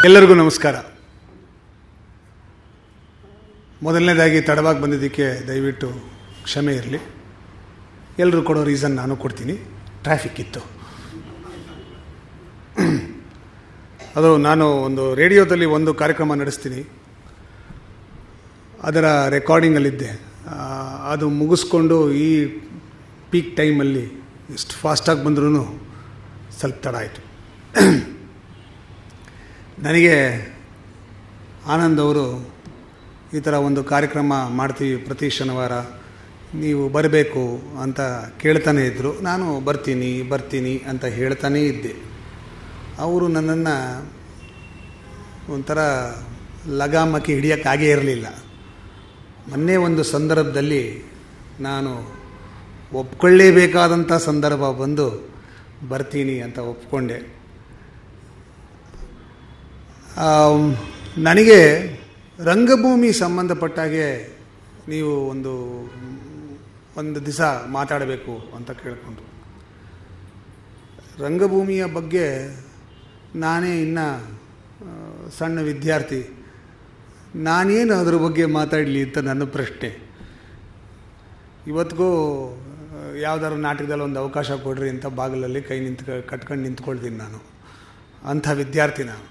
ಎಲ್ಲರಿಗೂ ನಮಸ್ಕಾರ. ಮೊದಲನೇದಾಗಿ ತಡವಾಗಿ ಬಂದಿದ್ದಕ್ಕೆ ದಯವಿಟ್ಟು ಕ್ಷಮೆ ಇರಲಿ. ಎಲ್ಲರೂ ಕೊಡೋ ರೀಸನ್ ನಾನು ಕೊಡ್ತೀನಿ. ಟ್ರಾಫಿಕ್ ಇತ್ತು. ಅದು ನಾನು ಒಂದು ರೇಡಿಯೋದಲ್ಲಿ ಒಂದು ಕಾರ್ಯಕ್ರಮ ನಡೆಸ್ತೀನಿ, ಅದರ ರೆಕಾರ್ಡಿಂಗಲ್ಲಿದ್ದೆ. ಅದು ಮುಗಿಸ್ಕೊಂಡು ಈ ಪೀಕ್ ಟೈಮಲ್ಲಿ ಎಷ್ಟು ಫಾಸ್ಟಾಗಿ ಬಂದ್ರೂ ಸ್ವಲ್ಪ ತಡ ಆಯಿತು. ನನಗೆ ಆನಂದ್ ಅವರು ಈ ಥರ ಒಂದು ಕಾರ್ಯಕ್ರಮ ಮಾಡ್ತೀವಿ ಪ್ರತಿ ಶನಿವಾರ, ನೀವು ಬರಬೇಕು ಅಂತ ಕೇಳ್ತಾನೆ ಇದ್ದರು. ನಾನು ಬರ್ತೀನಿ ಅಂತ ಹೇಳ್ತಾನೇ ಇದ್ದೆ. ಅವರು ನನ್ನನ್ನು ಒಂಥರ ಲಗಾಮಕ್ಕೆ ಹಿಡಿಯೋಕ್ಕಾಗೇ ಇರಲಿಲ್ಲ. ಮೊನ್ನೆ ಒಂದು ಸಂದರ್ಭದಲ್ಲಿ ನಾನು ಒಪ್ಕೊಳ್ಳೇಬೇಕಾದಂಥ ಸಂದರ್ಭ ಬಂದು ಬರ್ತೀನಿ ಅಂತ ಒಪ್ಕೊಂಡೆ. ನನಗೆ ರಂಗಭೂಮಿ ಸಂಬಂಧಪಟ್ಟಾಗೆ ನೀವು ಒಂದು ದಿವಸ ಮಾತಾಡಬೇಕು ಅಂತ ಕೇಳಿಕೊಂಡ್ರು. ರಂಗಭೂಮಿಯ ಬಗ್ಗೆ ನಾನೇ ಇನ್ನು ಸಣ್ಣ ವಿದ್ಯಾರ್ಥಿ, ನಾನೇನು ಅದ್ರ ಬಗ್ಗೆ ಮಾತಾಡಲಿ ಅಂತ ನನ್ನ ಪ್ರಶ್ನೆ. ಇವತ್ತಿಗೂ ಯಾವುದಾದ್ರು ನಾಟಕದಲ್ಲಿ ಒಂದು ಅವಕಾಶ ಕೊಡ್ರಿ ಅಂತ ಬಾಗಿಲಲ್ಲಿ ಕೈ ಕಟ್ಕೊಂಡು ನಿಂತ್ಕೊಳ್ತೀನಿ ನಾನು. ಅಂಥ ವಿದ್ಯಾರ್ಥಿ ನಾನು.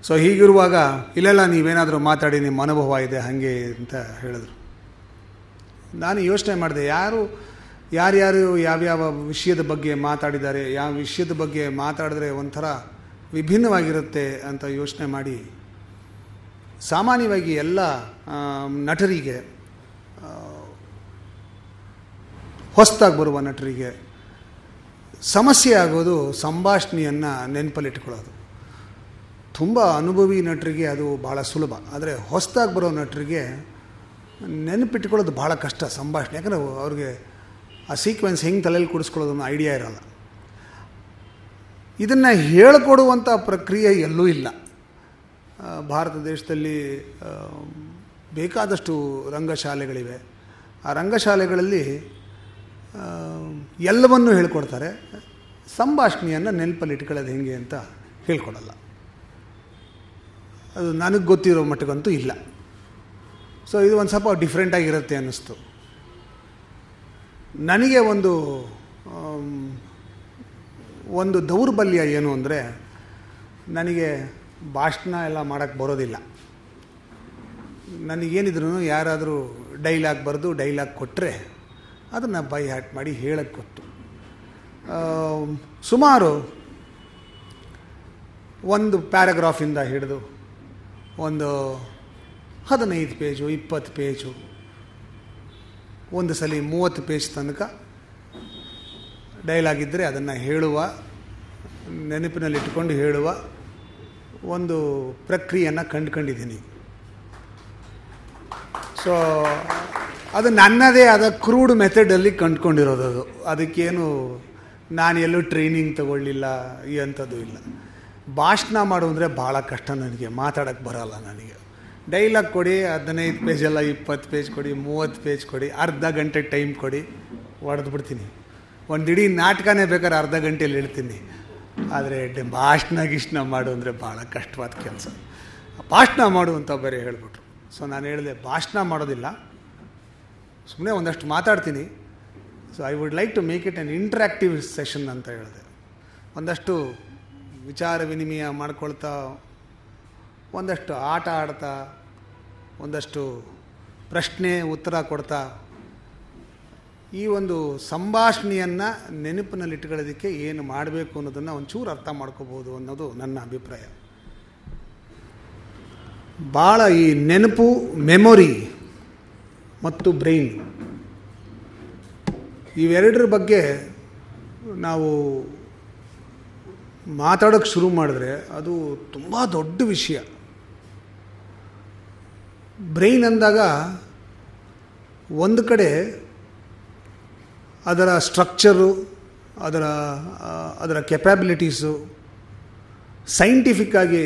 ಸೊ ಹೀಗಿರುವಾಗ ಇಲ್ಲೆಲ್ಲ ನೀವೇನಾದರೂ ಮಾತಾಡಿ, ನಿಮ್ಮ ಅನುಭವ ಇದೆ ಹಾಗೆ ಅಂತ ಹೇಳಿದ್ರು. ನಾನು ಯೋಚನೆ ಮಾಡಿದೆ, ಯಾರ್ಯಾರು ಯಾವ್ಯಾವ ವಿಷಯದ ಬಗ್ಗೆ ಮಾತಾಡಿದ್ದಾರೆ, ಯಾವ ವಿಷಯದ ಬಗ್ಗೆ ಮಾತಾಡಿದ್ರೆ ಒಂಥರ ವಿಭಿನ್ನವಾಗಿರುತ್ತೆ ಅಂತ ಯೋಚನೆ ಮಾಡಿ, ಸಾಮಾನ್ಯವಾಗಿ ಎಲ್ಲ ನಟರಿಗೆ, ಹೊಸದಾಗಿ ಬರುವ ನಟರಿಗೆ ಸಮಸ್ಯೆ ಆಗೋದು ಸಂಭಾಷಣೆಯನ್ನು ನೆನಪಲ್ಲಿಟ್ಕೊಳ್ಳೋದು. ತುಂಬ ಅನುಭವಿ ನಟರಿಗೆ ಅದು ಭಾಳ ಸುಲಭ, ಆದರೆ ಹೊಸದಾಗಿ ಬರೋ ನಟರಿಗೆ ನೆನಪಿಟ್ಕೊಳ್ಳೋದು ಭಾಳ ಕಷ್ಟ ಸಂಭಾಷಣೆ. ಯಾಕಂದರೆ ಅವ್ರಿಗೆ ಆ ಸೀಕ್ವೆನ್ಸ್ ಹೆಂಗೆ ತಲೆಯಲ್ಲಿ ಕೂಡಿಸ್ಕೊಳ್ಳೋದನ್ನು ಐಡಿಯಾ ಇರೋಲ್ಲ. ಇದನ್ನು ಹೇಳಿಕೊಡುವಂಥ ಪ್ರಕ್ರಿಯೆ ಎಲ್ಲೂ ಇಲ್ಲ. ಭಾರತ ದೇಶದಲ್ಲಿ ಬೇಕಾದಷ್ಟು ರಂಗಶಾಲೆಗಳಿವೆ. ಆ ರಂಗಶಾಲೆಗಳಲ್ಲಿ ಎಲ್ಲವನ್ನೂ ಹೇಳ್ಕೊಡ್ತಾರೆ. ಸಂಭಾಷಣೆಯನ್ನು ನೆನಪಲ್ಲಿ ಇಟ್ಕೊಳ್ಳೋದು ಹೆಂಗೆ ಅಂತ ಹೇಳ್ಕೊಡಲ್ಲ. ಅದು ನನಗೆ ಗೊತ್ತಿರೋ ಮಟ್ಟಿಗಂತೂ ಇಲ್ಲ. ಸೊ ಇದು ಒಂದು ಸ್ವಲ್ಪ ಡಿಫ್ರೆಂಟಾಗಿರುತ್ತೆ ಅನ್ನಿಸ್ತು ನನಗೆ. ಒಂದು ದೌರ್ಬಲ್ಯ ಏನು ಅಂದರೆ, ನನಗೆ ಭಾಷಣ ಎಲ್ಲ ಮಾಡೋಕ್ಕೆ ಬರೋದಿಲ್ಲ. ನನಗೇನಿದ್ರು ಯಾರಾದರೂ ಡೈಲಾಗ್ ಬರೆದು ಡೈಲಾಗ್ ಕೊಟ್ಟರೆ ಅದನ್ನು ಬೈ ಹ್ಯಾಟ್ ಮಾಡಿ ಹೇಳಕ್ಕೆ ಗೊತ್ತು. ಸುಮಾರು ಒಂದು ಪ್ಯಾರಾಗ್ರಾಫಿಂದ ಹಿಡಿದು ಒಂದು 15 ಪೇಜು 20 ಪೇಜು, ಒಂದು ಸಲ 30 ಪೇಜ್ ತನಕ ಡೈಲಾಗ್ ಇದ್ದರೆ ಅದನ್ನು ಹೇಳುವ, ನೆನಪಿನಲ್ಲಿಟ್ಟುಕೊಂಡು ಹೇಳುವ ಒಂದು ಪ್ರಕ್ರಿಯೆಯನ್ನು ಕಂಡುಕೊಂಡಿದ್ದೀನಿ. ಸೊ ಅದು ನನ್ನದೇ ಆದ ಕ್ರೂಡ್ ಮೆಥಡಲ್ಲಿ ಕಂಡುಕೊಂಡಿರೋದು. ಅದಕ್ಕೇನು ನಾನು ಎಲ್ಲೂ ಟ್ರೈನಿಂಗ್ ತಗೊಳ್ಳಿಲ್ಲ, ಈ ಅಂಥದ್ದು ಇಲ್ಲ. ಭಾಷಣ ಮಾಡು ಅಂದರೆ ಭಾಳ ಕಷ್ಟ ನನಗೆ, ಮಾತಾಡೋಕ್ಕೆ ಬರೋಲ್ಲ ನನಗೆ. ಡೈಲಾಗ್ ಕೊಡಿ, 15 ಪೇಜಲ್ಲ 20 ಪೇಜ್ ಕೊಡಿ, 30 ಪೇಜ್ ಕೊಡಿ, ಅರ್ಧ ಗಂಟೆ ಟೈಮ್ ಕೊಡಿ, ಹೊಡೆದು ಬಿಡ್ತೀನಿ. ಒಂದು ಇಡೀ ನಾಟಕನೇ ಬೇಕಾದ್ರೆ ಅರ್ಧ ಗಂಟೆಯಲ್ಲಿ ಹೇಳ್ತೀನಿ. ಆದರೆ ಭಾಷಣ ಮಾಡು ಅಂದರೆ ಭಾಳ ಕಷ್ಟವಾದ ಕೆಲಸ. ಭಾಷಣ ಮಾಡು ಅಂತ ಬೇರೆ ಹೇಳಿಬಿಟ್ರು. ಸೊ ನಾನು ಹೇಳಿದೆ, ಭಾಷಣ ಮಾಡೋದಿಲ್ಲ, ಸುಮ್ಮನೆ ಒಂದಷ್ಟು ಮಾತಾಡ್ತೀನಿ. So I would like to make it an interactive session ಅಂತ ಹೇಳಿದೆ. ಒಂದಷ್ಟು ವಿಚಾರ ವಿನಿಮಯ ಮಾಡ್ಕೊಳ್ತಾ, ಒಂದಷ್ಟು ಆಟ ಆಡ್ತಾ, ಒಂದಷ್ಟು ಪ್ರಶ್ನೆ ಉತ್ತರ ಕೊಡ್ತಾ, ಈ ಒಂದು ಸಂಭಾಷಣೆಯನ್ನು ನೆನಪಿನಲ್ಲಿಟ್ಕೊಳ್ಳೋದಕ್ಕೆ ಏನು ಮಾಡಬೇಕು ಅನ್ನೋದನ್ನು ಒಂಚೂರು ಅರ್ಥ ಮಾಡ್ಕೋಬೋದು ಅನ್ನೋದು ನನ್ನ ಅಭಿಪ್ರಾಯ. ಭಾಳ ಈ ನೆನಪು, ಮೆಮೊರಿ ಮತ್ತು ಬ್ರೈನ್, ಇವೆರಡರ ಬಗ್ಗೆ ನಾವು ಮಾತಾಡೋಕ್ಕೆ ಶುರು ಮಾಡಿದ್ರೆ ಅದು ತುಂಬ ದೊಡ್ಡ ವಿಷಯ. ಬ್ರೈನ್ ಅಂದಾಗ ಒಂದು ಕಡೆ ಅದರ ಸ್ಟ್ರಕ್ಚರು, ಅದರ ಕೆಪ್ಯಾಬಿಲಿಟೀಸು, ಸೈಂಟಿಫಿಕ್ಕಾಗಿ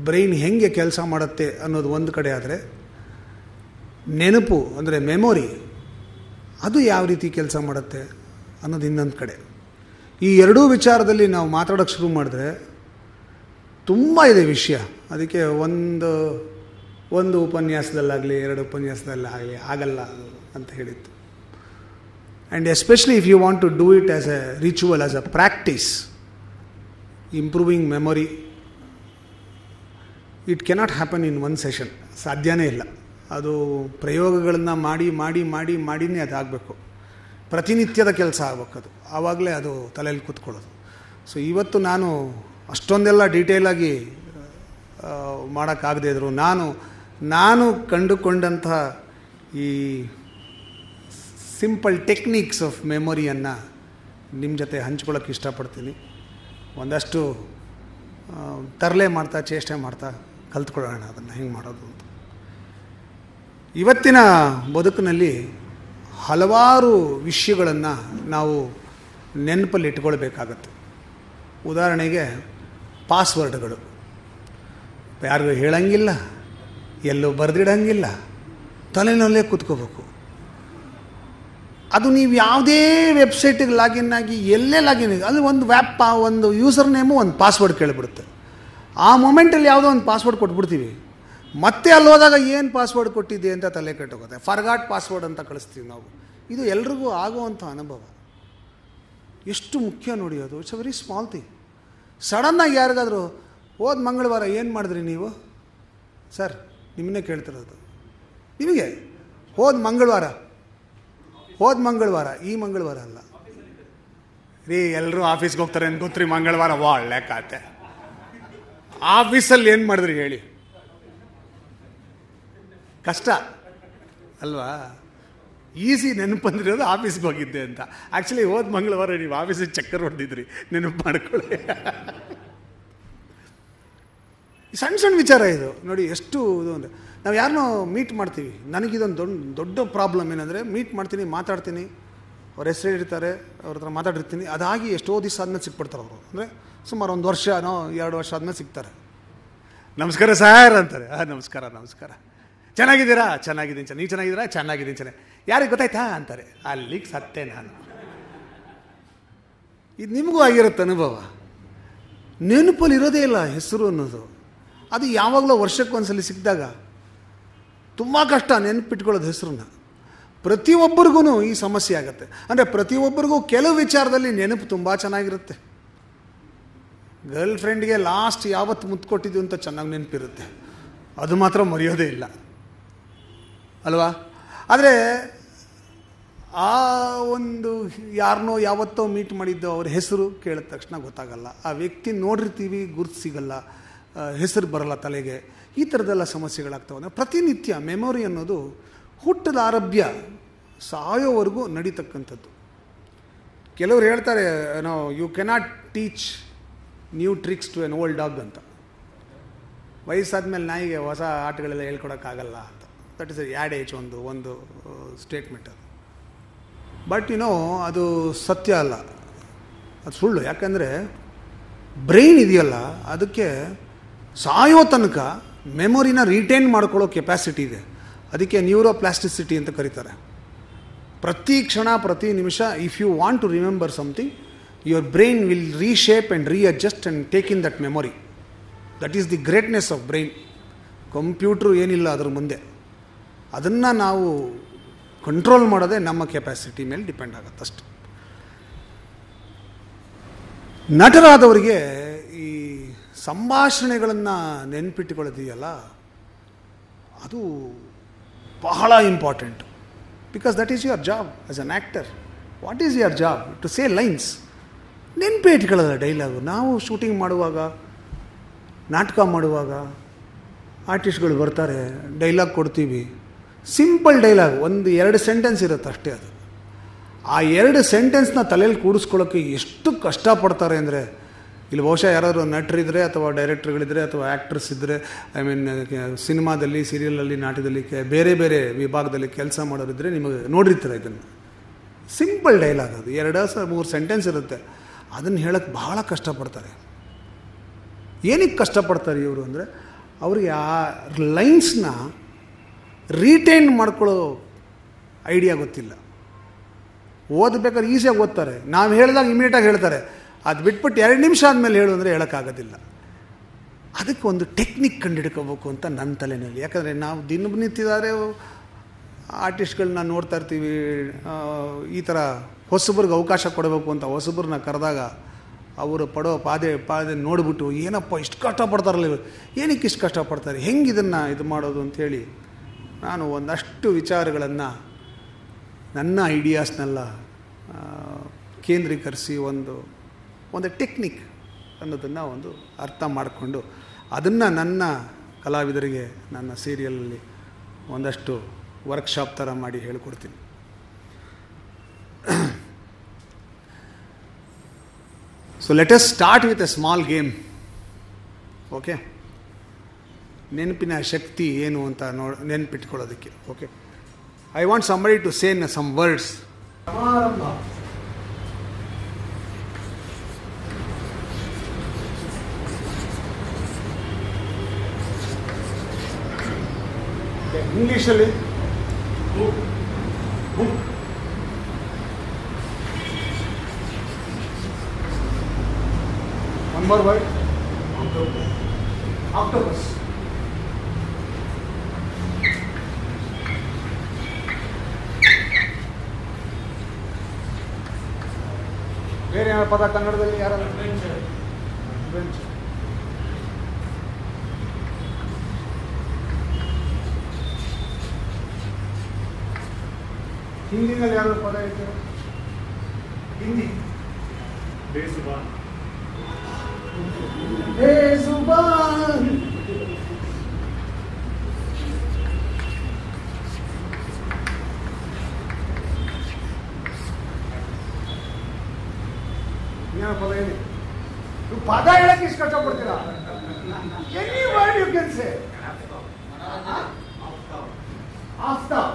ಬ್ರೈನ್ ಹೆಂಗೆ ಕೆಲಸ ಮಾಡುತ್ತೆ ಅನ್ನೋದು ಒಂದು ಕಡೆ ಆದರೆ, ನೆನಪು ಅಂದರೆ ಮೆಮೊರಿ ಅದು ಯಾವ ರೀತಿ ಕೆಲಸ ಮಾಡುತ್ತೆ ಅನ್ನೋದು ಇನ್ನೊಂದು ಕಡೆ. ಈ ಎರಡೂ ವಿಚಾರದಲ್ಲಿ ನಾವು ಮಾತಾಡೋಕ್ಕೆ ಶುರು ಮಾಡಿದ್ರೆ ತುಂಬ ಇದೆ ವಿಷಯ. ಅದಕ್ಕೆ ಒಂದು ಉಪನ್ಯಾಸದಲ್ಲಾಗಲಿ 2 ಉಪನ್ಯಾಸದಲ್ಲಾಗಲಿ ಆಗಲ್ಲ ಅದು ಅಂತ ಹೇಳಿತ್ತು. And especially if you want to do it as a ritual, as a practice, improving memory, it cannot happen in one session. ಸಾಧ್ಯನೇ ಇಲ್ಲ. ಅದು ಪ್ರಯೋಗಗಳನ್ನು ಮಾಡಿನೇ ಅದಾಗಬೇಕು. ಪ್ರತಿನಿತ್ಯದ ಕೆಲಸ ಆಗಬೇಕು ಅದು. ಆವಾಗಲೇ ಅದು ತಲೆಯಲ್ಲಿ ಕೂತ್ಕೊಳ್ಳೋದು. ಸೊ ಇವತ್ತು ನಾನು ಅಷ್ಟೊಂದೆಲ್ಲ ಡೀಟೇಲಾಗಿ ಮಾಡೋಕ್ಕಾಗದೇ ಇದ್ದರು ನಾನು ಕಂಡುಕೊಂಡಂತಹ ಈ ಸಿಂಪಲ್ ಟೆಕ್ನಿಕ್ಸ್ ಆಫ್ ಮೆಮೊರಿಯನ್ನು ನಿಮ್ಮ ಜೊತೆ ಹಂಚ್ಕೊಳ್ಳೋಕ್ಕೆ ಇಷ್ಟಪಡ್ತೀನಿ. ಒಂದಷ್ಟು ತರಲೆ ಮಾಡ್ತಾ ಚೇಷ್ಟೆ ಮಾಡ್ತಾ ಕಲ್ತ್ಕೊಳ್ಳೋಣ ಅದನ್ನು ಹೆಂಗೆ ಮಾಡೋದು ಅಂತ. ಇವತ್ತಿನ ಬದುಕಿನಲ್ಲಿ ಹಲವಾರು ವಿಷಯಗಳನ್ನು ನಾವು ನೆನಪಲ್ಲಿ ಇಟ್ಕೊಳ್ಬೇಕಾಗತ್ತೆ. ಉದಾಹರಣೆಗೆ ಪಾಸ್ವರ್ಡ್ಗಳು ಯಾರಿಗೂ ಹೇಳಂಗಿಲ್ಲ, ಎಲ್ಲೂ ಬರೆದಿಡಂಗಿಲ್ಲ, ತಲೆನಲ್ಲೇ ಕೂತ್ಕೋಬೇಕು. ಅದು ನೀವು ಯಾವುದೇ ವೆಬ್ಸೈಟಿಗೆ ಲಾಗಿನ್ ಆಗಿ ಎಲ್ಲೇ ಲಾಗಿನ್ ಆಗಿ ಅಲ್ಲಿ ಒಂದು ಯೂಸರ್ ನೇಮು ಒಂದು ಪಾಸ್ವರ್ಡ್ ಕೇಳಿಬಿಡುತ್ತೆ. ಆ ಮೊಮೆಂಟಲ್ಲಿ ಯಾವುದೋ ಒಂದು ಪಾಸ್ವರ್ಡ್ ಕೊಟ್ಬಿಡ್ತೀವಿ. ಮತ್ತೆ ಅಲ್ಲಿ ಹೋದಾಗ ಏನು ಪಾಸ್ವರ್ಡ್ ಕೊಟ್ಟಿದ್ದೆ ಅಂತ ತಲೆ ಕೆಟ್ಟೋಗುತ್ತೆ. ಫರ್ಗಾಟ್ ಪಾಸ್ವರ್ಡ್ ಅಂತ ಕಳಿಸ್ತೀವಿ ನಾವು. ಇದು ಎಲ್ರಿಗೂ ಆಗುವಂಥ ಅನುಭವ. ಎಷ್ಟು ಮುಖ್ಯ ನೋಡಿ ಅದು. It's a very small thing. ಸಡನ್ನಾಗಿ ಯಾರಿಗಾದರೂ ಹೋದ ಮಂಗಳವಾರ ಏನು ಮಾಡಿದ್ರಿ ನೀವು ಸರ್, ನಿಮ್ಮನ್ನೇ ಕೇಳ್ತಿರೋದು. ನಿಮಗೆ ಹೋದ ಮಂಗಳವಾರ ಈ ಮಂಗಳವಾರ ಅಲ್ಲ ರೀ, ಎಲ್ಲರೂ ಆಫೀಸ್ಗೆ ಹೋಗ್ತಾರೆ ಅಂತ ಗೊತ್ತ್ರಿ, ಮಂಗಳವಾರ ಒಳ್ಳೆ ಖಾತೆ. ಆಫೀಸಲ್ಲಿ ಏನು ಮಾಡಿದ್ರಿ ಹೇಳಿ? ಕಷ್ಟ ಅಲ್ವಾ? ಈಸಿ ನೆನಪು ಅಂದಿರೋದು ಆಫೀಸ್ಗೆ ಹೋಗಿದ್ದೆ ಅಂತ. ಆ್ಯಕ್ಚುಲಿ ಹೋದ ಮಂಗಳವಾರ ನೀವು ಆಫೀಸಿಗೆ ಚಕ್ಕರ್ ಹೊಡೆದಿದ್ರಿ, ನೆನಪು ಮಾಡ್ಕೊಳ್ಳಿ. ಸಣ್ಣ ವಿಚಾರ ಇದು ನೋಡಿ. ಎಷ್ಟು ಇದು ಅಂದರೆ ನಾವು ಯಾರನ್ನೋ ಮೀಟ್ ಮಾಡ್ತೀವಿ. ನನಗಿದೊಂದು ದೊಡ್ಡ ಪ್ರಾಬ್ಲಮ್ ಏನಂದರೆ, ಮೀಟ್ ಮಾಡ್ತೀನಿ, ಮಾತಾಡ್ತೀನಿ, ಅವ್ರ ಹೆಸರು ಇರ್ತಾರೆ, ಅವ್ರ ಹತ್ರ ಮಾತಾಡಿರ್ತೀನಿ. ಅದಾಗಿ ಎಷ್ಟೋ ದಿವಸ ಆದ್ಮೇಲೆ ಸಿಕ್ಬಿಡ್ತಾರೆ ಅವರು. ಅಂದರೆ ಸುಮಾರು 1 ವರ್ಷನೋ 2 ವರ್ಷ ಆದಮೇಲೆ ಸಿಗ್ತಾರೆ. ನಮಸ್ಕಾರ ಸರ್ ಅಂತಾರೆ. ನಮಸ್ಕಾರ. ಚೆನ್ನಾಗಿದ್ದೀರಾ? ಚೆನ್ನಾಗಿದ್ದೀನಿ. ನೀವು ಚೆನ್ನಾಗಿದ್ದೀರಾ? ಚೆನ್ನಾಗಿದ್ದೀನಿ. ಯಾರಿಗೆ ಗೊತ್ತಾಯ್ತಾ ಅಂತಾರೆ. ಅಲ್ಲಿಗೆ ಸತ್ತೆ ನಾನು. ಇದು ನಿಮಗೂ ಆಗಿರುತ್ತೆ ಅನುಭವ. ನೆನಪಲ್ಲಿ ಇರೋದೇ ಇಲ್ಲ ಹೆಸರು ಅನ್ನೋದು. ಅದು ಯಾವಾಗಲೂ ವರ್ಷಕ್ಕೊಂದ್ಸಲಿ ಸಿಕ್ಕಿದಾಗ ತುಂಬ ಕಷ್ಟ ನೆನಪಿಟ್ಕೊಳ್ಳೋದು ಹೆಸರನ್ನ. ಪ್ರತಿಯೊಬ್ಬರಿಗೂ ಈ ಸಮಸ್ಯೆ ಆಗುತ್ತೆ. ಅಂದರೆ ಪ್ರತಿಯೊಬ್ಬರಿಗೂ ಕೆಲವು ವಿಚಾರದಲ್ಲಿ ನೆನಪು ತುಂಬ ಚೆನ್ನಾಗಿರುತ್ತೆ. ಗರ್ಲ್ ಫ್ರೆಂಡ್ಗೆ ಲಾಸ್ಟ್ ಯಾವತ್ತು ಮುತ್ತು ಕೊಟ್ಟಿದ್ದು ಅಂತ ಚೆನ್ನಾಗಿ ನೆನಪಿರುತ್ತೆ. ಅದು ಮಾತ್ರ ಮರೆಯೋದೇ ಇಲ್ಲ ಅಲ್ವಾ? ಆದರೆ ಆ ಒಂದು ಯಾರನ್ನೋ ಯಾವತ್ತೋ ಮೀಟ್ ಮಾಡಿದ್ದೋ ಅವ್ರ ಹೆಸರು ಕೇಳಿದ ತಕ್ಷಣ ಗೊತ್ತಾಗಲ್ಲ. ಆ ವ್ಯಕ್ತಿ ನೋಡಿರ್ತೀವಿ, ಗುರುತು ಸಿಗಲ್ಲ, ಹೆಸರು ಬರಲ್ಲ ತಲೆಗೆ. ಈ ಥರದ್ದೆಲ್ಲ ಸಮಸ್ಯೆಗಳಾಗ್ತವೆ. ಅಂದರೆ ಪ್ರತಿನಿತ್ಯ ಮೆಮೊರಿ ಅನ್ನೋದು ಹುಟ್ಟದ ಆರಭ್ಯ ಸಾಯೋವರೆಗೂ ನಡೀತಕ್ಕಂಥದ್ದು. ಕೆಲವರು ಹೇಳ್ತಾರೆ, you cannot teach new tricks to an old dog ಅಂತ. ವಯಸ್ಸಾದ್ಮೇಲೆ ನಾಯಿಗೆ ಹೊಸ ಆಟಗಳೆಲ್ಲ ಹೇಳ್ಕೊಡೋಕ್ಕಾಗಲ್ಲ ಅಂತ. ದಟ್ ಇಸ್ ಆ್ಯಡ್ ಏಜ್ ಒಂದು ಸ್ಟೇಟ್ಮೆಂಟ್ ಅದು. ಬಟ್ ಅದು ಸತ್ಯ ಅಲ್ಲ, ಅದು ಸುಳ್ಳು. ಯಾಕಂದರೆ ಬ್ರೈನ್ ಇದೆಯಲ್ಲ, ಅದಕ್ಕೆ ಸಾಯೋ ತನಕ ಮೆಮೊರಿನ ರಿಟೈನ್ ಮಾಡ್ಕೊಳ್ಳೋ ಕೆಪಾಸಿಟಿ ಇದೆ. ಅದಕ್ಕೆ ನ್ಯೂರೋಪ್ಲಾಸ್ಟಿಸಿಟಿ ಅಂತ ಕರೀತಾರೆ. ಪ್ರತಿ ಕ್ಷಣ ಪ್ರತಿ ನಿಮಿಷ if you want to remember something, your brain will reshape and readjust and take in that memory. That is the greatness of brain. Computer ಏನಿಲ್ಲ ಅದ್ರ ಮುಂದೆ. ಅದನ್ನು ನಾವು ಕಂಟ್ರೋಲ್ ಮಾಡೋದೇ ನಮ್ಮ ಕೆಪಾಸಿಟಿ ಮೇಲೆ ಡಿಪೆಂಡ್ ಆಗುತ್ತೆ ಅಷ್ಟೆ. ನಟರಾದವರಿಗೆ ಈ ಸಂಭಾಷಣೆಗಳನ್ನು ನೆನಪಿಟ್ಟುಕೊಳ್ಳೋದಿದೆಯಲ್ಲ, ಅದು ಬಹಳ important. Because that is your job as an actor. What is your job? To say lines. ನೆನಪೇ ಇಟ್ಕೊಳ್ಳೋಲ್ಲ ಡೈಲಾಗು. ನಾವು ಶೂಟಿಂಗ್ ಮಾಡುವಾಗ, ನಾಟಕ ಮಾಡುವಾಗ ಆರ್ಟಿಸ್ಟ್ಗಳು ಬರ್ತಾರೆ, ಡೈಲಾಗ್ ಕೊಡ್ತೀವಿ. ಸಿಂಪಲ್ ಡೈಲಾಗ್, 1-2 ಸೆಂಟೆನ್ಸ್ ಇರುತ್ತೆ ಅಷ್ಟೇ. ಅದು ಆ 2 ಸೆಂಟೆನ್ಸ್ನ ತಲೆಯಲ್ಲಿ ಕೂಡಿಸ್ಕೊಳ್ಳೋಕ್ಕೆ ಎಷ್ಟು ಕಷ್ಟಪಡ್ತಾರೆ ಅಂದರೆ, ಇಲ್ಲಿ ಬಹುಶಃ ಯಾರಾದರೂ ನಟರಿದ್ದರೆ ಅಥವಾ ಡೈರೆಕ್ಟರ್ಗಳಿದ್ದರೆ ಅಥವಾ ಆ್ಯಕ್ಟ್ರಸ್ ಇದ್ದರೆ, ಸಿನಿಮಾದಲ್ಲಿ, ಸೀರಿಯಲಲ್ಲಿ, ನಾಟಕದಲ್ಲಿ, ಬೇರೆ ಬೇರೆ ವಿಭಾಗದಲ್ಲಿ ಕೆಲಸ ಮಾಡೋರಿದ್ದರೆ ನಿಮಗೆ ನೋಡಿರ್ತಾರೆ ಇದನ್ನು. ಸಿಂಪಲ್ ಡೈಲಾಗ್ ಅದು, 2-3 ಸೆಂಟೆನ್ಸ್ ಇರುತ್ತೆ. ಅದನ್ನು ಹೇಳೋಕ್ಕೆ ಬಹಳ ಕಷ್ಟಪಡ್ತಾರೆ. ಏನಕ್ಕೆ ಕಷ್ಟಪಡ್ತಾರೆ ಇವರು ಅಂದರೆ, ಅವ್ರಿಗೆ ಆ ಲೈನ್ಸ್ನ ರೀಟೈನ್ ಮಾಡ್ಕೊಳ್ಳೋ ಐಡಿಯಾ ಗೊತ್ತಿಲ್ಲ. ಓದಬೇಕಾದ್ರೆ ಈಸಿಯಾಗಿ ಓದ್ತಾರೆ, ನಾವು ಹೇಳಿದಾಗ ಇಮಿಡಿಯೇಟಾಗಿ ಹೇಳ್ತಾರೆ. ಅದು ಬಿಟ್ಬಿಟ್ಟು 2 ನಿಮಿಷ ಆದಮೇಲೆ ಹೇಳು ಅಂದರೆ ಹೇಳೋಕ್ಕಾಗೋದಿಲ್ಲ. ಅದಕ್ಕೆ ಒಂದು ಟೆಕ್ನಿಕ್ ಕಂಡುಹಿಡ್ಕೋಬೇಕು ಅಂತ ನನ್ನ ತಲೆಯಲ್ಲಿ. ಯಾಕಂದರೆ ನಾವು ದಿನನಿತ್ಯದಾರೆ ಆರ್ಟಿಸ್ಟ್ಗಳನ್ನ ನೋಡ್ತಾ ಇರ್ತೀವಿ, ಈ ಥರ ಹೊಸಬ್ರಿಗೆ ಅವಕಾಶ ಕೊಡಬೇಕು ಅಂತ ಹೊಸಬ್ರನ್ನ ಕರೆದಾಗ ಅವರು ಪಡೋ ಪಾದೆ ನೋಡಿಬಿಟ್ಟು ಏನಪ್ಪ ಇಷ್ಟು ಕಷ್ಟಪಡ್ತಾರಲ್ಲ ಇವರು, ಏನಕ್ಕೆ ಇಷ್ಟು ಕಷ್ಟಪಡ್ತಾರೆ, ಹೆಂಗೆ ಇದನ್ನು ಇದು ಮಾಡೋದು ಅಂಥೇಳಿ ನಾನು ಒಂದಷ್ಟು ವಿಚಾರಗಳನ್ನು ನನ್ನ ಐಡಿಯಾಸ್ನೆಲ್ಲ ಕೇಂದ್ರೀಕರಿಸಿ ಒಂದು ಟೆಕ್ನಿಕ್ ಅನ್ನೋದನ್ನು ಒಂದು ಅರ್ಥ ಮಾಡಿಕೊಂಡು ಅದನ್ನು ನನ್ನ ಕಲಾವಿದರಿಗೆ ನನ್ನ ಸೀರಿಯಲಲ್ಲಿ ಒಂದಷ್ಟು ವರ್ಕ್ಶಾಪ್ ಥರ ಮಾಡಿ ಹೇಳ್ಕೊಡ್ತೀನಿ. So let us start with a small game. Okay, ನೆನಪಿನ ಶಕ್ತಿ ಏನು ಅಂತ ನೆನಪಿಟ್ಕೊಳ್ಳೋದಕ್ಕೆ. Okay, I want somebody to say some words. ಸಮಾರಂಭ. ಇಂಗ್ಲೀಷಲ್ಲಿ book. One more word, octopus. ಬೇರೆ ಯಾವ ಪದ ಕನ್ನಡದಲ್ಲಿ ಯಾರಾದ್ರೂ? ಬೆಂಚ್. ಹಿಂದಿನಲ್ಲಿ ಯಾರು ಪದ ಹೇಳ್ತಾರೆ? ಹಿಂದಿ. ಬೇಸುಬಾನ್. ಬೇಸುಬಾನ್. ಪದ ಹೇಳಿ. ನೀವು ಪದ ಹೇಳಕ್ಕೆ ಇಷ್ಟು ಕಷ್ಟಪಡ್ತೀರಾ? Any word you can say. ಆಫ್ತಾಬ್.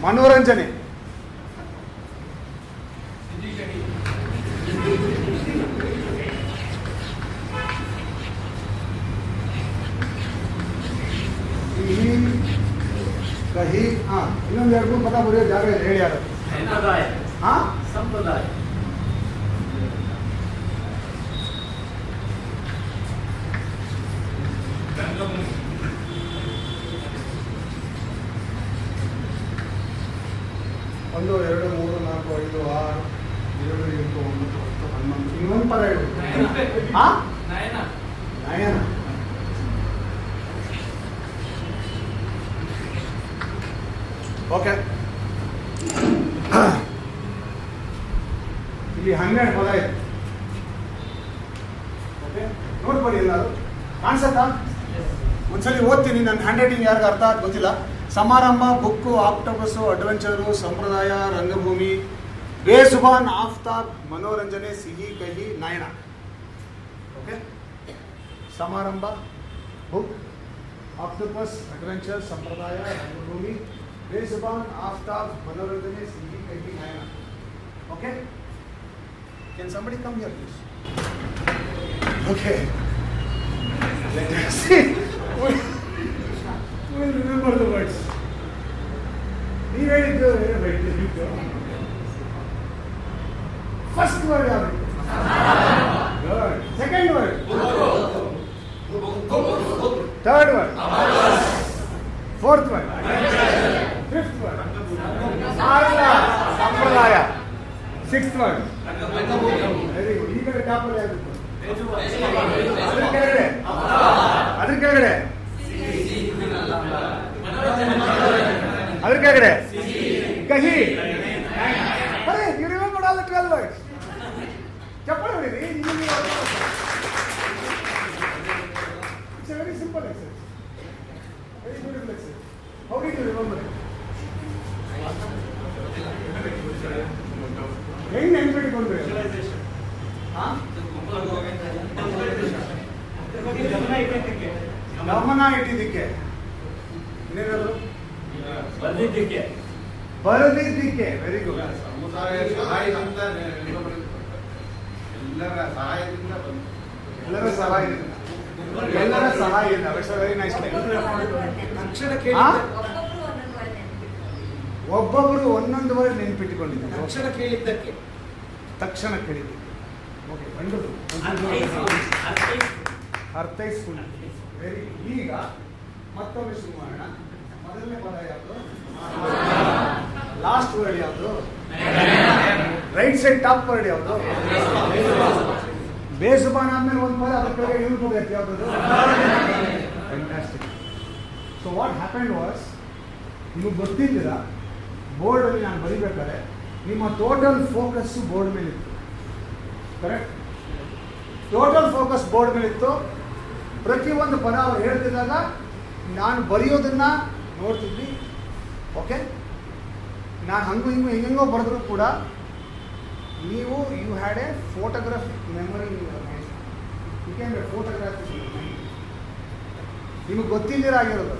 ಮನೋರಂಜನೆ. ಕಹಿ. ಇನ್ನೊಂದು ಎರಡು ಮೂರು ಪದ ಬರೆಯೋ ಜಾಗ ಇದೆ, ಹೇಳಿ ಯಾರು? ಸಂಪ್ರದಾಯ. ಒಂದು ಎರಡು ಮೂರು ನಾಲ್ಕು ಐದು ಆರು 7 8 9 10 11. ಇನ್ನೊಂದು ಪದ ಹೇಳು. ನಯನ. ಓಕೆ, ಇಲ್ಲಿ 12 ಪದ ಇದೆ. ಓಕೆ, ನೋಡ್ಕೊಳ್ಳಿ ಎಲ್ಲರೂ. ಕಾಣಿಸತ್ತಾ? ಒಂದ್ಸಲಿ ಓದ್ತೀನಿ, ನನ್ನ ಹ್ಯಾಂಡ್ ರೈಟಿಂಗ್ ಯಾರಿಗೂ ಅರ್ಥ ಆಗ ಗೊತ್ತಿಲ್ಲ. ಸಮಾರಂಭ, ಬುಕ್ಕು, ಆಕ್ಟೋಪಸ್ಸು, ಅಡ್ವೆಂಚರು, ಸಂಪ್ರದಾಯ, ರಂಗಭೂಮಿ, ಬೇಸುಬಾನ್, ಆಫ್ತಾಬ್, ಮನೋರಂಜನೆ, ಸಿಹಿ ಕಹಿ, ನಯನ. ಓಕೆ, ಸಮಾರಂಭ, ಬುಕ್, ಆಕ್ಟೋಪಸ್, ಅಡ್ವೆಂಚರ್, ಸಂಪ್ರದಾಯ, ರಂಗಭೂಮಿ, ಬೇಸುಬಾನ್, ಆಫ್ತಾಬ್, ಮನೋರಂಜನೆ, ಸಿಹಿ ಕಹಿ, ನಯನ. Okay, can somebody come here please? Okay, let us see. We'll remember the words. You ready to write? First word yaadu? Good. Second word? Third word? Fourth word? Fifth word? Sampradaya. Sixth word? Very good. ಈ ಕಡೆ top ಅಲ್ಲಿ ಯಾವುದು? ಅದ್ರ ಕೆಳಗಡೆ ಕಹಿ. ಅರೆ, you remember all the 12 words. ಚಪ್ಪಲಿ ಹೊಡೀರಿ. It's a very simple exercise. Very beautiful exercise. How did you remember it? ಹೆಂಗ್ ನೆನ್ಪಿಟ್ಕೊಂಡ್ರಿ? ಗಮನ ಇಟ್ಟಿದ್ದಕ್ಕೆ. ಇನ್ನೇನಾದ್ರು? ಬರೆದಿದ್ದಕ್ಕೆ. Very good. ಎಲ್ಲರ ಸಹಾಯದಿಂದ. Very nice. ಒಬ್ಬೊಬ್ಬರು ಒಂದೊಂದು ವರ್ಡ್ ನೆನ್ಪಿಟ್ಕೊಂಡಿದ್ದಾರೆ. ತಕ್ಷಣ ಕೇಳಿದ್ದಕ್ಕೆ ತಕ್ಷಣ ಕೇಳಿದ್ದು. ಓಕೆ, ಅರ್ಥೈಸ್ಕೊಂಡು ವೆರಿ. ಈಗ ಮತ್ತೊಮ್ಮೆ ಶುರು ಮಾಡೋಣ. ಮೊದಲನೇ ಪದ ಯಾವುದು? ಲಾಸ್ಟ್ ವರ್ಡ್ ಯಾವುದು? ರೈಟ್ ಸೈಡ್ ಟಾಪ್ ವರ್ಡ್ ಯಾವುದು? ಬೇಸುಬಾನ್ ಆದ್ಮೇಲೆ ಒಂದು ಪದ ಅದ್ರ ಕೆಳಗೆ ಇಳ್ಕೋಬೇಕು. ಯಾವುದು? Fantastic. So what happened was, ನಿಮಗೆ ಗೊತ್ತಿದ್ದೀರಾ, ಬೋರ್ಡಲ್ಲಿ ನಾನು ಬರೀಬೇಕಾದ್ರೆ ನಿಮ್ಮ ಟೋಟಲ್ ಫೋಕಸ್ ಬೋರ್ಡ್ ಮೇಲಿತ್ತು. ಕರೆಕ್ಟ್? ಟೋಟಲ್ ಫೋಕಸ್ ಬೋರ್ಡ್ ಮೇಲಿತ್ತು. ಪ್ರತಿಯೊಂದು ಪದ ಅವ್ರು ಹೇಳ್ತಿದ್ದಾಗ ನಾನು ಬರೆಯೋದನ್ನ ನೋಡ್ತಿದ್ವಿ. ಓಕೆ, ನಾನು ಹಂಗೂ ಹಿಂಗೂ ಹೆಂಗೆಂಗೋ ಬರೆದ್ರು ಕೂಡ ನೀವು you had a photographic memory. You can a photographic ನಿಮಗೆ ಗೊತ್ತಿದ್ದೀರ ಆಗಿರೋದು.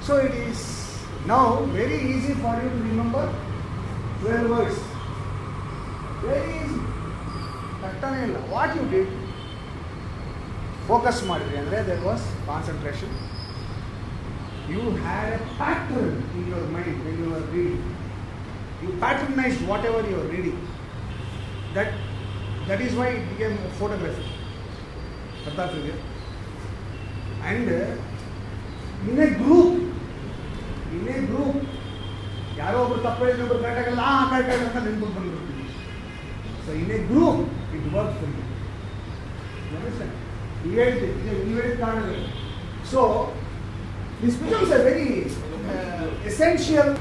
So it is now very easy for you to remember 12 words. Very easy, ಕಷ್ಟನೇ ಇಲ್ಲ. ವಾಟ್ ಯು ಡಿಡ್, ಫೋಕಸ್ ಮಾಡಿದ್ರಿ ಅಂದರೆ there was concentration. You had a pattern in your mind when you are reading. You patronized whatever you are reading. That is why it became photography. And in a group, ಯಾರೋ ಒಬ್ರು ತಪ್ಪು ಹೇಳಿದ್ರೆ ಒಬ್ರು ಕರೆಕ್ಟಾಗಲ್ಲ, ಕರೆಕ್ಟಾಗಲ್ಲ ಅಂತ ನೆನ್ಕೊಂಡು ಬಂದ್ಬಿಡ್ತೀವಿ. So in a group it work for you. ನೀವು ಹೇಳಿದ ಕಾರಣಗಳು. So this becomes a very essential.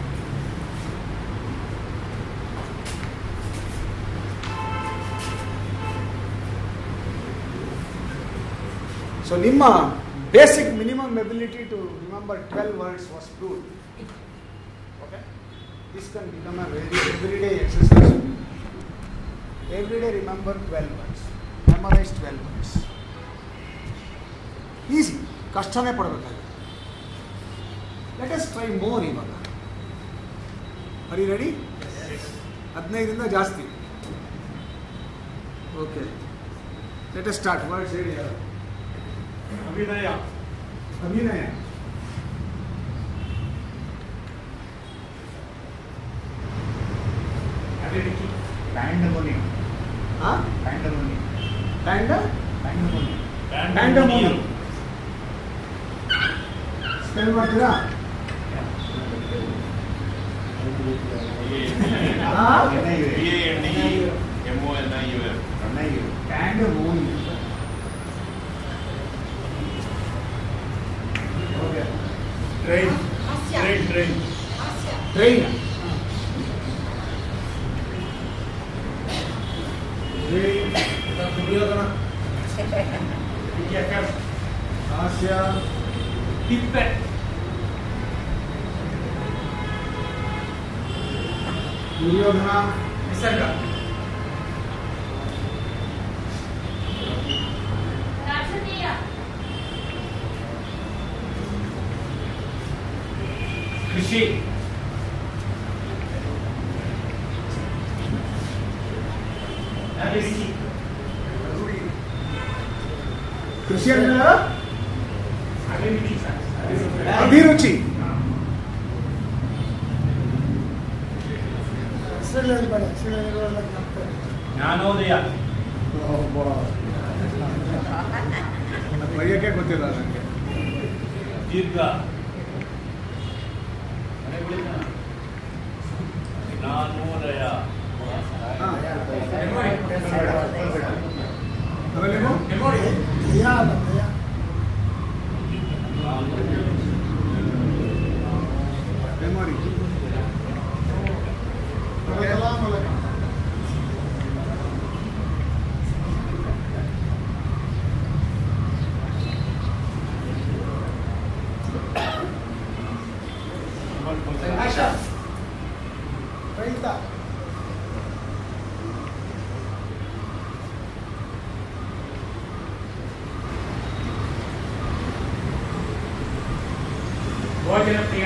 So ನಿಮ್ಮ basic minimum ability to remember 12 words was proved. Okay, this can become a very everyday exercise. Every day remember 12 words. Memorize 12 words. Easy. ಕಷ್ಟನೇ ಪಡಬೇಕಾಗಿದೆ. Let us try more ಇವಾಗ. Are you ready? Yes. 15ರಿಂದ ಜಾಸ್ತಿ. Okay. Let us start. Words ಹೇಳಿ. ಅಭಿನಯ. ಅಭಿರುಚಿ. ಪ್ಯಾಂಡಮೋನಿಯಂ. Spell ಮಾಡ್ತೀರಾ? ಪ್ಯಾಂಡಮೋನಿಯಂ. Train. Duryodhana. Asya. ತಿಪ್ಪೆ. Duryodhana. ನಿಸರ್ಗ. ಕೃಷಿ. ಕೃಷಿ ಅಂದ್ರೆ ಅಭಿರುಚಿ. ಜ್ಞಾನೋದಯ. ಬರೆಯೋಕೆ ಗೊತ್ತಿಲ್ಲ ನನಗೆ. ದೀರ್ಘ. ಜ್ಞಾನೋದಯ. ಮೆಮೊರಿ. ಭೋಜನ ಪ್ರಿಯ.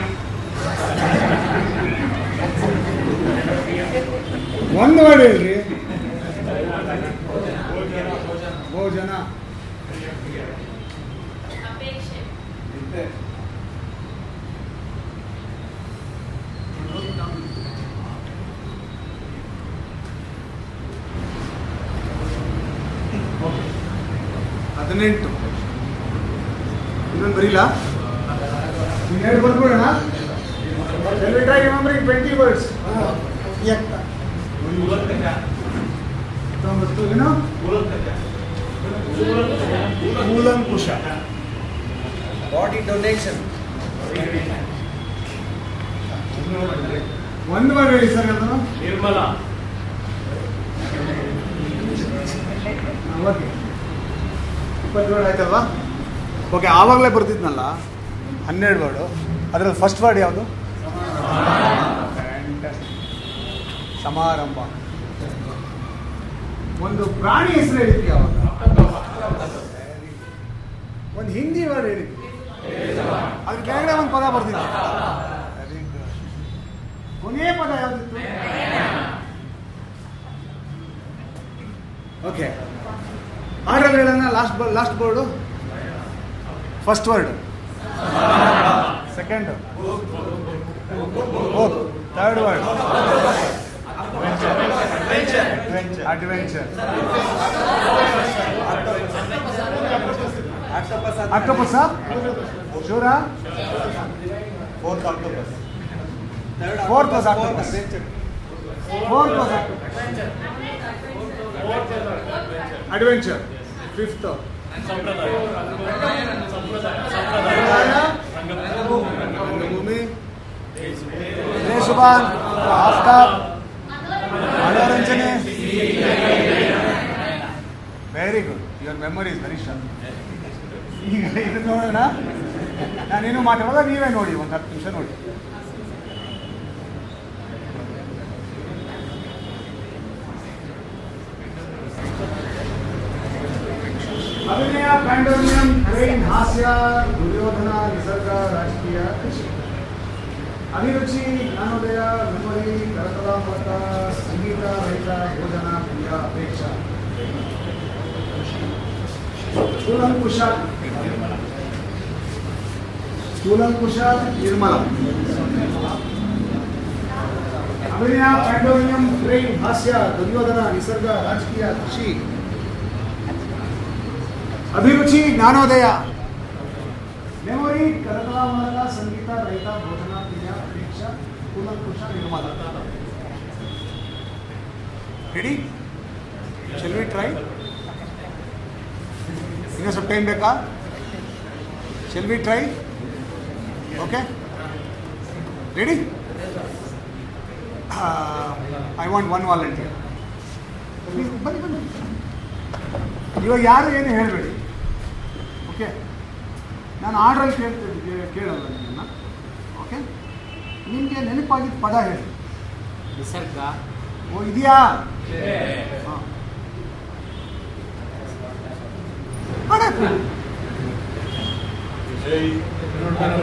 ಒಂದು ವರ್ಡ್ ಹೇಳ್ರಿ. ಭೋಜನ. 18. ಇನ್ನೊಂದು ಬರೀಲ್ಲ. ಇನ್ನೆರಡು ಬರ್ಬಿಡೋಣ. Shall we try remembering 20 words? ಏನು? ಕೂಲಂಕುಷ. Body donation. ಒಂದು ವಾರ ಹೇಳಿ ಸರ್ ಅದನ್ನು. ನಿರ್ಮಲ. ಓಕೆ 20 ವರ್ಡ್ ಆಯ್ತಲ್ವಾ? ಓಕೆ ಆವಾಗಲೇ ಬರ್ತಿದ್ನಲ್ಲ 12 ವರ್ಡು. ಅದರಲ್ಲಿ ಫಸ್ಟ್ ವರ್ಡ್ ಯಾವುದು? ಸಮಾರಂಭ. ಒಂದು ಪ್ರಾಣಿ ಹೆಸರು ಹೇಳಿದ್ವಿ ಅವಾಗ. ಒಂದು ಹಿಂದಿ ವರ್ಡ್ ಹೇಳಿದ್ವಿ. ಅದ್ರ ಕೆಳಗಡೆ ಒಂದು ಪದ ಬರ್ತಿದ್ವಿ. ಕೊನೆಯ ಪದ ಯಾವ್ದಿತ್ತು? ಓಕೆ ಆರ್ಡರ್ ಹೇಳೋಣ. Last board. First word, second, third word adventure. Octopus. ಶೂರ. Fourth was octopus. Adventure. Fifth ರಂಗಭೂಮಿ. ದೇಶಭಾನ್. ಆಫ್ತಾಬ್. ಮನೋರಂಜನೆ. Very good. Your memory is very sharp. ಈಗ ಇದು ನೋಡೋಣ. ನಾನೇನು ಮಾತಾಡೋದ, ನೀವೇ ನೋಡಿ. ಒಂದು 10 ನಿಮಿಷ ನೋಡಿ. ಅಭಿನಯ, ಪ್ಯಾಂಡೋನಿಯಂ, ಟ್ರೈನ್, ಹಾಸ್ಯ, ದುರ್ಯೋಧನ, ನಿಸರ್ಗ, ರಾಜಕೀಯ, ಕೃಷಿ. ಅಭಿರುಚಿ, ಜ್ಞಾನೋದಯ, ಮೆಮೊರಿ, ಕರಕಲಾ ಮೂಲಕ, ಸಂಗೀತ, ರಹಿತ, ಭೋಜನ, ಕ್ರಿಯ, ಅಪೇಕ್ಷಾ. ಕೂಲಂಕುಷ, ನಿರ್ಮಲ. ಅಭಿನಯ, ಪ್ಯಾಂಡೋನಿಯಂ, ಟ್ರೈನ್, ಹಾಸ್ಯ, ದುರ್ಯೋಧನ, ನಿಸರ್ಗ, ರಾಜಕೀಯ, ಕೃಷಿ. ಅಭಿರುಚಿ, ಜ್ಞಾನೋದಯ. ಮೆಮೊರಿ, ಕರಕಲಾ ಮೂಲಕ, ಸಂಗೀತ, ರಹಿತ, ಭೋಜನ, ಕ್ರಿಯ, ಅಪೇಕ್ಷಾ. ಕೂಲಂಕುಷ, ನಿರ್ಮಲ. ರೆಡಿ? Shall we try? ಇನ್ನೂ ಸ್ವಲ್ಪ ಟೈಮ್ ಬೇಕಾ? Shall we try? Okay, ready? I want one volunteer. ಬನ್ನಿ. ಇವಾಗ ಯಾರು ಏನು ಹೇಳಬೇಡಿ. ಓಕೆ, ನಾನು ಆರ್ಡ್ರಲ್ಲಿ ಕೇಳಲ್ಲ ನಿಮ್ಮನ್ನು. ಓಕೆ, ನಿಮಗೆ ನೆನಪಾಗಿದ್ದ ಪದ ಹೇಳಿ. ನಿಸರ್ಗ. ಓ, ಇದೆಯಾ? ಹಾಂ,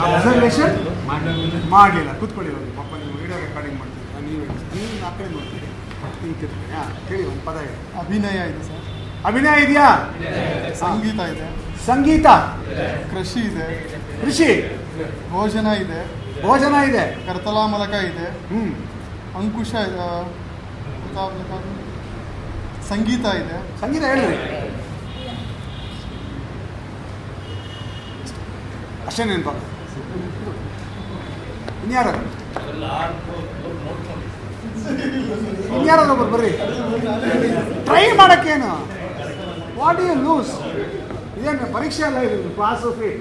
ಅಬ್ಸರ್ವೇಷನ್ ಮಾಡಲಿಲ್ಲ. ಕೂತ್ಕೊಳ್ಳಿ. ಹೋಗಿ ಪಾಪ ನೀವು ವಿಡಿಯೋ ರೆಕಾರ್ಡಿಂಗ್ ಮಾಡ್ತೀರಿ. ನೀವು ಆ ಕಡೆ ನೋಡ್ತೀರಿ. ಹೇಳಿ ಒಂದು ಪದ ಹೇಳಿ. ಅಭಿನಯ ಇದೆ ಸರ್. ಅಭಿನಯ ಇದೆಯಾ? ಸಂಗೀತ ಇದೆ. ಸಂಗೀತ. ಕೃಷಿ ಇದೆ. ಕೃಷಿ. ಭೋಜನ ಇದೆ. ಭೋಜನ ಇದೆ. ಕರತಲಾ ಮಲಕ ಇದೆ. ಅಂಕುಶ ಇದೆ. ಸಂಗೀತ ಇದೆ. ಸಂಗೀತ ಹೇಳ್ರಿ. ಅಷ್ಟೇ ನೆನಪಾಗ. ಇನ್ಯಾರು ಬರ್ರಿ. ಟ್ರೈ ಮಾಡೋಕ್ಕೇನು? What you lose? ಇದೇನು ಪರೀಕ್ಷೆ ಅಲ್ಲ ಇದು. Pass of fail.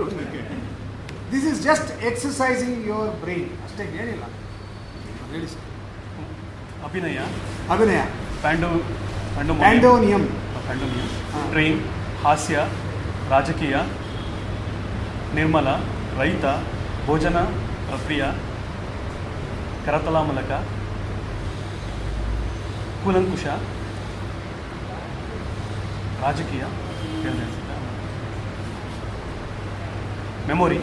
This is just exercising your brain. ಅಷ್ಟೇ, ಹೇಳಿಲ್ಲ. ಹೇಳಿ ಸರ್. ಅಭಿನಯ. ಪ್ಯಾಂಡೋನಿಯಂ. ಟ್ರೈನ್, ಹಾಸ್ಯ, ರಾಜಕೀಯ, ನಿರ್ಮಲ, ರೈತ, ಭೋಜನ, ಪ್ರಿಯ, ಕರತಲಾ ಮೂಲಕ, ಕೂಲಂಕುಷ, ರಾಜಕೀಯ, ಮೆಮೊರಿ,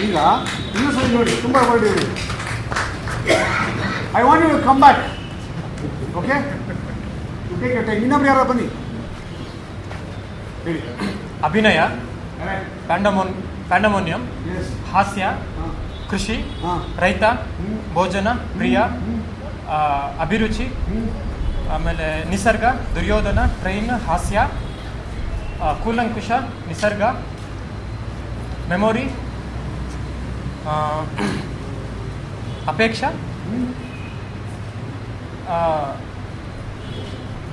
ಈಗ ಇನ್ನೂ ಸರಿ ನೋಡಿ. ತುಂಬ ವರ್ಡ್ ಹೇಳಿ. I want you come back. Okay, you take your time. ಇನ್ನೊಬ್ರು ಯಾರೋ ಬನ್ನಿ ಹೇಳಿ. ಅಭಿನಯ, ಪ್ಯಾಂಡಮೋನಿಯಂ, ಎಸ್. ಹಾಸ್ಯ, ಹಾಂ ಕೃಷಿ, ಹಾಂ ರೈತ, ಭೋಜನ, ಪ್ರಿಯ, ಅಭಿರುಚಿ, ಆಮೇಲೆ ನಿಸರ್ಗ, ದುರ್ಯೋಧನ, ಟ್ರೈನ್, ಹಾಸ್ಯ, ಕೂಲಂಕುಷ, ನಿಸರ್ಗ, ಮೆಮೊರಿ, ಅಪೇಕ್ಷಾ,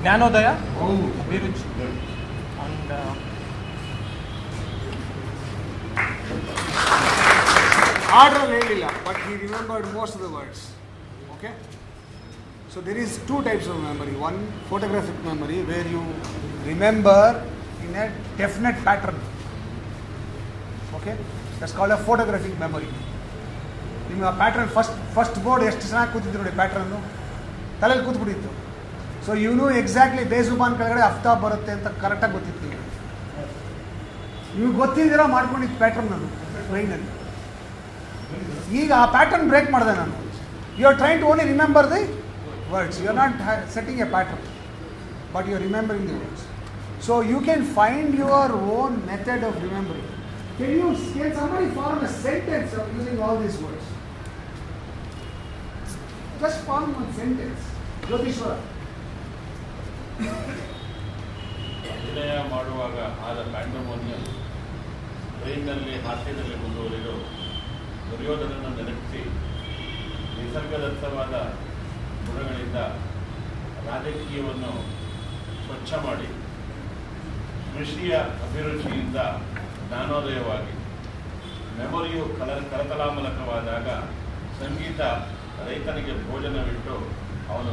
ಜ್ಞಾನೋದಯ, ಅಭಿರುಚಿ ಅಂಡ್ ಆರ್ಡ್ರಲ್ಲಿ ಹೇಳಿಲ್ಲ, but he remembered most of the words. Okay? So there is two types of memory. One, photographic memory, where you remember in a definite pattern. Okay? That's called a photographic memory. ನಿಮ್ಮ pattern first board ಎಷ್ಟು ಚೆನ್ನಾಗಿ ಕೂತಿದ್ರು ನೋಡಿ, pattern ತಲೆಯಲ್ಲಿ ಕೂತ್ಬಿಟ್ಟಿತ್ತು. So ಇವನು exactly ಬೇಜುಬಾನ್ ಕೆಳಗಡೆ ಹಫ್ತಾ ಬರುತ್ತೆ ಅಂತ ಕರೆಕ್ಟಾಗಿ ಗೊತ್ತಿತ್ತು. ನಿಮಗೆ ಗೊತ್ತಿದ್ದೀರಾ ಮಾಡ್ಕೊಂಡಿದ್ದು ಪ್ಯಾಟ್ರನ್ ನಾನು ಟ್ರೈನಲ್ಲಿ. ಈಗ ಆ ಪ್ಯಾಟರ್ನ್ ಬ್ರೇಕ್ ಮಾಡಿದೆ ನಾನು. You are train to only remember the words, you are not setting a pattern, but you are remembering the words. So you can find your own method of remembering. Can somebody form a sentence of using all these words? Just form one sentence. Jyotishwara. ಅಭಿನಯ ಮಾಡುವಾಗ ಆದ ಪ್ಯಾಂಡಮೋನಿಯಂ, ಟ್ರೈನ್ನಲ್ಲಿ ಹಾಸ್ಯದಲ್ಲಿ ಮುಂದುವರಿದು ದುರ್ಯೋಧನನ್ನು ನೆನಪಿಸಿ ನಿಸರ್ಗದತ್ತವಾದ ಗುಣಗಳಿಂದ ರಾಜಕೀಯವನ್ನು ಸ್ವಚ್ಛ ಮಾಡಿ ಕೃಷಿಯ ಅಭಿರುಚಿಯಿಂದ ಜ್ಞಾನೋದಯವಾಗಿ ಮೆಮೊರಿಯು ಕರತಲಾಮಲಕವಾದಾಗ ಸಂಗೀತ ರೈತನಿಗೆ ಭೋಜನವಿಟ್ಟು ಅವನು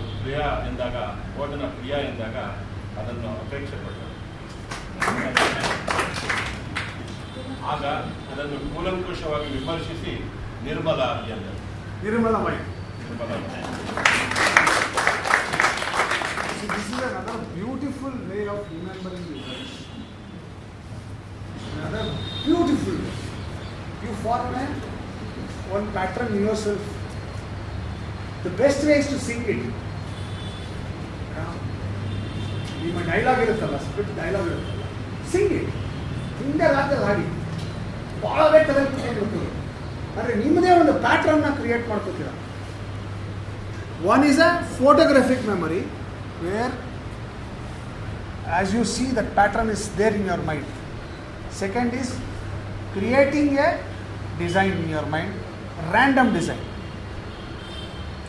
ಭೋಜನ ಪ್ರಿಯ ಎಂದಾಗ ಅದನ್ನು ಅಪೇಕ್ಷೆ ಪಟ್ಟರು. ಆಗ ಅದನ್ನು ಕೂಲಂಕುಷವಾಗಿ ವಿಮರ್ಶಿಸಿ ನಿರ್ಮಲ ಎಂದರು. ನಿರ್ಮಲಮಯ. ನಿರ್ಮಲಮಯ. This is another beautiful way of remembering the words. Another beautiful way. You form one pattern yourself. The best way is to sing it. ನಿಮ್ಮ ಡೈಲಾಗ್ ಇರುತ್ತಲ್ಲ, ಸ್ಕ್ರಿಪ್ಟ್ ಡೈಲಾಗ್ ಇರುತ್ತಲ್ಲ, ಸಿಂಗ್ ಇಟ್. ಹಿಂದೆ ರಾತ್ರಿ ಹಾಡಿ ಭಾಳ ಬೇಕಾದಲ್ಲಿ ಕುತ್ಕೊಂಡು ಅಂದರೆ ನಿಮ್ಮದೇ ಒಂದು ಪ್ಯಾಟ್ರನ್ನ ಕ್ರಿಯೇಟ್ ಮಾಡ್ಕೋತೀರ. One is a photographic memory, where as you see that pattern is there in your mind. Second is creating a design in your mind, random design.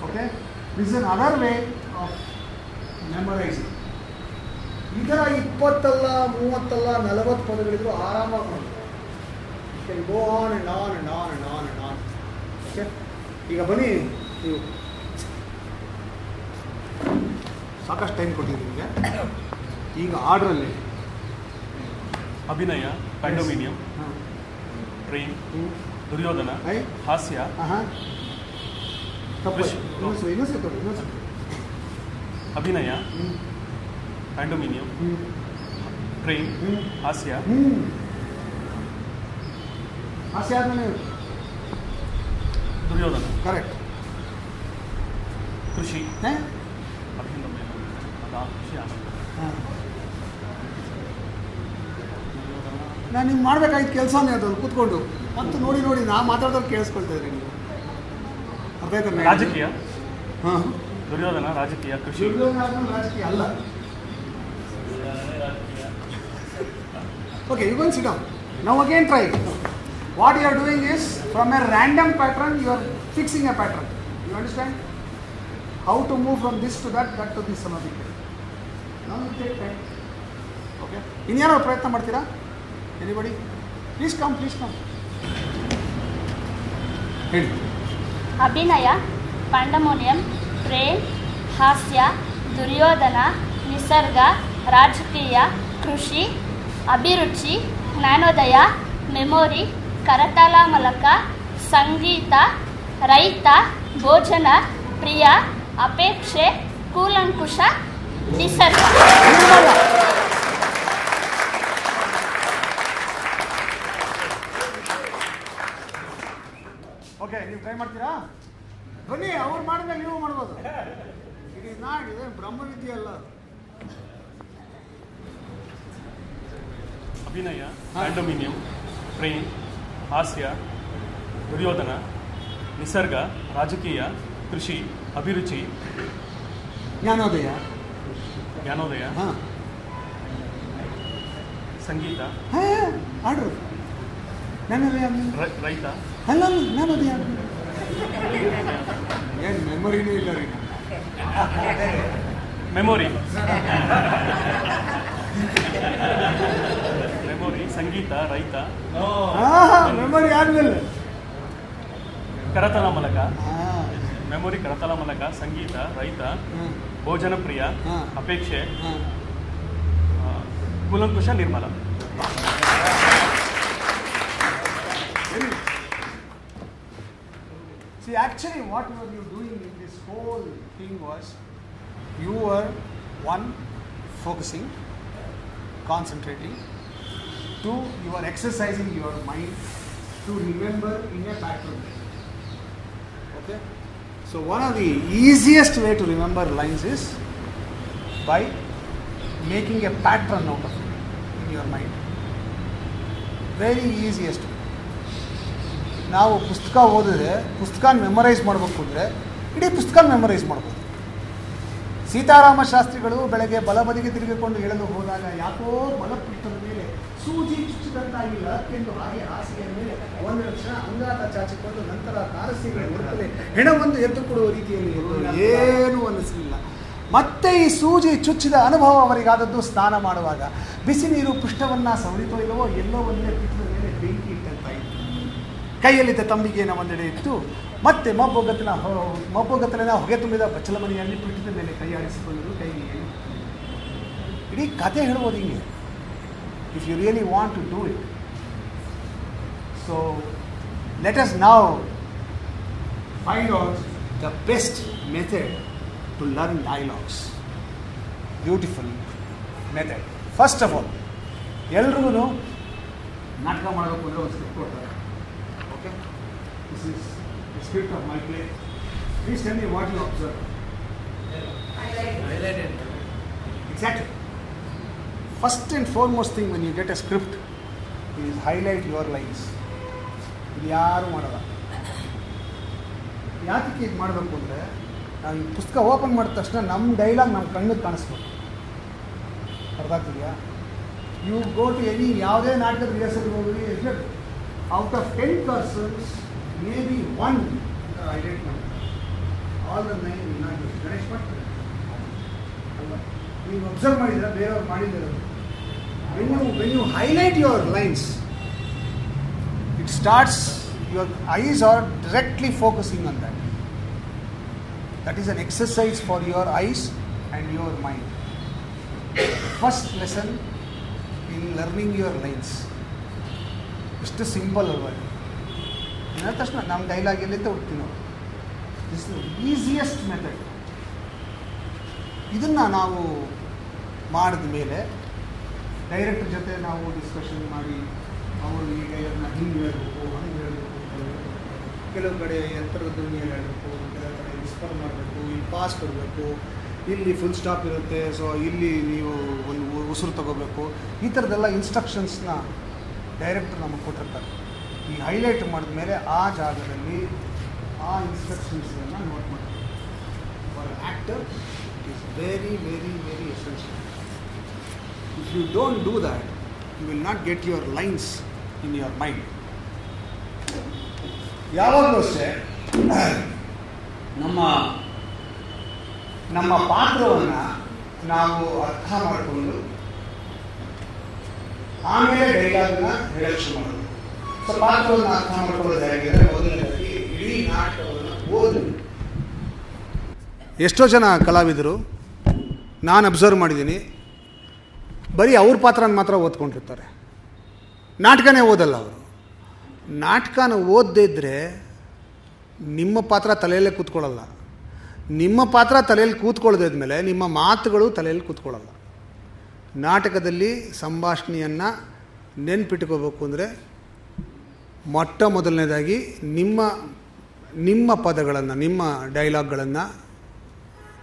Okay, this is another way of memorizing. ಈ ಥರ 20 ಅಲ್ಲ 30 ಅಲ್ಲ 40 ಪದಗಳಿದ್ರು ಆರಾಮಾಗಿ ಮಾಡಿ. You can go on and on and on and on and on. Okay, ಈಗ ಬನ್ನಿ, ನೀವು ಸಾಕಷ್ಟು ಟೈಮ್ ಕೊಟ್ಟಿದ್ದೀವಿ ನಿಮಗೆ. ಈಗ ಆರ್ಡ್ರಲ್ಲಿ ಅಭಿನಯ, ಪ್ಯಾಂಡೋಮಿನಿಯಂ, ಟ್ರೈನ್, ದುರ್ಯೋಧನ, ಹಾಸ್ಯ, ಅಭಿನಯ, ಪ್ಯಾಂಡೋಮಿನಿಯಂ, ಟ್ರೈನ್, ಹಾಸ್ಯ, ಹಾಸ್ಯ ಆದಮೇಲೆ ದುರ್ಯೋಧನ, ಕರೆಕ್ಟ್. ಕೃಷಿ, ಕೃಷಿ ಆನಂದ, ನಾನು ನಿಮ್ಗೆ ಮಾಡ್ಬೇಕಾಗಿತ್ತು ಕೆಲಸನೇ ಅದು ಕೂತ್ಕೊಂಡು ಮತ್ತು ನೋಡಿ ನೋಡಿ ನಾ ಮಾತಾಡೋದು ಕೇಳಿಸ್ಕೊಳ್ತಾ ಇದ್ರಿ ನೀವು. ಅರ್ಥ ಆಯ್ತಾ? ರಾಜಕೀಯ, ಹಾಂ, ದುರ್ಯೋಧನ ರಾಜಕೀಯ, ಕೃಷಿ. ದುರ್ಯೋಧನ ರಾಜಕೀಯ ಅಲ್ಲ. Okay, you go and sit down. Now again try. What you are doing is, from a random pattern, you are fixing a pattern. You understand? How to move from this to that to this another. Now you take time. Okay. ಇನ್ಯಾರು ಪ್ರಯತ್ನ ಮಾಡ್ತೀರಾ? Anybody? Please come. ಹೇಳಿ. ಅಭಿನಯ, ಪ್ಯಾಂಡಮೋನಿಯಂ, train, ಹಾಸ್ಯ, ದುರ್ಯೋಧನ, ನಿಸರ್ಗ, ರಾಜಕೀಯ, ಕೃಷಿ, ಅಭಿರುಚಿ, ಜ್ಞಾನೋದಯ, ಮೆಮೊರಿ, ಕರತಾಲಮಲಕ, ಸಂಗೀತ, ರೈತ, ಭೋಜನ, ಪ್ರಿಯ, ಅಪೇಕ್ಷೆ, ಕೂಲಂಕುಷ, ನಿಸರ್ಗ. ಓಕೆ, ನೀವು ಟ್ರೈ ಮಾಡ್ತೀರಾ? ಬನ್ನಿ, ಅವ್ರು ಮಾಡಿದ್ಮೇಲೆ ನೀವು ಮಾಡ್ಬೋದು. ಇಟ್ ಈಸ್ ನಾಟ್, ಇದೆ ಬ್ರಹ್ಮವಿದ್ಯೆ ಅಲ್ಲ. ಅಭಿನಯ, ಪ್ಯಾಂಡೋಮಿನಿಯಂ, ಟ್ರೈನ್, ಹಾಸ್ಯ, ದುರ್ಯೋಧನ, ನಿಸರ್ಗ, ರಾಜಕೀಯ, ಕೃಷಿ, ಅಭಿರುಚಿ, ಜ್ಞಾನೋದಯ. ಜ್ಞಾನೋದಯ, ಹಾಂ ಸಂಗೀತ, ಹಾಂ ಆರ್ಡ್ರು ಜ್ಞಾನೋದಯ ರೈತ, ಅಲ್ಲ ಜ್ಞಾನೋದಯ ಏನು ಮೆಮೊರಿನೇ ಇಲ್ಲ ರೀ. ಮೆಮೊರಿ, ಮೆಮೊರಿ, ಸಂಗೀತ, ರೈತ, ಮೆಮೊರಿ ಆದ್ಮೇಲೆ ಕರತಲ ಮಲಕ, ಹಾಂ ಮೆಮೊರಿ, ಕರತಲ ಮಲಕ, ಸಂಗೀತ, ರೈತ, ಹಾಂ ಭೋಜನ ಪ್ರಿಯ, ಹಾಂ. ಅಪೇಕ್ಷೆ, ಹಾಂ ಕೂಲಂಕುಷ, ನಿರ್ಮಲ. See, actually, what were you doing in this whole thing was, you were, one, focusing, concentrating, two, you are exercising your mind to remember in a pattern. Okay? So, one of the easiest way to remember lines is by making a pattern out of it in your mind. Very easiest way. ನಾವು ಪುಸ್ತಕ ಓದಿದ್ರೆ ಪುಸ್ತಕನ memorise ಮಾಡಬೇಕು ಅಂದರೆ ಇಡೀ ಪುಸ್ತಕನ memorise ಮಾಡ್ಬೋದು. ಸೀತಾರಾಮ ಶಾಸ್ತ್ರಿಗಳು ಬೆಳಗ್ಗೆ ಬಲಬದಿಗೆ ತಿರುಗಿಕೊಂಡು ಹೇಳಲು ಹೋದಾಗ ಯಾಕೋ ಬಲಪುಸ್ತದ ಮೇಲೆ ಸೂಜಿ ಚುಚ್ಚಿದಂತಾಗಿಲ್ಲ ಎಂದು ಹಾಗೆ ಹಾಸಿಗೆಯ ಮೇಲೆ ಒಂದು ಕ್ಷಣ ಅಂಗಾತ ಚಾಚಿಕೊಂಡು ನಂತರ ತಾರಸಿಗಳ ಹೊರತಲೆ ಹೆಣವೊಂದು ಎದ್ದು ಕೊಡುವ ರೀತಿಯಲ್ಲಿ ಏನೂ ಅನ್ನಿಸಲಿಲ್ಲ. ಮತ್ತೆ ಈ ಸೂಜಿ ಚುಚ್ಚಿದ ಅನುಭವ ಅವರಿಗಾದದ್ದು ಸ್ನಾನ ಮಾಡುವಾಗ. ಬಿಸಿ ನೀರು ಪೃಷ್ಠವನ್ನು ಸವರಿತೋ ಇಲ್ಲವೋ ಎಲ್ಲೋ ಒಂದೇ ಪೀಠದ ಮೇಲೆ ಬೆಂಕಿ ಇಟ್ಟಂತಾಯಿತು. ಕೈಯಲ್ಲಿದ್ದ ತಂಬಿಗೆಯನ್ನು ಒಂದೆಡೆ ಇಟ್ಟು ಮತ್ತೆ ಮಬ್ಬೊಗತ್ತಲಿನ ಹೊಗೆ ತುಂಬಿದ ಬಚ್ಚಲ ಮನೆಯಲ್ಲಿ ಪೀಠದ ಮೇಲೆ ಕೈ ಆಡಿಸಿಕೊಳ್ಳಲು ಕೈಗೆ ಇಡೀ ಕತೆ ಹೇಳ್ಬೋದು ಹಿಂಗೆ, if you really want to do it. So let us now find out the best method to learn dialogues. Beautiful method. First of all, ಎಲ್ರಿಗೂ ನಾಟಕ ಮಾಡಬೇಕು ಅಂದರೆ ಒಂದು ಸ್ಕ್ರಿಪ್ಟ್ ಕೊಡ್ತಾರೆ. Okay, this is the script of my play. Please tell me what you observe. Exactly. First and foremost thing when you get a script is highlight your lines. ಇದು ಯಾರು ಮಾಡಲ್ಲ. ಯಾತಕ್ಕೆ ಇದು ಮಾಡಬೇಕು ಅಂದರೆ, ನಾವು ಈ ಪುಸ್ತಕ ಓಪನ್ ಮಾಡಿದ ತಕ್ಷಣ ನಮ್ಮ ಡೈಲಾಗ್ ನಮ್ಮ ಕಣ್ಣಿಗೆ ಕಾಣಿಸ್ಬೇಕು. ಅರ್ಥ ಆಗ್ತಿದೆಯಾ? ಯು ಗೋ ಟು ಎನಿ ಯಾವುದೇ ನಾಟಕದ ರಿಹರ್ಸಲ್ಗೆ ಹೋಗಿ out of 10 persons may be 1 highlight ಮಾಡ್ತಾರೆ. All the 9 will not use. Ganesh ಮಾಡ್ತಾರೆ ಅಲ್ವಾ? ನೀವು ಅಬ್ಸರ್ವ್ ಮಾಡಿದರೆ ಬೇರೆಯವ್ರು ಮಾಡಿದ್ದಾರೆ. When you highlight your lines, it starts, your eyes are directly focusing on that. That is an exercise for your eyes and your mind. First lesson in learning your lines. It's simple already. Inna tashna nam dialogue ellinda huduತ್ತೀವಿ ನಾವು. This is the easiest method. ಇದನ್ನು ನಾವು ಮಾಡಿದ ಮೇಲೆ director ಜೊತೆ ನಾವು discussion ಮಾಡಿ ಅವರು ಈ ಡೈಲಾಗ್ನ ಹಿಂಗೆ ಹೇಳಬೇಕು, ಹಂಗೆ ಹೇಳಬೇಕು, ಕೆಲವು ಕಡೆ ಎತ್ತರದ ಧ್ವನಿಯಲ್ಲಿ ಹೇಳಬೇಕು, ಕೆಲವು ಕಡೆ ವಿಸ್ಪರ್ ಮಾಡಬೇಕು, ಇಲ್ಲಿ ಪಾಸ್ ಕೊಡಬೇಕು, ಇಲ್ಲಿ ಫುಲ್ ಸ್ಟಾಪ್ ಇರುತ್ತೆ, ಸೊ ಇಲ್ಲಿ ನೀವು ಒಂದು ಉಸಿರು ತಗೋಬೇಕು. ಈ ಥರದ್ದೆಲ್ಲ ಇನ್ಸ್ಟ್ರಕ್ಷನ್ಸ್ನ ಡೈರೆಕ್ಟರ್ ನಮಗೆ ಕೊಟ್ಟಿರ್ತಾರೆ. ಈ ಹೈಲೈಟ್ ಮಾಡಿದ ಮೇಲೆ ಆ ಜಾಗದಲ್ಲಿ ಆ ಇನ್ಸ್ಟ್ರಕ್ಷನ್ಸನ್ನು ನೋಟ್ ಮಾಡ್ತಾರೆ. For actor it is very very very essential. If you don't do that, you will not get your lines in your mind. ಯಾವಾಗಲೂ ಅಷ್ಟೇ ನಮ್ಮ ಪಾತ್ರವನ್ನು ನಾವು ಅರ್ಥ ಮಾಡಿಕೊಂಡು ಆಮೇಲೆ ಡೈಲಾಗ್ನ ಹೇಳಕ್ಕೆ ಶುರು ಮಾಡೋದು. ಸೊ ಪಾತ್ರವನ್ನು ಅರ್ಥ ಮಾಡ್ಕೊಳ್ಳೋದು ಹೇಗಿದ್ರೆ ಮೊದಲನೇದಾಗಿ ಇಡೀ ನಾಟಕವನ್ನು ಓದಿ. ಎಷ್ಟೋ ಜನ ಕಲಾವಿದರು ನಾನು ಅಬ್ಸರ್ವ್ ಮಾಡಿದ್ದೀನಿ, ಬರೀ ಅವ್ರ ಪಾತ್ರನ ಮಾತ್ರ ಓದ್ಕೊಂಡಿರ್ತಾರೆ, ನಾಟಕನೇ ಓದಲ್ಲ ಅವರು. ನಾಟಕನ ಓದದೇ ಇದ್ದರೆ ನಿಮ್ಮ ಪಾತ್ರ ತಲೆಯಲ್ಲೇ ಕೂತ್ಕೊಳ್ಳಲ್ಲ. ನಿಮ್ಮ ಪಾತ್ರ ತಲೆಯಲ್ಲಿ ಕೂತ್ಕೊಳ್ಳೋದಾದ್ಮೇಲೆ ನಿಮ್ಮ ಮಾತುಗಳು ತಲೆಯಲ್ಲಿ ಕೂತ್ಕೊಳ್ಳಲ್ಲ. ನಾಟಕದಲ್ಲಿ ಸಂಭಾಷಣೆಯನ್ನು ನೆನ್ಪಿಟ್ಕೋಬೇಕು ಅಂದರೆ ಮೊಟ್ಟ ಮೊದಲನೇದಾಗಿ ನಿಮ್ಮ ಪದಗಳನ್ನು, ನಿಮ್ಮ ಡೈಲಾಗ್ಗಳನ್ನು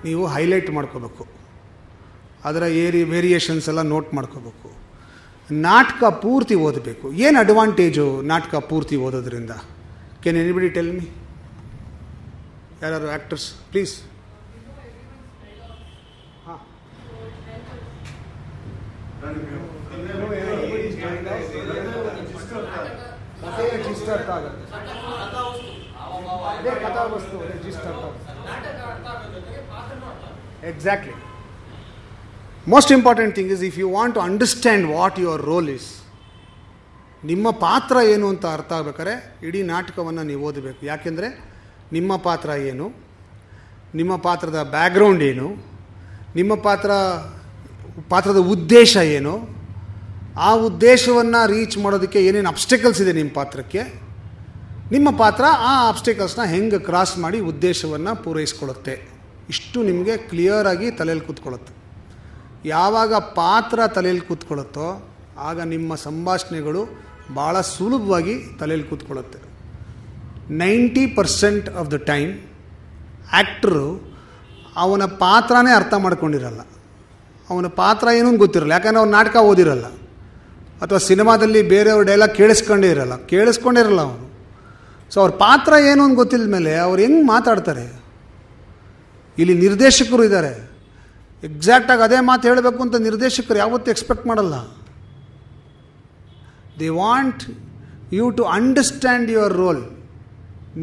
ನೀವು ಹೈಲೈಟ್ ಮಾಡ್ಕೋಬೇಕು. ಅದರ ವೇರಿಯೇಷನ್ಸ್ ಎಲ್ಲ ನೋಟ್ ಮಾಡ್ಕೋಬೇಕು. ನಾಟಕ ಪೂರ್ತಿ ಓದಬೇಕು. ಏನು ಅಡ್ವಾಂಟೇಜು ನಾಟಕ ಪೂರ್ತಿ ಓದೋದ್ರಿಂದ? Can anybody tell me? ಯಾರು ಆ್ಯಕ್ಟರ್ಸ್ ಪ್ಲೀಸ್? ಹಾಂ, ಕಥೆಯ ಜಿಸ್ಟ್ ಅರ್ಥ ಆಗುತ್ತೆ. ಅದೇ ಕಥಾವಸ್ತು, ಅದೇ ಜಿಸ್ಟ್ ಅರ್ಥ ಆಗುತ್ತೆ. Exactly. Most important thing is, if you want to understand what your role is, ನಿಮ್ಮ ಪಾತ್ರ ಏನು ಅಂತ ಅರ್ಥ ಆಗ್ಬೇಕಾದ್ರೆ ಇಡೀ ನಾಟಕವನ್ನು ನೀವು ಓದಬೇಕು. ಯಾಕೆಂದರೆ ನಿಮ್ಮ ಪಾತ್ರ ಏನು, ನಿಮ್ಮ ಪಾತ್ರದ ಬ್ಯಾಕ್ಗ್ರೌಂಡ್ ಏನು, ನಿಮ್ಮ ಪಾತ್ರದ ಉದ್ದೇಶ ಏನು, ಆ ಉದ್ದೇಶವನ್ನು ರೀಚ್ ಮಾಡೋದಕ್ಕೆ ಏನೇನು ಅಬ್ಸ್ಟೆಕಲ್ಸ್ ಇದೆ ನಿಮ್ಮ ಪಾತ್ರಕ್ಕೆ, ನಿಮ್ಮ ಪಾತ್ರ ಆ ಅಬ್ಸ್ಟೆಕಲ್ಸ್ನ ಹೆಂಗೆ ಕ್ರಾಸ್ ಮಾಡಿ ಉದ್ದೇಶವನ್ನು ಪೂರೈಸ್ಕೊಳ್ಳುತ್ತೆ, ಇಷ್ಟು ನಿಮಗೆ ಕ್ಲಿಯರಾಗಿ ತಲೆಯಲ್ಲಿ ಕೂತ್ಕೊಳ್ಳುತ್ತೆ. ಯಾವಾಗ ಪಾತ್ರ ತಲೆಯಲ್ಲಿ ಕೂತ್ಕೊಳ್ಳುತ್ತೋ ಆಗ ನಿಮ್ಮ ಸಂಭಾಷಣೆಗಳು ಭಾಳ ಸುಲಭವಾಗಿ ತಲೆಯಲ್ಲಿ ಕೂತ್ಕೊಳ್ಳುತ್ತೆ. 90% ಆಫ್ ದ ಟೈಮ್ ಆ್ಯಕ್ಟ್ರು ಅವನ ಪಾತ್ರನೇ ಅರ್ಥ ಮಾಡ್ಕೊಂಡಿರಲ್ಲ, ಅವನ ಪಾತ್ರ ಏನೂ ಗೊತ್ತಿರಲ್ಲ. ಯಾಕಂದರೆ ಅವ್ನು ನಾಟಕ ಓದಿರಲ್ಲ, ಅಥವಾ ಸಿನಿಮಾದಲ್ಲಿ ಬೇರೆಯವ್ರ ಡೈಲಾಗ್ ಕೇಳಿಸ್ಕೊಂಡಿರಲ್ಲ ಅವನು. ಸೊ ಅವ್ರ ಪಾತ್ರ ಏನು ಅಂತ ಗೊತ್ತಿಲ್ಲದ ಮೇಲೆ ಅವ್ರು ಹೆಂಗೆ ಮಾತಾಡ್ತಾರೆ? ಇಲ್ಲಿ ನಿರ್ದೇಶಕರು ಇದ್ದಾರೆ, ಎಕ್ಸಾಕ್ಟಾಗಿ ಅದೇ ಮಾತು ಹೇಳಬೇಕು ಅಂತ ನಿರ್ದೇಶಕರು ಯಾವತ್ತೂ ಎಕ್ಸ್ಪೆಕ್ಟ್ ಮಾಡಲ್ಲ. They want you to understand your role.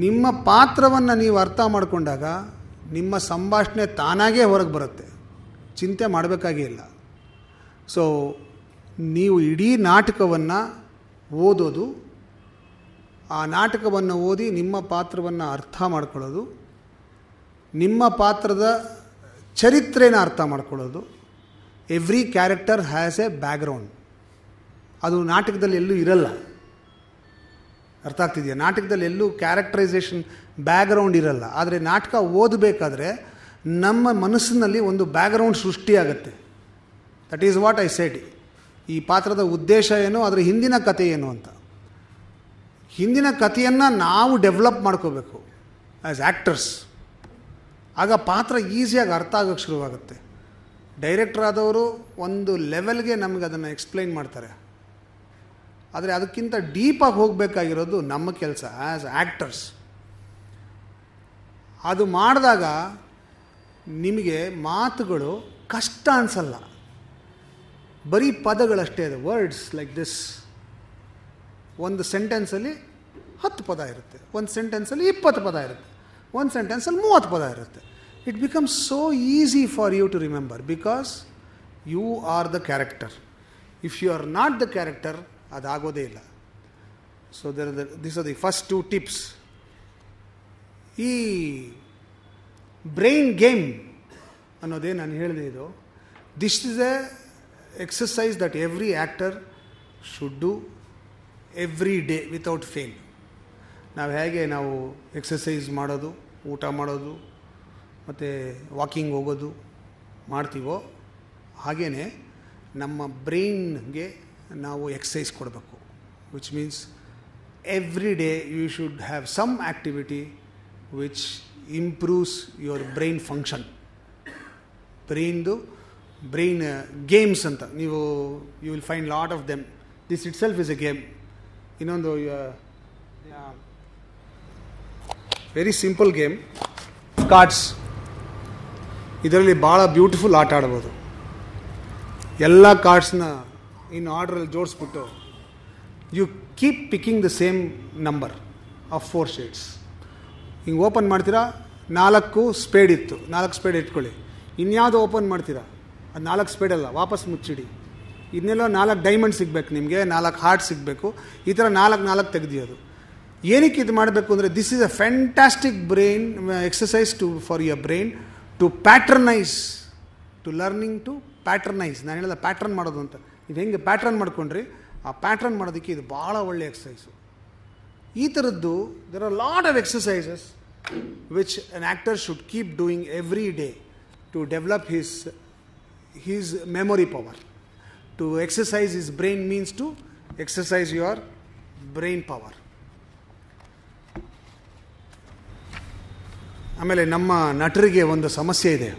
ನಿಮ್ಮ ಪಾತ್ರವನ್ನು ನೀವು ಅರ್ಥ ಮಾಡಿಕೊಂಡಾಗ ನಿಮ್ಮ ಸಂಭಾಷಣೆ ತಾನಾಗೇ ಹೊರಗೆ ಬರುತ್ತೆ, ಚಿಂತೆ ಮಾಡಬೇಕಾಗೇ ಇಲ್ಲ. ಸೊ ನೀವು ಇಡೀ ನಾಟಕವನ್ನು ಓದೋದು, ಆ ನಾಟಕವನ್ನು ಓದಿ ನಿಮ್ಮ ಪಾತ್ರವನ್ನು ಅರ್ಥ ಮಾಡ್ಕೊಳ್ಳೋದು, ನಿಮ್ಮ ಪಾತ್ರದ ಚರಿತ್ರೆನ ಅರ್ಥ ಮಾಡ್ಕೊಳ್ಳೋದು. Every character has A background. ಅದು ನಾಟಕದಲ್ಲಿ ಎಲ್ಲೂ ಇರಲ್ಲ. ಅರ್ಥ ಆಗ್ತಿದೆಯಾ? ನಾಟಕದಲ್ಲಿ ಎಲ್ಲೂ ಕ್ಯಾರೆಕ್ಟರೈಸೇಷನ್ ಬ್ಯಾಕ್ಗ್ರೌಂಡ್ ಇರಲ್ಲ. ಆದರೆ ನಾಟಕ ಓದಬೇಕಾದ್ರೆ ನಮ್ಮ ಮನಸ್ಸಿನಲ್ಲಿ ಒಂದು ಬ್ಯಾಕ್ಗ್ರೌಂಡ್ ಸೃಷ್ಟಿಯಾಗತ್ತೆ. That is what I said. ಈ ಪಾತ್ರದ ಉದ್ದೇಶ ಏನು, ಅದರ ಹಿಂದಿನ ಕಥೆ ಏನು ಅಂತ. ಹಿಂದಿನ ಕಥೆಯನ್ನು ನಾವು ಡೆವಲಪ್ ಮಾಡ್ಕೋಬೇಕು ಆ್ಯಸ್ ಆ್ಯಕ್ಟರ್ಸ್. ಆಗ ಪಾತ್ರ ಈಸಿಯಾಗಿ ಅರ್ಥ ಆಗೋಕ್ಕೆ ಶುರುವಾಗುತ್ತೆ. ಡೈರೆಕ್ಟರ್ ಆದವರು ಒಂದು ಲೆವೆಲ್ಗೆ ನಮಗೆ ಅದನ್ನು ಎಕ್ಸ್ಪ್ಲೈನ್ ಮಾಡ್ತಾರೆ, ಆದರೆ ಅದಕ್ಕಿಂತ ಡೀಪಾಗಿ ಹೋಗಬೇಕಾಗಿರೋದು ನಮ್ಮ ಕೆಲಸ ಆ್ಯಸ್ ಆ್ಯಕ್ಟರ್ಸ್. ಅದು ಮಾಡಿದಾಗ ನಿಮಗೆ ಮಾತುಗಳು ಕಷ್ಟ ಅನಿಸಲ್ಲ, ಬರೀ ಪದಗಳಷ್ಟೇ ಇದೆ. Words like this. ಒಂದು ಸೆಂಟೆನ್ಸಲ್ಲಿ 10 ಪದ ಇರುತ್ತೆ, ಒಂದು ಸೆಂಟೆನ್ಸಲ್ಲಿ 20 ಪದ ಇರುತ್ತೆ, ಒಂದು ಸೆಂಟೆನ್ಸಲ್ಲಿ 30 ಪದ ಇರುತ್ತೆ. It becomes so easy for you to remember because you are the character. If you are not the character ಅದಾಗೋದೇ ಇಲ್ಲ. So this are the first 2 tips. ಈ ಬ್ರೈನ್ ಗೇಮ್ ಅನ್ನೋದೇ ನಾನು ಹೇಳಿದೆ, ಇದು this is a exercise that every actor should do every day without fail. ನಾವು exercise ಮಾಡೋದು, ಊಟ ಮಾಡೋದು, ಮತ್ತು ವಾಕಿಂಗ್ ಹೋಗೋದು ಮಾಡ್ತೀವೋ ಹಾಗೇ ನಮ್ಮ ಬ್ರೈನ್ಗೆ ನಾವು ಎಕ್ಸಸೈಸ್ ಕೊಡಬೇಕು. Which means every day you should have some activity which improves your brain function. Brain games ಅಂತ ನೀವು you will find lot of them. This itself is a game. ಇನ್ನೊಂದು ವೆರಿ ಸಿಂಪಲ್ ಗೇಮ್, ಕಾರ್ಡ್ಸ್. ಇದರಲ್ಲಿ ಭಾಳ beautiful ಆಟ ಆಡ್ಬೋದು. ಎಲ್ಲ ಕಾರ್ಡ್ಸ್ನ in ಆರ್ಡ್ರಲ್ಲಿ ಜೋಡಿಸ್ಬಿಟ್ಟು you keep picking the same number of 4 shades. ಹಿಂಗೆ ಓಪನ್ ಮಾಡ್ತೀರಾ, 4 ಸ್ಪೇಡ್ ಇತ್ತು, 4 ಸ್ಪೇಡ್ ಇಟ್ಕೊಳ್ಳಿ. ಇನ್ಯಾವುದೋ ಓಪನ್ ಮಾಡ್ತೀರಾ, ಅದು 4 ಸ್ಪೇಡ್ ಅಲ್ಲ, ವಾಪಸ್ ಮುಚ್ಚಿಡಿ. ಇನ್ನೆಲ್ಲೋ 4 ಡೈಮಂಡ್ ಸಿಗಬೇಕು ನಿಮಗೆ, 4 ಹಾರ್ಟ್ ಸಿಗಬೇಕು. ಈ ಥರ 4 ತೆಗೆದಿಯೋದು. ಏನಕ್ಕೆ ಇದು ಮಾಡಬೇಕು ಅಂದರೆ this is a fantastic brain exercise for your brain to patternise, to learning to patternise. ನಾನು ಹೇಳಿದ ಪ್ಯಾಟ್ರನ್ ಮಾಡೋದು ಅಂತ. ನೀವು ಹೆಂಗೆ ಪ್ಯಾಟ್ರನ್ ಮಾಡ್ಕೊಂಡ್ರಿ, ಆ ಪ್ಯಾಟ್ರನ್ ಮಾಡೋದಕ್ಕೆ ಇದು ಭಾಳ ಒಳ್ಳೆಯ ಎಕ್ಸಸೈಸು. ಈ ಥರದ್ದು there are lot of exercises which an actor should keep doing every day to develop his memory power. To exercise his brain means to exercise your brain power. ಆಮೇಲೆ ನಮ್ಮ ನಟರಿಗೆ ಒಂದು ಸಮಸ್ಯೆ ಇದೆ.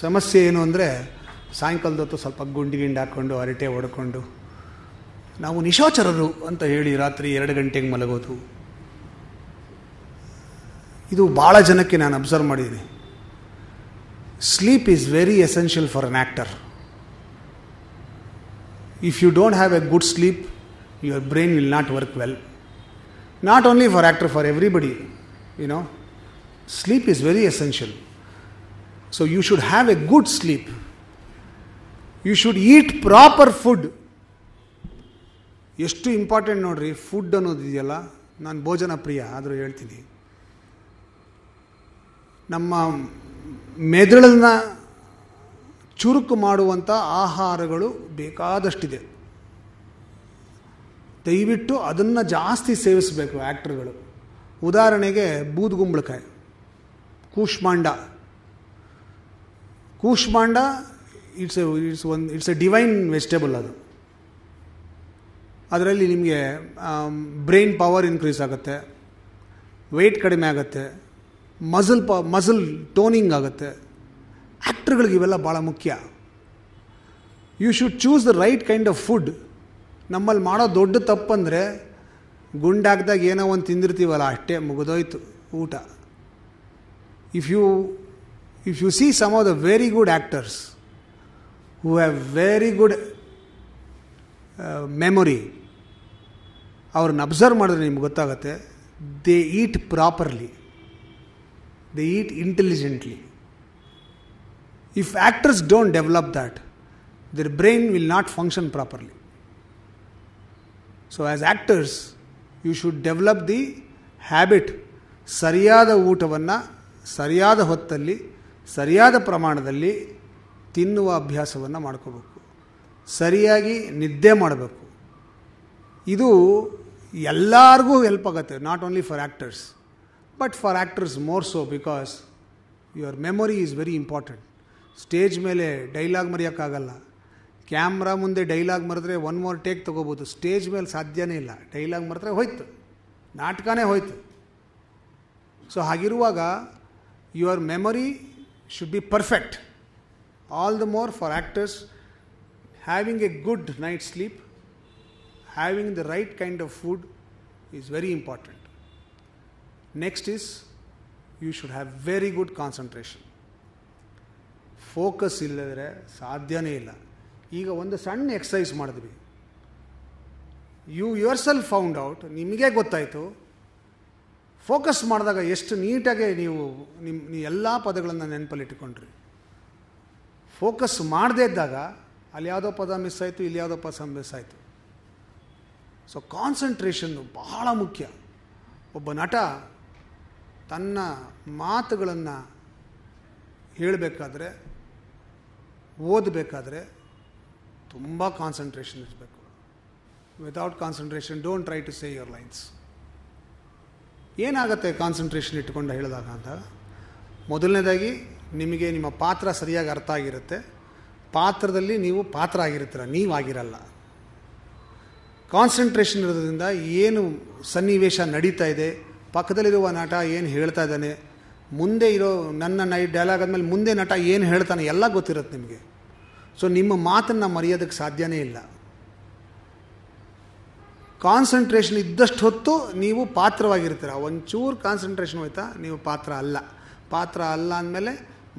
ಸಮಸ್ಯೆ ಏನು ಅಂದರೆ ಸಾಯಂಕಾಲದ ಹೊತ್ತು ಸ್ವಲ್ಪ ಗುಂಡಿ ಹಾಕ್ಕೊಂಡು ಹರಟೆ ಹೊಡ್ಕೊಂಡು ನಾವು ನಿಶಾಚರರು ಅಂತ ಹೇಳಿ ರಾತ್ರಿ 2 ಗಂಟೆಗೆ ಮಲಗೋದು. ಇದು ಭಾಳ ಜನಕ್ಕೆ ನಾನು ಅಬ್ಸರ್ವ್ ಮಾಡಿದ್ದೀನಿ. Sleep is very essential for an actor. If you don't have a good sleep, your brain will not work well. Not only for actor, for everybody, sleep is very essential. So you should have a good sleep. You should eat proper food. ಎಷ್ಟು important ನೋಡ್ರಿ food ಅನ್ನೋದಿದೆಯಲ್ಲ. ನಾನು ಭೋಜನ ಪ್ರಿಯ ಆದರೂ ಹೇಳ್ತೀನಿ, ನಮ್ಮ ಮೆದುಳನ್ನ ಚುರುಕು ಮಾಡುವಂಥ ಆಹಾರಗಳು ಬೇಕಾದಷ್ಟಿದೆ. ದಯವಿಟ್ಟು ಅದನ್ನು ಜಾಸ್ತಿ ಸೇವಿಸಬೇಕು ಆ್ಯಕ್ಟ್ರುಗಳು. ಉದಾಹರಣೆಗೆ ಬೂದುಗುಂಬಳಕಾಯಿ, ಕೂಷ್ಮಾಂಡ ಇಟ್ಸ್ ಎ ಡಿವೈನ್ ವೆಜಿಟೇಬಲ್. ಅದರಲ್ಲಿ ನಿಮಗೆ ಬ್ರೈನ್ ಪವರ್ ಇನ್ಕ್ರೀಸ್ ಆಗುತ್ತೆ, ವೆಯ್ಟ್ ಕಡಿಮೆ ಆಗುತ್ತೆ, ಮಸಲ್ ಟೋನಿಂಗ್ ಆಗುತ್ತೆ. ಆ್ಯಕ್ಟ್ರುಗಳಿಗೆ ಇವೆಲ್ಲ ಭಾಳ ಮುಖ್ಯ. You should choose the right kind of food. ನಮ್ಮಲ್ಲಿ ಮಾಡೋ ದೊಡ್ಡ ತಪ್ಪಂದರೆ ಗುಂಡಾಗ್ದಾಗ ಏನೋ ಒಂದು ತಿಂದಿರ್ತೀವಲ್ಲ, ಅಷ್ಟೇ ಮುಗಿದೋಯ್ತು ಊಟ. If you see some of the very good actors who have very good memory, ಅವ್ರನ್ನ ಅಬ್ಸರ್ವ್ ಮಾಡಿದ್ರೆ ನಿಮ್ಗೆ ಗೊತ್ತಾಗುತ್ತೆ. They eat properly, they eat intelligently. If actors don't develop that, their brain will not function properly. So as actors, you should develop the habit, ಸರಿಯಾದ ಊಟವನ್ನು ಸರಿಯಾದ ಹೊತ್ತಲ್ಲಿ ಸರಿಯಾದ ಪ್ರಮಾಣದಲ್ಲಿ ತಿನ್ನುವ ಅಭ್ಯಾಸವನ್ನು ಮಾಡ್ಕೋಬೇಕು. ಸರಿಯಾಗಿ ನಿದ್ದೆ ಮಾಡಬೇಕು. ಇದು ಎಲ್ಲರಿಗೂ ಹೆಲ್ಪ್ ಆಗುತ್ತೆ, not only for actors, but for actors more so, because your memory is very important. Stage ಮೇಲೆ ಡೈಲಾಗ್ ಮರೆಯೋಕ್ಕಾಗಲ್ಲ. ಕ್ಯಾಮ್ರಾ ಮುಂದೆ ಡೈಲಾಗ್ ಮರೆದ್ರೆ 1 more ಟೇಕ್ ತೊಗೋಬೋದು. ಸ್ಟೇಜ್ ಮೇಲೆ ಸಾಧ್ಯನೇ ಇಲ್ಲ. ಡೈಲಾಗ್ ಮರೆದ್ರೆ ಹೋಯ್ತು, ನಾಟಕನೇ ಹೋಯ್ತು. ಸೊ ಹಾಗಿರುವಾಗ your memory should be perfect. All the more for actors, having a good night sleep, having the right kind of food is very important. Next is you should have very good concentration. Focus ಇಲ್ಲದ್ರೆ ಸಾಧ್ಯನೇ ಇಲ್ಲ. ಈಗ ಒಂದು ಸಣ್ಣ exercise ಮಾಡಿದ್ವಿ, you yourself found out, ನಿಮಗೆ ಗೊತ್ತಾಯಿತು. Focus ಮಾಡಿದಾಗ ಎಷ್ಟು ನೀಟಾಗಿ ನೀವು ಎಲ್ಲ ಪದಗಳನ್ನು ನೆನಪಲ್ಲಿಟ್ಟುಕೊಂಡ್ರಿ. ಫೋಕಸ್ ಮಾಡದೇ ಇದ್ದಾಗ ಅಲ್ಲಿ ಯಾವುದೋ ಪದ ಮಿಸ್ ಆಯಿತು, ಇಲ್ಲಿ ಯಾವುದೋ ಪದ ಮಿಸ್ ಆಯಿತು. ಸೊ ಕಾನ್ಸಂಟ್ರೇಷನ್ನು ಬಹಳ ಮುಖ್ಯ. ಒಬ್ಬ ನಟ ತನ್ನ ಮಾತುಗಳನ್ನು ಹೇಳಬೇಕಾದ್ರೆ, ಓದಬೇಕಾದ್ರೆ ತುಂಬ ಕಾನ್ಸಂಟ್ರೇಷನ್ ಇರಬೇಕು. Without concentration don't try to say your lines. ಏನಾಗುತ್ತೆ ಕಾನ್ಸಂಟ್ರೇಷನ್ ಇಟ್ಕೊಂಡು ಹೇಳಿದಾಗ ಅಂತ? ಮೊದಲನೇದಾಗಿ ನಿಮಗೆ ನಿಮ್ಮ ಪಾತ್ರ ಸರಿಯಾಗಿ ಅರ್ಥ ಆಗಿರುತ್ತೆ. ಪಾತ್ರದಲ್ಲಿ ನೀವು ಪಾತ್ರ ಆಗಿರ್ತೀರ, ನೀವಾಗಿರಲ್ಲ. ಕಾನ್ಸಂಟ್ರೇಷನ್ ಇರೋದ್ರಿಂದ ಏನು ಸನ್ನಿವೇಶ ನಡೀತಾ ಇದೆ, ಪಕ್ಕದಲ್ಲಿರುವ ನಟ ಏನು ಹೇಳ್ತಾ ಇದ್ದಾನೆ, ಮುಂದೆ ಇರೋ ನನ್ನ ಡೈಲಾಗ್ ಆದಮೇಲೆ ಮುಂದೆ ನಟ ಏನು ಹೇಳ್ತಾನೆ ಎಲ್ಲ ಗೊತ್ತಿರುತ್ತೆ ನಿಮಗೆ. ಸೊ ನಿಮ್ಮ ಮಾತನ್ನು ಮರೆಯೋದಕ್ಕೆ ಸಾಧ್ಯನೇ ಇಲ್ಲ. ಕಾನ್ಸಂಟ್ರೇಷನ್ ಇದ್ದಷ್ಟು ಹೊತ್ತು ನೀವು ಪಾತ್ರವಾಗಿರ್ತೀರ. ಒಂಚೂರು ಕಾನ್ಸಂಟ್ರೇಷನ್ ಹೋಯ್ತಾ ನೀವು ಪಾತ್ರ ಅಲ್ಲ. ಪಾತ್ರ ಅಲ್ಲ ಅಂದಮೇಲೆ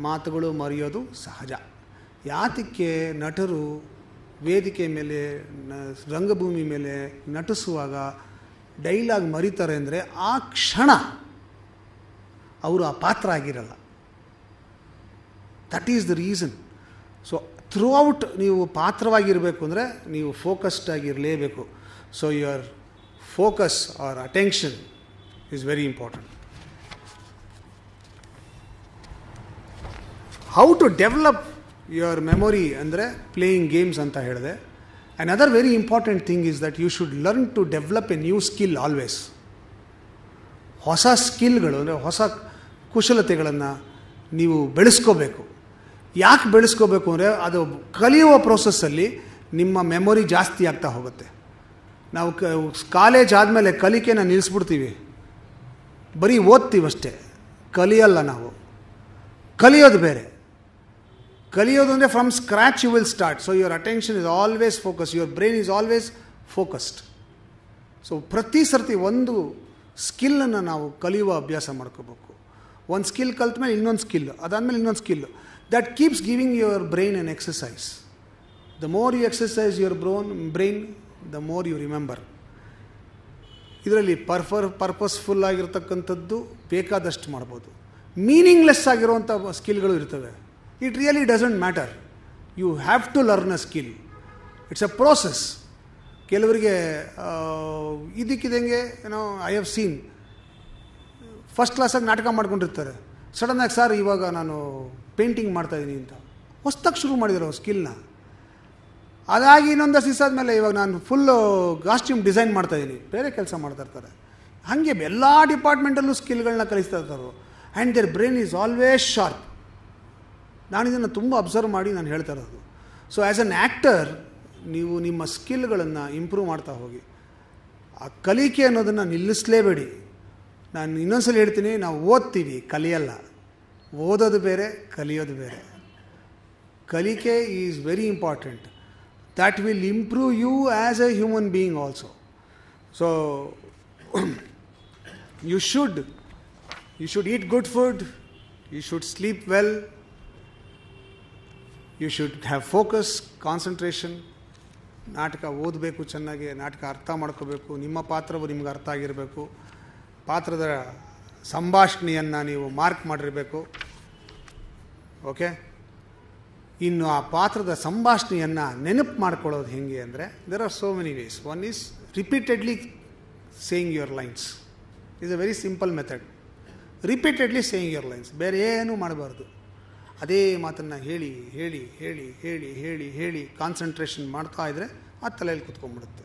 ಮಾತುಗಳು ಮರೆಯೋದು ಸಹಜ. ಯಾತಕ್ಕೆ ನಟರು ವೇದಿಕೆ ಮೇಲೆ ರಂಗಭೂಮಿ ಮೇಲೆ ನಟಿಸುವಾಗ ಡೈಲಾಗ್ ಮರೀತಾರೆ ಅಂದರೆ ಆ ಕ್ಷಣ ಅವರು ಆ ಪಾತ್ರ ಆಗಿರಲ್ಲ. That is the reason. So throughout ನೀವು ಪಾತ್ರವಾಗಿರಬೇಕು ಅಂದರೆ ನೀವು ಫೋಕಸ್ಡ್ ಆಗಿರಲೇಬೇಕು. So your focus or attention is very important. How to develop your memory ಅಂದರೆ ಪ್ಲೇಯಿಂಗ್ ಗೇಮ್ಸ್ ಅಂತ ಹೇಳಿದೆ. Another very important thing is that you should learn to develop a new skill always. ಹೊಸ ಸ್ಕಿಲ್ಗಳು ಅಂದರೆ ಹೊಸ ಕುಶಲತೆಗಳನ್ನು ನೀವು ಬೆಳೆಸ್ಕೋಬೇಕು. ಯಾಕೆ ಬೆಳೆಸ್ಕೋಬೇಕು ಅಂದರೆ ಅದು ಕಲಿಯುವ ಪ್ರೋಸೆಸ್ಸಲ್ಲಿ ನಿಮ್ಮ ಮೆಮೊರಿ ಜಾಸ್ತಿ ಆಗ್ತಾ ಹೋಗುತ್ತೆ. ನಾವು ಕಾಲೇಜ್ ಆದಮೇಲೆ ಕಲಿಕೆನ ನಿಲ್ಲಿಸ್ಬಿಡ್ತೀವಿ, ಬರೀ ಓದ್ತೀವಷ್ಟೇ, ಕಲಿಯಲ್ಲ ನಾವು. ಕಲಿಯೋದು ಬೇರೆ, ಕಲಿಯೋದು ಅಂದರೆ from scratch you will start. So your attention is always focus, your brain is always focused. ಸೊ ಪ್ರತಿ ಸರ್ತಿ ಒಂದು ಸ್ಕಿಲ್ಲನ್ನು ನಾವು ಕಲಿಯುವ ಅಭ್ಯಾಸ ಮಾಡ್ಕೋಬೇಕು. ಒಂದು ಸ್ಕಿಲ್ ಕಲ್ತ ಮೇಲೆ ಇನ್ನೊಂದು ಸ್ಕಿಲ್, ಅದಾದಮೇಲೆ ಇನ್ನೊಂದು skill. That keeps giving your brain an exercise. The more you exercise your brain, the more you remember. ಇದರಲ್ಲಿ ಪರ್ಪಸ್ಫುಲ್ ಆಗಿರ್ತಕ್ಕಂಥದ್ದು ಬೇಕಾದಷ್ಟು ಮಾಡ್ಬೋದು. ಮೀನಿಂಗ್ಲೆಸ್ ಆಗಿರುವಂಥ ಸ್ಕಿಲ್ಗಳು ಇರ್ತವೆ. It really doesn't matter. You have to learn a skill. It's a process. ಕೆಲವರಿಗೆ ಇದಕ್ಕಿದಂಗೆ ಏನೋ ಐ ಹ್ಯಾವ್ ಸೀನ್ ಫಸ್ಟ್ ಕ್ಲಾಸಾಗಿ ನಾಟಕ ಮಾಡ್ಕೊಂಡಿರ್ತಾರೆ. ಸಡನ್ನಾಗಿ ಸರ್ ಇವಾಗ ನಾನು ಪೇಂಟಿಂಗ್ ಮಾಡ್ತಾಯಿದ್ದೀನಿ ಅಂತ ಹೊಸ್ದಾಗಿ ಶುರು ಮಾಡಿದ್ರು ಸ್ಕಿಲ್ನ. ಅದಾಗಿ ಇನ್ನೊಂದಷ್ಟು ದಿವಸ ಆದಮೇಲೆ ಇವಾಗ ನಾನು ಫುಲ್ಲು ಕಾಸ್ಟ್ಯೂಮ್ ಡಿಸೈನ್ ಮಾಡ್ತಾಯಿದ್ದೀನಿ, ಬೇರೆ ಕೆಲಸ ಮಾಡ್ತಾ ಇರ್ತಾರೆ. ಹಾಗೆ ಎಲ್ಲ ಡಿಪಾರ್ಟ್ಮೆಂಟಲ್ಲೂ ಸ್ಕಿಲ್ಗಳನ್ನ ಕಲಿಸ್ತಾ ಇರ್ತಾರೆ. And their brain is always sharp. ನಾನು ಇದನ್ನು ತುಂಬ ಅಬ್ಸರ್ವ್ ಮಾಡಿ ನಾನು ಹೇಳ್ತಾ ಇರೋದು. ಸೊ ಆ್ಯಸ್ ಅನ್ ಆ್ಯಕ್ಟರ್ ನೀವು ನಿಮ್ಮ ಸ್ಕಿಲ್ಗಳನ್ನು ಇಂಪ್ರೂವ್ ಮಾಡ್ತಾ ಹೋಗಿ. ಆ ಕಲಿಕೆ ಅನ್ನೋದನ್ನು ನಿಲ್ಲಿಸಲೇಬೇಡಿ. ನಾನು ಇನ್ನೊಂದ್ಸಲ ಹೇಳ್ತೀನಿ, ನಾವು ಓದ್ತೀವಿ, ಕಲಿಯಲ್ಲ. ಓದೋದು ಬೇರೆ, ಕಲಿಯೋದು ಬೇರೆ. ಕಲಿಕೆ is very important. That will improve you as a human being also. So you should eat good food, you should sleep well, you should have focus, concentration. ನಾಟಕ ಓದಬೇಕು ಚೆನ್ನಾಗಿ, ನಾಟಕ ಅರ್ಥ ಮಾಡ್ಕೋಬೇಕು, ನಿಮ್ಮ ಪಾತ್ರವು ನಿಮ್ಗೆ ಅರ್ಥ ಆಗಿರಬೇಕು, ಪಾತ್ರದ ಸಂಭಾಷಣೆಯನ್ನು ನೀವು ಮಾರ್ಕ್ ಮಾಡಿರಬೇಕು. ಓಕೆ, ಇನ್ನು ಆ ಪಾತ್ರದ ಸಂಭಾಷಣೆಯನ್ನು ನೆನಪು ಮಾಡ್ಕೊಳ್ಳೋದು ಹೇಗೆ ಅಂದರೆ, there are so many ways. One is repeatedly saying your lines. Is a very simple method. Repeatedly saying your lines. ಬೇರೆ ಏನೂ ಮಾಡಬಾರ್ದು. ಅದೇ ಮಾತನ್ನು ಹೇಳಿ ಹೇಳಿ ಹೇಳಿ ಹೇಳಿ ಹೇಳಿ ಹೇಳಿ ಕಾನ್ಸಂಟ್ರೇಷನ್ ಮಾಡ್ತಾ ಇದ್ದರೆ ಆ ತಲೆಯಲ್ಲಿ ಕೂತ್ಕೊಂಡ್ಬಿಡುತ್ತೆ.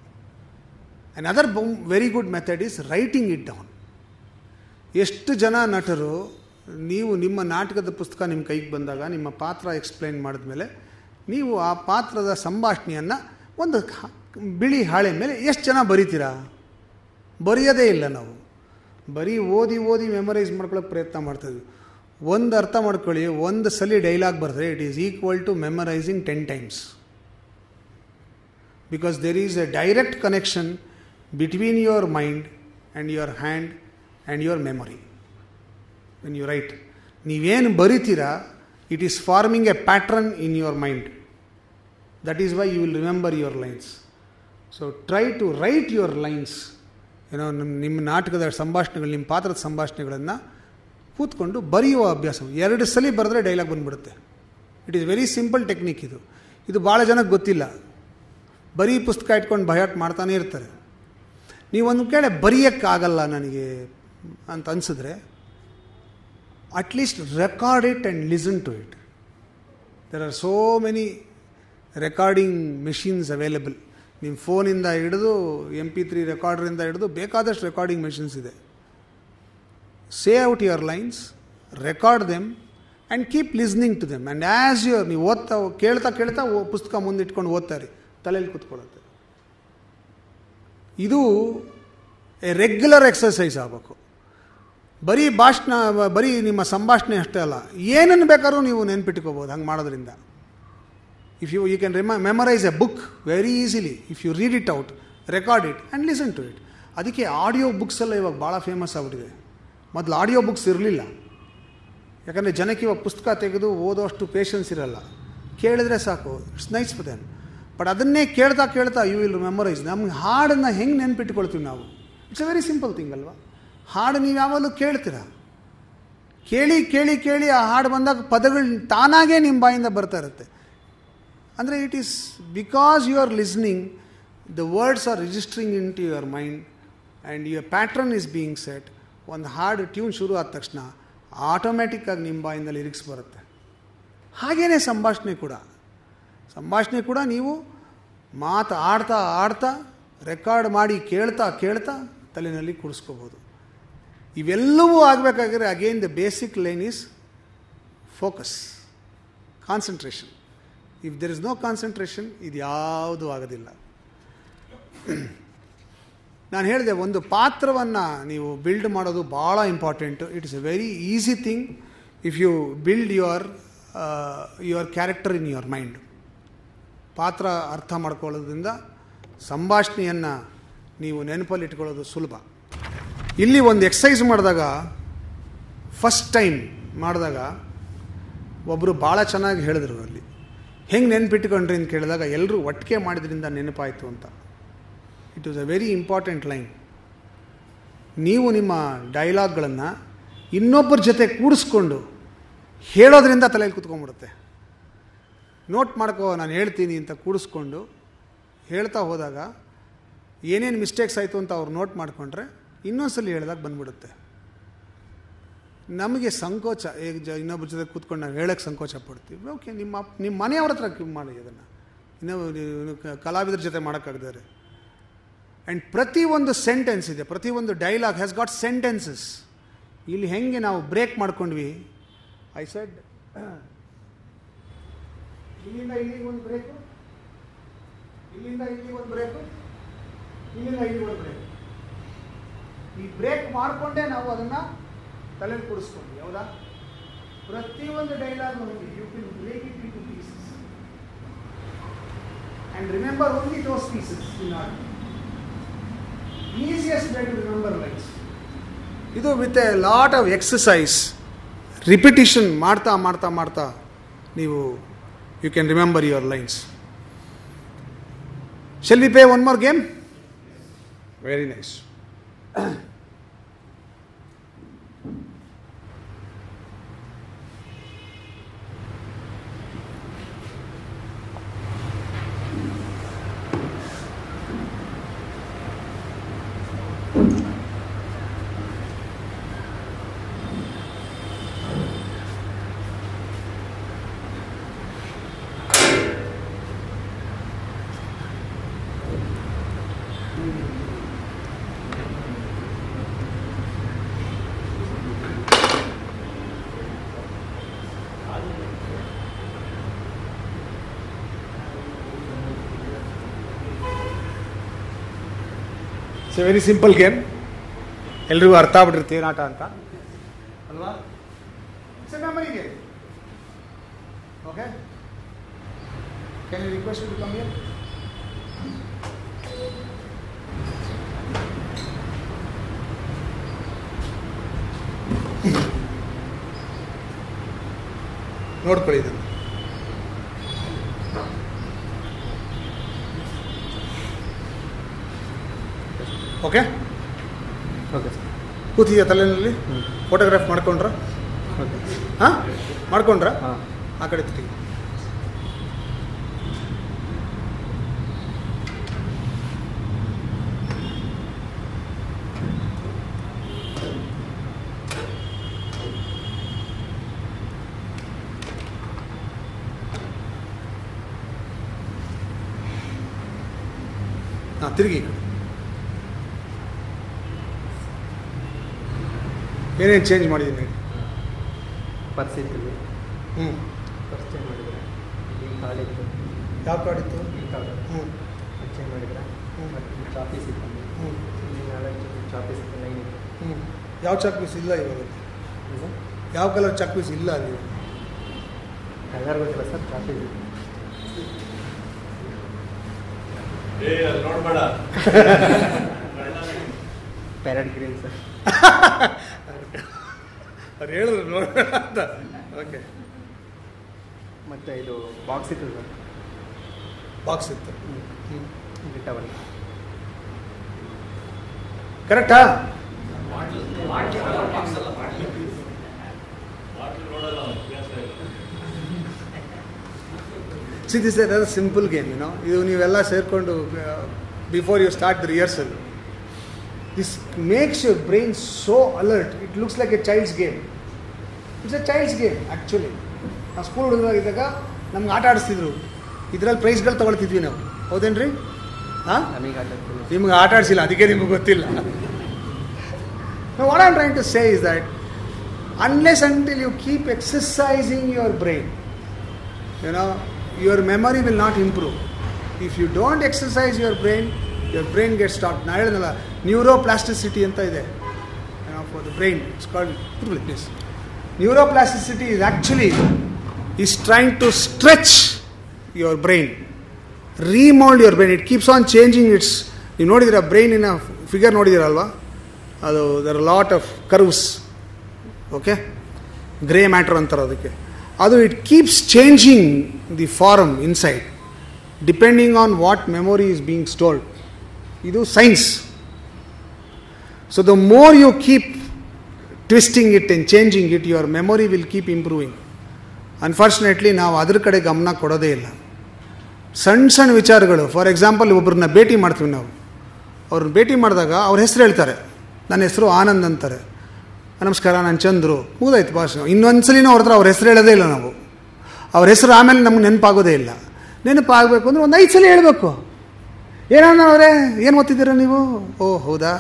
Another very good method is writing it down. ಎಷ್ಟು ಜನ ನಟರು ನೀವು ನಿಮ್ಮ ನಾಟಕದ ಪುಸ್ತಕ ನಿಮ್ಮ ಕೈಗೆ ಬಂದಾಗ ನಿಮ್ಮ ಪಾತ್ರ ಎಕ್ಸ್ಪ್ಲೈನ್ ಮಾಡಿದ್ಮೇಲೆ ನೀವು ಆ ಪಾತ್ರದ ಸಂಭಾಷಣೆಯನ್ನು ಒಂದು ಬಿಳಿ ಹಾಳೆ ಮೇಲೆ ಎಷ್ಟು ಜನ ಬರೀತೀರಾ? ಬರೆಯೋದೇ ಇಲ್ಲ. ನಾವು ಬರೀ ಓದಿ ಓದಿ ಮೆಮೊರೈಸ್ ಮಾಡ್ಕೊಳ್ಳೋಕೆ ಪ್ರಯತ್ನ ಮಾಡ್ತಾಯಿದ್ವಿ. ಒಂದು ಅರ್ಥ ಮಾಡ್ಕೊಳ್ಳಿ, ಒಂದು ಸಲ ಡೈಲಾಗ್ ಬರೆದ್ರೆ it is equal to memorizing 10 times. Because there is a direct connection between your mind and your hand and your memory. When you write, ನೀವೇನು ಬರಿತೀರಾ, it is forming a pattern in your mind. That is why you will remember your lines. So try to write your lines. ಏನೋ ನಿಮ್ಮ ನಾಟಕದ ಸಂಭಾಷಣೆಗಳು, ನಿಮ್ಮ ಪಾತ್ರದ ಸಂಭಾಷಣೆಗಳನ್ನು ಕೂತ್ಕೊಂಡು ಬರೆಯುವ ಅಭ್ಯಾಸ. 2 ಸಲ ಬರೆದ್ರೆ ಡೈಲಾಗ್ ಬಂದುಬಿಡುತ್ತೆ. It is very simple technique. ಇದು ಭಾಳ ಜನಕ್ಕೆ ಗೊತ್ತಿಲ್ಲ. ಬರೀ ಪುಸ್ತಕ ಇಟ್ಕೊಂಡು ಭಯಾಟ್ ಮಾಡ್ತಾನೆ ಇರ್ತಾರೆ. ನೀವೊಂದು ಕೇಳಿ ಬರೆಯೋಕ್ಕಾಗಲ್ಲ ನನಗೆ ಅಂತ ಅನಿಸಿದ್ರೆ, at least record it and listen to it. There are so many recording machines available. ನಿಮ್ಮ ಫೋನಿಂದ ಹಿಡಿದು MP3 ರೆಕಾರ್ಡ್ರಿಂದ ಹಿಡಿದು ಬೇಕಾದಷ್ಟು ರೆಕಾರ್ಡಿಂಗ್ ಮೆಷಿನ್ಸ್ ಇದೆ. Say out your lines, record them and keep listening to them. And as your ನೀವು ಓದ್ತಾ ಕೇಳ್ತಾ ಕೇಳ್ತಾ ಪುಸ್ತಕ ಮುಂದಿಟ್ಕೊಂಡು ಓದ್ತಾರೆ, ತಲೆಯಲ್ಲಿ ಕೂತ್ಕೊಳ್ಳುತ್ತೆ. ಇದು ಎ ರೆಗ್ಯುಲರ್ ಎಕ್ಸಸೈಸ್ ಆಗಬೇಕು. ಬರೀ ಭಾಷಣ, ಬರೀ ನಿಮ್ಮ ಸಂಭಾಷಣೆ ಅಷ್ಟೇ ಅಲ್ಲ, ಏನನ್ನು ಬೇಕಾದ್ರೂ ನೀವು ನೆನ್ಪಿಟ್ಕೋಬೋದು ಹಂಗೆ ಮಾಡೋದ್ರಿಂದ. If you can memorize a book very easily if you read it out, record it and listen to it. ಅದಕ್ಕೆ ಆಡಿಯೋ ಬುಕ್ಸ್ ಎಲ್ಲ ಇವಾಗ ಭಾಳ ಫೇಮಸ್ ಆಗಿಬಿಟ್ಟಿದೆ. ಮೊದಲು ಆಡಿಯೋ ಬುಕ್ಸ್ ಇರಲಿಲ್ಲ. ಯಾಕಂದರೆ ಜನಕ್ಕೆ ಇವಾಗ ಪುಸ್ತಕ ತೆಗೆದು ಓದೋಷ್ಟು ಪೇಷನ್ಸ್ ಇರಲ್ಲ. ಕೇಳಿದ್ರೆ ಸಾಕು, it's nice for them. But ಅದನ್ನೇ ಕೇಳ್ತಾ ಕೇಳ್ತಾ ಯು ವಿಲ್ ಮೆಮೊರೈಸ್. ನಮ್ಗೆ ಹಾಡನ್ನು ಹೆಂಗೆ ನೆನ್ಪಿಟ್ಕೊಳ್ತೀವಿ ನಾವು? It's a very simple thing ಅಲ್ವಾ? ಹಾಡು ನೀವು ಯಾವಾಗಲೂ ಕೇಳ್ತೀರಾ, ಕೇಳಿ ಕೇಳಿ ಕೇಳಿ ಆ ಹಾಡು ಬಂದಾಗ ಪದಗಳು ತಾನಾಗೇ ನಿಮ್ಮ ಬಾಯಿಂದ ಬರ್ತಾ ಇರುತ್ತೆ. ಅಂದರೆ it is because you are listening, the words are registering in to your mind and your pattern is being set. ಒಂದು ಹಾಡು ಟ್ಯೂನ್ ಶುರು ಆದ ತಕ್ಷಣ ಆಟೋಮ್ಯಾಟಿಕ್ಕಾಗಿ ನಿಮ್ಮ ಬಾಯಿಂದ ಲಿರಿಕ್ಸ್ ಬರುತ್ತೆ. ಹಾಗೇ ಸಂಭಾಷಣೆ ಕೂಡ ನೀವು ಮಾತು ಆಡ್ತಾ ಆಡ್ತಾ ರೆಕಾರ್ಡ್ ಮಾಡಿ ಕೇಳ್ತಾ ಕೇಳ್ತಾ ತಲೆಯಲ್ಲಿ ಕೂಡಿಸ್ಕೋಬೋದು. ಇವೆಲ್ಲವೂ ಆಗಬೇಕಾದ್ರೆ again the basic line is focus, concentration. If there is no concentration, ಇದು ಯಾವುದೂ ಆಗೋದಿಲ್ಲ. ನಾನು ಹೇಳಿದೆ, ಒಂದು ಪಾತ್ರವನ್ನು ನೀವು ಬಿಲ್ಡ್ ಮಾಡೋದು ಭಾಳ important. It is a very easy thing if you build your your character in your mind. ಪಾತ್ರ ಅರ್ಥ ಮಾಡ್ಕೊಳ್ಳೋದ್ರಿಂದ ಸಂಭಾಷಣೆಯನ್ನು ನೀವು ನೆನಪಲ್ಲಿ ಇಟ್ಕೊಳ್ಳೋದು ಸುಲಭ. ಇಲ್ಲಿ ಒಂದು ಎಕ್ಸಸೈಸ್ ಮಾಡಿದಾಗ, ಫಸ್ಟ್ ಟೈಮ್ ಮಾಡಿದಾಗ ಒಬ್ಬರು ಭಾಳ ಚೆನ್ನಾಗಿ ಹೇಳಿದ್ರು. ಅಲ್ಲಿ ಹೆಂಗೆ ನೆನಪಿಟ್ಕೊಂಡ್ರಿ ಅಂತ ಕೇಳಿದಾಗ ಎಲ್ಲರೂ ಒಟ್ಟಿಗೆ ಮಾಡಿದ್ರಿಂದ ನೆನಪಾಯಿತು ಅಂತ. It was a very important line. ನೀವು ನಿಮ್ಮ ಡೈಲಾಗ್ಗಳನ್ನು ಇನ್ನೊಬ್ಬರ ಜೊತೆ ಕೂಡಿಸ್ಕೊಂಡು ಹೇಳೋದ್ರಿಂದ ತಲೆಯಲ್ಲಿ ಕೂತ್ಕೊಂಡ್ಬಿಡುತ್ತೆ. ನೋಟ್ ಮಾಡ್ಕೋ, ನಾನು ಹೇಳ್ತೀನಿ ಅಂತ ಕೂಡಿಸ್ಕೊಂಡು ಹೇಳ್ತಾ ಹೋದಾಗ ಏನೇನು ಮಿಸ್ಟೇಕ್ಸ್ ಆಯಿತು ಅಂತ ಅವ್ರು ನೋಟ್ ಮಾಡಿಕೊಂಡ್ರೆ ಇನ್ನೊಂದ್ಸಲಿ ಹೇಳಿದಾಗ ಬಂದ್ಬಿಡುತ್ತೆ. ನಮಗೆ ಸಂಕೋಚ, ಇನ್ನೊಬ್ಬರ ಜೊತೆ ಕೂತ್ಕೊಂಡು ನಾವು ಹೇಳೋಕ್ಕೆ ಸಂಕೋಚ ಪಡ್ತೀವಿ. ಓಕೆ, ನಿಮ್ಮ ಮನೆಯವ್ರ ಹತ್ರ ಮಾಡಿ ಅದನ್ನು, ಇನ್ನೂ ಕಲಾವಿದರ ಜೊತೆ ಮಾಡೋಕ್ಕಾಗದಾರೆ. ಆ್ಯಂಡ್ ಪ್ರತಿಯೊಂದು ಸೆಂಟೆನ್ಸ್ ಇದೆ, ಪ್ರತಿಯೊಂದು ಡೈಲಾಗ್ ಹ್ಯಾಸ್ ಗಾಟ್ ಸೆಂಟೆನ್ಸಸ್. ಇಲ್ಲಿ ಹೆಂಗೆ ನಾವು ಬ್ರೇಕ್ ಮಾಡ್ಕೊಂಡ್ವಿ, ಐ ಸೆಡ್ ಇಲ್ಲಿಂದ ಇಲ್ಲಿಗೆ ಒಂದು ಬ್ರೇಕು, ಇಲ್ಲಿಂದ ಇಲ್ಲಿಗೆ ಒಂದು ಬ್ರೇಕು, ಇಲ್ಲಿಂದ ಇಲ್ಲಿಗೆ ಒಂದು ಬ್ರೇಕ್. ಈ ಬ್ರೇಕ್ ಮಾಡಿಕೊಂಡೇ ನಾವು ಅದನ್ನು ತಲೆಯಲ್ಲಿ ಕೂಡಿಸ್ಕೊಂಡ್ವಿ. ಹೌದಾ? ಪ್ರತಿಯೊಂದು dialogue you can break it into pieces and remember only those pieces. Easiest way to remember lines. ಇದು with a lot of exercise, repetition ಮಾಡ್ತಾ ಮಾಡ್ತಾ ಮಾಡ್ತಾ ನೀವು you can remember your lines. Shall we play one more game? Very nice. It's a very simple game. ಎಲ್ರಿಗೂ ಅರ್ಥ ಆಗ್ಬಿಟ್ಟಿರುತ್ತೆ ಏನು ಆಟ ಅಂತ ಅಲ್ವಾ? It's a memory game. Okay, can you request to come here? ನೋಡ್ಕೊಳ್ಳಿ ಇದನ್ನು. Okay okay sir. ಕೂತಿದೆಯಾ ತಲೆಯಲ್ಲಿ? ಫೋಟೋಗ್ರಾಫ್ ಮಾಡ್ಕೊಂಡ್ರ? ಹಾಂ, ಮಾಡ್ಕೊಂಡ್ರ? ಹಾಂ. ಆ ಕಡೆ ತಿರುಗಿ. ಹಾಂ, ತಿರುಗಿ. ಏನೇನು ಚೇಂಜ್ ಮಾಡಿದ್ದೀನಿ? ಪರ್ಸ್ ಇತ್ತು. ಹ್ಞೂ, ಪರ್ಸ್ ಚೇಂಜ್ ಮಾಡಿದ್ರೆ ಈ ಕಾರ್ಡ್ ಇತ್ತು. ಯಾವ ಕಾರ್ಡ್ ಇತ್ತು? ಈ ಕಾರ್ಡ್ ಹ್ಞೂ ಚೇಂಜ್ ಮಾಡಿದ್ರೆ ಮತ್ತು ಚಾಪೀಸ್ ಇತ್ತು. ಹ್ಞೂ ಚಾಪೀಸ್ ಇತ್ತು, ಲೈನ್ ಇತ್ತು. ಹ್ಞೂ. ಯಾವ ಚಾಕ್ ಪೀಸ್ ಇಲ್ಲ ಇವಾಗ? ಯಾವ ಕಲರ್ ಚಾಕ್ ಪೀಸ್ ಇಲ್ಲ ಅಲ್ಲಿ? ಕಲರ್ ಗೊತ್ತಿಲ್ಲ ಸರ್, ಚಾಪೀಸ್ ಇತ್ತು. ನೋಡ್ಬೇಡ. Parrot green sir. ಅವ್ರು ಹೇಳಿದ್ರು ನೋಡೋಣ ಅಂತ. ಓಕೆ, ಮತ್ತು ಇದು ಬಾಕ್ಸ್ ಇತ್ತು ಸರ್. ಬಾಕ್ಸ್ ಇತ್ತು. ಇದು ಟವಲ್. ಕರೆಕ್ಟಾ? See, this is another simple game, you know. ಇದು ನೀವೆಲ್ಲ ಸೇರಿಕೊಂಡು before you start the rehearsal, this makes your brain so alert. It looks like a child's game. It's a child's game actually. ನಾವು school ಹುಡುಗರಾಗಿದ್ದಾಗ ನಮ್ಗೆ ಆಟ ಆಡಿಸ್ತಿದ್ರು, ಇದರಲ್ಲಿ ಪ್ರೈಸ್ಗಳು ತೊಗೊಳ್ತಿದ್ವಿ ನಾವು. ಹೌದೇನ್ರಿ? ಹಾಂ, ನಮಗೆ ನಿಮ್ಗೆ ಆಟ ಆಡಿಸಿಲ್ಲ, ಅದಕ್ಕೆ ನಿಮಗೆ ಗೊತ್ತಿಲ್ಲ. Now what I'm trying to say is that unless until you keep exercising your brain, you know, your memory will not improve. If you don't exercise your brain gets stopped. ನಾನು ಹೇಳಿದ್ನಲ್ಲ, ನ್ಯೂರೋಪ್ಲಾಸ್ಟಿಸಿಟಿ ಅಂತ ಇದೆ, you know, for the brain. It's called, please. Neuroplasticity is actually is trying to stretch your brain, remold your brain. It keeps on changing its, ನೀವು ನೋಡಿದ್ದೀರಾ ಬ್ರೈನಿನ figure ನೋಡಿದ್ದೀರಲ್ವಾ, ಅದು there are lot of curves, okay, grey matter ಅಂತಾರೆ ಅದಕ್ಕೆ. ಅದು it keeps changing the form inside depending on what memory is being stored. ಇದು science. So the more you keep twisting it and changing it, your memory will keep improving. Unfortunately ನಾವು ಅದ್ರ ಕಡೆ ಗಮನ ಕೊಡೋದೇ ಇಲ್ಲ. ಸಣ್ಣ ಸಣ್ಣ ವಿಚಾರಗಳು, ಫಾರ್ ಎಕ್ಸಾಂಪಲ್ ಒಬ್ಬರನ್ನ ಭೇಟಿ ಮಾಡ್ತೀವಿ ನಾವು, ಅವ್ರನ್ನ ಭೇಟಿ ಮಾಡಿದಾಗ ಅವ್ರ ಹೆಸರು ಹೇಳ್ತಾರೆ. ನನ್ನ ಹೆಸರು ಆನಂದ್ ಅಂತಾರೆ. ನಮಸ್ಕಾರ, ನಾನು ಚಂದ್ರು, ಮುಗಿದಾಯ್ತು ಭಾಷೆ. ಇನ್ನೊಂದ್ಸಲಿನೂ ಅವ್ರ ಹೆಸರು ಹೇಳೋದೇ ಇಲ್ಲ ನಾವು. ಅವ್ರ ಹೆಸರು ಆಮೇಲೆ ನಮ್ಗೆ ನೆನಪಾಗೋದೇ ಇಲ್ಲ. ನೆನಪಾಗಬೇಕು ಅಂದರೆ ಒಂದು 5 ಸಲ ಹೇಳಬೇಕು. ಏನನ್ನ ಅವರೇ, ಏನು ಓದ್ತಿದ್ದೀರಾ ನೀವು? ಓ ಹೌದಾ.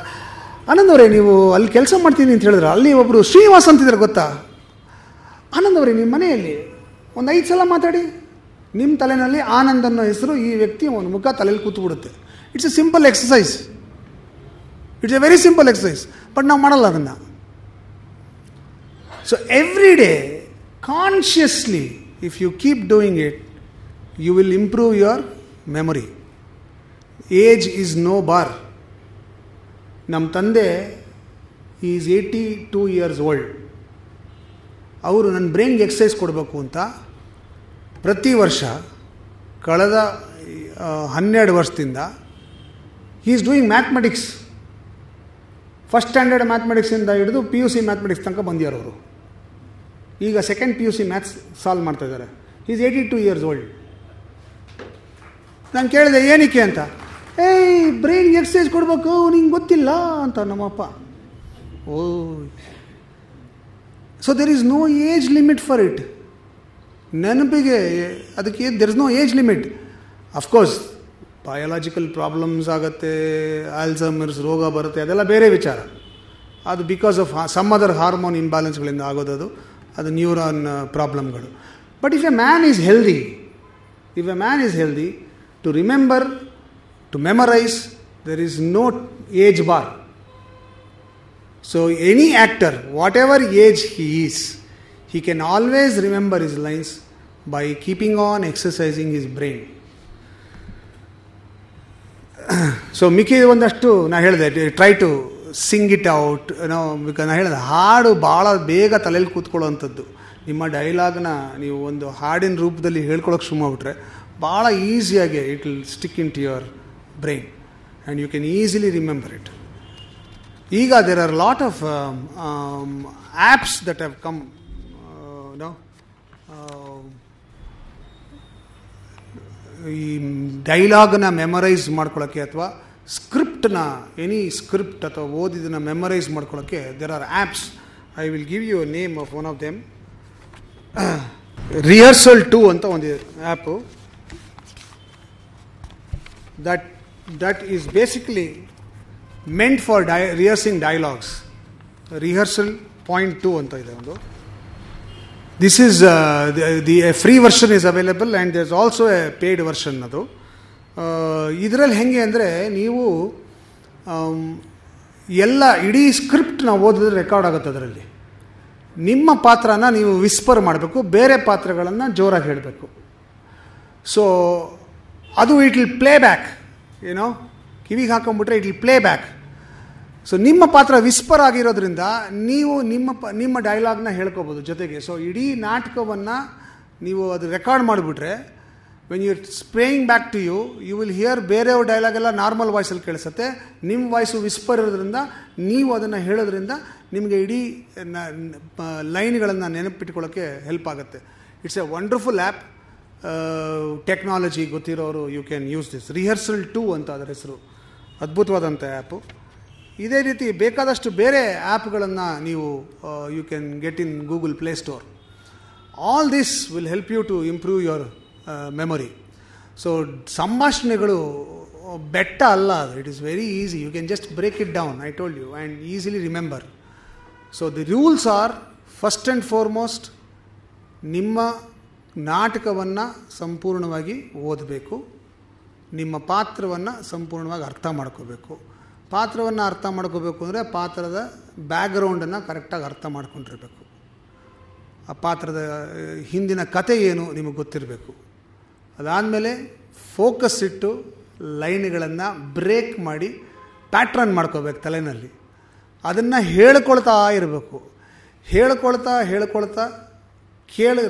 ಆನಂದ್ ಅವರೇ, ನೀವು ಅಲ್ಲಿ ಕೆಲಸ ಮಾಡ್ತೀನಿ ಅಂತ ಹೇಳಿದ್ರೆ ಅಲ್ಲಿ ಒಬ್ಬರು ಶ್ರೀನಿವಾಸ್ ಅಂತಿದ್ದಾರೆ ಗೊತ್ತಾ? ಆನಂದ್ ಅವರೇ, ನಿಮ್ಮ ಮನೆಯಲ್ಲಿ ಒಂದು 5 ಸಲ ಮಾತಾಡಿ. ನಿಮ್ಮ ತಲೆಯಲ್ಲಿ ಆನಂದ್ ಅನ್ನೋ ಹೆಸರು, ಈ ವ್ಯಕ್ತಿ ಒಂದು ಮುಖ ತಲೆಯಲ್ಲಿ ಕೂತ್ಬಿಡುತ್ತೆ. It's a simple exercise. It's a very simple exercise, but ನಾವು ಮಾಡಲ್ಲ ಅದನ್ನು. So every day consciously if you keep doing it, you will improve your memory. Age is no bar. ನಮ್ಮ ತಂದೆ ಈಸ್ 82 years old. ಅವರು ನನ್ನ ಬ್ರೈನ್ಗೆ exercise ಕೊಡಬೇಕು ಅಂತ ಪ್ರತಿ ವರ್ಷ ಕಳೆದ 12 ವರ್ಷದಿಂದ he is doing mathematics. First standard ಮ್ಯಾಥಮೆಟಿಕ್ಸಿಂದ ಹಿಡಿದು PUC ಮ್ಯಾಥಮೆಟಿಕ್ಸ್ ತನಕ ಬಂದಿರೋರು. ಈಗ ಸೆಕೆಂಡ್ PUC ಮ್ಯಾಥ್ಸ್ ಸಾಲ್ವ್ ಮಾಡ್ತಾಯಿದ್ದಾರೆ. Is 82 years old. ನಾನು ಕೇಳಿದೆ ಏನಕ್ಕೆ ಅಂತ. ಬ್ರೈನ್ಗೆ ಎಕ್ಸಸೈಸ್ ಕೊಡಬೇಕು, ನಿಂಗೆ ಗೊತ್ತಿಲ್ಲ ಅಂತ ನಮ್ಮಪ್ಪ. Oh, so there is no age limit for it. ನೆನಪಿಗೆ ಅದಕ್ಕೆ there is no age limit. Of course biological problems ಆಗುತ್ತೆ, ಆಲ್ಝೈಮರ್ಸ್ ರೋಗ ಬರುತ್ತೆ, ಅದೆಲ್ಲ ಬೇರೆ ವಿಚಾರ. ಅದು because of some other hormone ಇಂಬ್ಯಾಲೆನ್ಸ್ಗಳಿಂದ ಆಗೋದದು, ಅದು ನ್ಯೂರಾನ್ ಪ್ರಾಬ್ಲಮ್ಗಳು. But if a man is healthy, to remember, to memorize, there is no age bar. So any actor, whatever age he is, he can always remember his lines by keeping on exercising his brain. So ಮಿಕ್ಕಿ ಒಂದಷ್ಟು ನಾ ಹೇಳಿದೆ, try to sing it out, because ನಾ ಹೇಳಿದೆ ಹಾಡು ಭಾಳ ಬೇಗ ತಲೆಯಲ್ಲಿ ಕೂತ್ಕೊಳ್ಳೋವಂಥದ್ದು. ನಿಮ್ಮ ಡೈಲಾಗ್ನ ನೀವು ಒಂದು ಹಾಡಿನ ರೂಪದಲ್ಲಿ ಹೇಳ್ಕೊಳಕ್ಕೆ ಶುರು ಮಾಡಿಬಿಟ್ರೆ ಭಾಳ ಈಸಿಯಾಗಿ it will stick in to your brain and you can easily remember it. ಈಗ there are a lot of apps that have come, ಈ ಡೈಲಾಗ್ನ ಮೆಮರೈಸ್ ಮಾಡ್ಕೊಳ್ಳೋಕ್ಕೆ ಅಥವಾ ಸ್ಕ್ರಿಪ್ಟ್ನ, ಎನಿ ಸ್ಕ್ರಿಪ್ಟ್ ಅಥವಾ ಓದಿದನ್ನ ಮೆಮರೈಸ್ ಮಾಡ್ಕೊಳ್ಳೋಕ್ಕೆ there are apps. I will give you a name of one of them. Rehearsal 2 ಅಂತ ಒಂದು app that is basically meant for rehearsing dialogues. Rehearsal point 2 ಅಂತ ಇದೆ ಒಂದು. This is the free version is available and there's also a paid version. ಅದು ಇದರಲ್ಲಿ ಹೆಂಗೆ ಅಂದರೆ, ನೀವು ಎಲ್ಲ ಇಡೀ ಸ್ಕ್ರಿಪ್ಟ್ನ ಓದಿದ್ರೆ ರೆಕಾರ್ಡ್ ಆಗುತ್ತೆ. ಅದರಲ್ಲಿ ನಿಮ್ಮ ಪಾತ್ರನ ನೀವು ವಿಸ್ಪರ್ ಮಾಡಬೇಕು, ಬೇರೆ ಪಾತ್ರಗಳನ್ನು ಜೋರಾಗಿ ಹೇಳಬೇಕು. ಸೊ ಅದು ಇಟ್ ವಿಲ್ ಪ್ಲೇ ಬ್ಯಾಕ್, ಕಿವಿಗೆ ಹಾಕೊಂಡ್ಬಿಟ್ರೆ it will play back. So ನಿಮ್ಮ ಪಾತ್ರ ವಿಸ್ಪರ್ ಆಗಿರೋದ್ರಿಂದ ನೀವು ನಿಮ್ಮ ಡೈಲಾಗ್ನ ಹೇಳ್ಕೋಬೋದು ಜೊತೆಗೆ. ಸೊ ಇಡೀ ನಾಟಕವನ್ನು ನೀವು ಅದು ರೆಕಾರ್ಡ್ ಮಾಡಿಬಿಟ್ರೆ, when you spraying back to you will hear ಬೇರೆಯವ್ರ ಡೈಲಾಗೆಲ್ಲ ನಾರ್ಮಲ್ ವಾಯ್ಸಲ್ಲಿ ಕೇಳಿಸುತ್ತೆ. ನಿಮ್ಮ ವಾಯ್ಸು ವಿಸ್ಪರ್ ಇರೋದ್ರಿಂದ ನೀವು ಅದನ್ನು ಹೇಳೋದ್ರಿಂದ ನಿಮಗೆ ಇಡೀ ಲೈನ್ಗಳನ್ನು ನೆನಪಿಟ್ಕೊಳ್ಳೋಕ್ಕೆ ಹೆಲ್ಪ್ ಆಗುತ್ತೆ. It's a wonderful app. Technology ಗೊತ್ತಿರೋರು you can use this. Rehearsal 2 ಅಂತ ಅದರ ಹೆಸರು. ಅದ್ಭುತವಾದಂಥ ಆ್ಯಪು. ಇದೇ ರೀತಿ ಬೇಕಾದಷ್ಟು ಬೇರೆ ಆ್ಯಪ್ಗಳನ್ನು ನೀವು you can get in Google Play Store. All this will help you to improve your memory. So ಸಂಭಾಷಣೆಗಳು ಬೆಟ್ಟ ಅಲ್ಲ ಅದು. It is very easy. You can just break it down, I told you, and easily remember. So the rules are, first and foremost, ನಿಮ್ಮ ನಾಟಕವನ್ನು ಸಂಪೂರ್ಣವಾಗಿ ಓದಬೇಕು, ನಿಮ್ಮ ಪಾತ್ರವನ್ನು ಸಂಪೂರ್ಣವಾಗಿ ಅರ್ಥ ಮಾಡ್ಕೋಬೇಕು. ಪಾತ್ರವನ್ನು ಅರ್ಥ ಮಾಡ್ಕೋಬೇಕು ಅಂದರೆ ಪಾತ್ರದ ಬ್ಯಾಕ್ಗ್ರೌಂಡನ್ನು ಕರೆಕ್ಟಾಗಿ ಅರ್ಥ ಮಾಡ್ಕೊಂಡಿರಬೇಕು. ಆ ಪಾತ್ರದ ಹಿಂದಿನ ಕತೆ ಏನು ನಿಮಗೆ ಗೊತ್ತಿರಬೇಕು. ಅದಾದಮೇಲೆ ಫೋಕಸ್ ಇಟ್ಟು ಲೈನ್ಗಳನ್ನು ಬ್ರೇಕ್ ಮಾಡಿ ಪ್ಯಾಟ್ರನ್ ಮಾಡ್ಕೋಬೇಕು ತಲೆಯಲ್ಲಿ. ಅದನ್ನು ಹೇಳ್ಕೊಳ್ತಾ ಇರಬೇಕು. ಹೇಳ್ಕೊಳ್ತಾ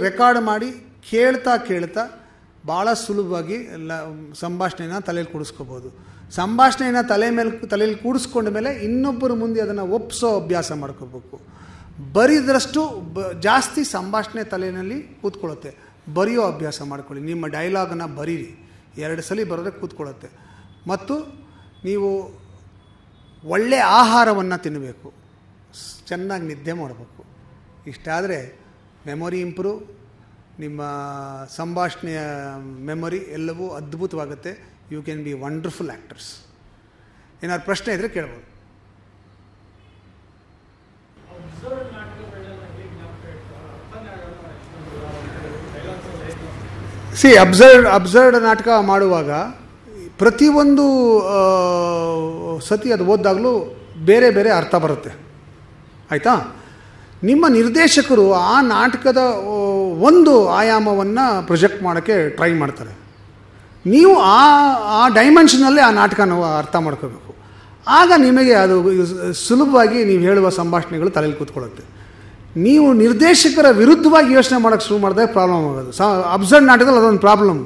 ರೆಕಾರ್ಡ್ ಮಾಡಿ ಕೇಳ್ತಾ ಭಾಳ ಸುಲಭವಾಗಿ ಸಂಭಾಷಣೆನ ತಲೆಯಲ್ಲಿ ಕೂಡಿಸ್ಕೋಬೋದು. ಸಂಭಾಷಣೆಯನ್ನು ತಲೆಯಲ್ಲಿ ಕೂಡಿಸ್ಕೊಂಡ ಮೇಲೆ ಇನ್ನೊಬ್ಬರ ಮುಂದೆ ಅದನ್ನು ಒಪ್ಪಿಸೋ ಅಭ್ಯಾಸ ಮಾಡ್ಕೋಬೇಕು. ಬರಿದಷ್ಟು ಜಾಸ್ತಿ ಸಂಭಾಷಣೆ ತಲೆಯಲ್ಲಿ ಕೂತ್ಕೊಳ್ಳುತ್ತೆ. ಬರೆಯೋ ಅಭ್ಯಾಸ ಮಾಡ್ಕೊಳ್ಳಿ. ನಿಮ್ಮ ಡೈಲಾಗನ್ನು ಬರೀರಿ, 2 ಸಲ ಬರೆದ್ರೆ ಕೂತ್ಕೊಳ್ಳುತ್ತೆ. ಮತ್ತು ನೀವು ಒಳ್ಳೆಯ ಆಹಾರವನ್ನು ತಿನ್ನಬೇಕು, ಚೆನ್ನಾಗಿ ನಿದ್ದೆ ಮಾಡಬೇಕು. ಇಷ್ಟಾದರೆ ಮೆಮೊರಿ ಇಂಪ್ರೂವ್, ನಿಮ್ಮ ಸಂಭಾಷಣೆಯ ಮೆಮೊರಿ ಎಲ್ಲವೂ ಅದ್ಭುತವಾಗುತ್ತೆ. You can be wonderful actors. ಏನಾದ್ರು ಪ್ರಶ್ನೆ ಇದ್ದರೆ ಕೇಳ್ಬೋದು. ಅಬ್ಸರ್ಡ್ ನಾಟಕ ಮಾಡುವಾಗ ಪ್ರತಿಯೊಂದು ಸತಿ ಅದು ಓದಿದಾಗಲೂ ಬೇರೆ ಬೇರೆ ಅರ್ಥ ಬರುತ್ತೆ. ಆಯಿತಾ? ನಿಮ್ಮ ನಿರ್ದೇಶಕರು ಆ ನಾಟಕದ ಒಂದು ಆಯಾಮವನ್ನು ಪ್ರೊಜೆಕ್ಟ್ ಮಾಡೋಕ್ಕೆ ಟ್ರೈ ಮಾಡ್ತಾರೆ. ನೀವು ಆ ಡೈಮೆನ್ಷನಲ್ಲೇ ಆ ನಾಟಕನ ಅರ್ಥ ಮಾಡ್ಕೋಬೇಕು. ಆಗ ನಿಮಗೆ ಅದು ಸುಲಭವಾಗಿ ನೀವು ಹೇಳುವ ಸಂಭಾಷಣೆಗಳು ತಲೆಯಲ್ಲಿ ಕೂತ್ಕೊಳ್ಳುತ್ತೆ. ನೀವು ನಿರ್ದೇಶಕರ ವಿರುದ್ಧವಾಗಿ ಯೋಚನೆ ಮಾಡೋಕ್ಕೆ ಶುರು ಮಾಡಿದಾಗ ಪ್ರಾಬ್ಲಮ್ ಆಗೋದು. ಅಬ್ಸರ್ಡ್ ನಾಟಕದಲ್ಲಿ ಅದೊಂದು ಪ್ರಾಬ್ಲಮ್.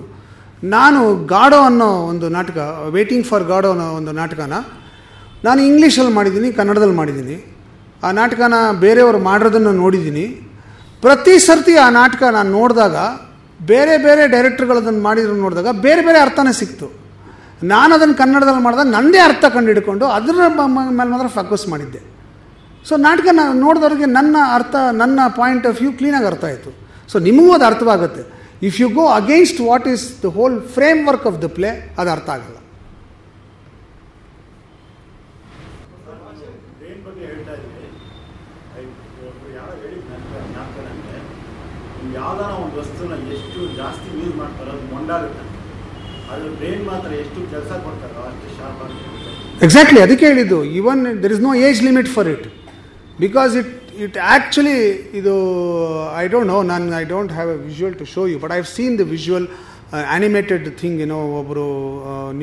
ನಾನು ಗಾಡೋ ಅನ್ನೋ ಒಂದು ನಾಟಕ, ವೇಟಿಂಗ್ ಫಾರ್ ಗಾಡೋ ಅನ್ನೋ ಒಂದು ನಾಟಕನ ನಾನು ಇಂಗ್ಲೀಷಲ್ಲಿ ಮಾಡಿದ್ದೀನಿ, ಕನ್ನಡದಲ್ಲಿ ಮಾಡಿದ್ದೀನಿ. ಆ ನಾಟಕನ ಬೇರೆಯವರು ಮಾಡಿರೋದನ್ನು ನೋಡಿದ್ದೀನಿ. ಪ್ರತಿ ಸರ್ತಿ ಆ ನಾಟಕ ನಾನು ನೋಡಿದಾಗ ಬೇರೆ ಬೇರೆ ಡೈರೆಕ್ಟರ್ಗಳು ಅದನ್ನು ಮಾಡಿದ್ರು ನೋಡಿದಾಗ ಬೇರೆ ಬೇರೆ ಅರ್ಥನೇ ಸಿಕ್ತು. ನಾನು ಅದನ್ನು ಕನ್ನಡದಲ್ಲಿ ಮಾಡಿದಾಗ ನನ್ನದೇ ಅರ್ಥ ಕಂಡು ಹಿಡ್ಕೊಂಡು ಅದರ ಮೇಲೆ ಮಾತ್ರ ಫೋಕಸ್ ಮಾಡಿದ್ದೆ. ಸೊ ನಾಟಕ ನೋಡಿದವ್ರಿಗೆ ನನ್ನ ಪಾಯಿಂಟ್ ಆಫ್ ವ್ಯೂ ಕ್ಲೀನಾಗಿ ಅರ್ಥ ಆಯಿತು. ಸೊ ನಿಮಗೂ ಅದು ಅರ್ಥವಾಗುತ್ತೆ. If you go against what is the whole framework of the play, ಅದು ಅರ್ಥ ಆಗಲ್ಲ. ಯಾವ್ದಾರ ಒಂದು ವಸ್ತುನ ಎಷ್ಟು ಜಾಸ್ತಿ ಯೂಸ್ ಮಾಡ್ತಾರೋ ಅದು ಮೊಂಡಾಗುತ್ತೆ. ಆದರೆ ಬ್ರೈನ್ ಮಾತ್ರ ಎಷ್ಟು ಕೆಲಸ ಕೊಡ್ತಾರೋ ಅಷ್ಟು ಶಾರ್ಪ್ ಆಗುತ್ತೆ. ಎಕ್ಸಾಕ್ಟ್ಲಿ, ಅದಕ್ಕೆ ಹೇಳಿದ್ದು. Even there is no age limit for it, because it actually ಇದು I don't know, I don't have a visual to show you, but I have seen the visual animated thing. ಒಬ್ಬರು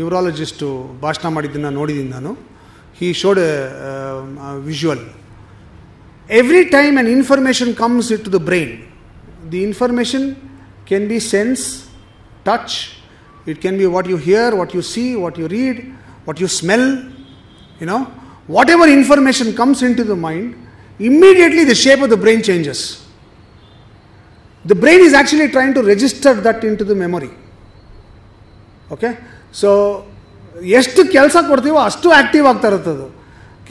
neurologist ಭಾಷಣ ಮಾಡಿದ್ದನ್ನು ನೋಡಿದ್ದೀನಿ ನಾನು. He showed a visual. Every time an information comes it to the brain, the information can be sense, touch, it can be what you hear, what you see, what you read, what you smell, whatever information comes into the mind, immediately the shape of the brain changes. The brain is actually trying to register that into the memory. Okay? So ಎಷ್ಟು ಕೆಲಸ ಕೊಡ್ತೀವೋ ಅಷ್ಟು active ಆಗ್ತಾ ಇರ್ತದೆ.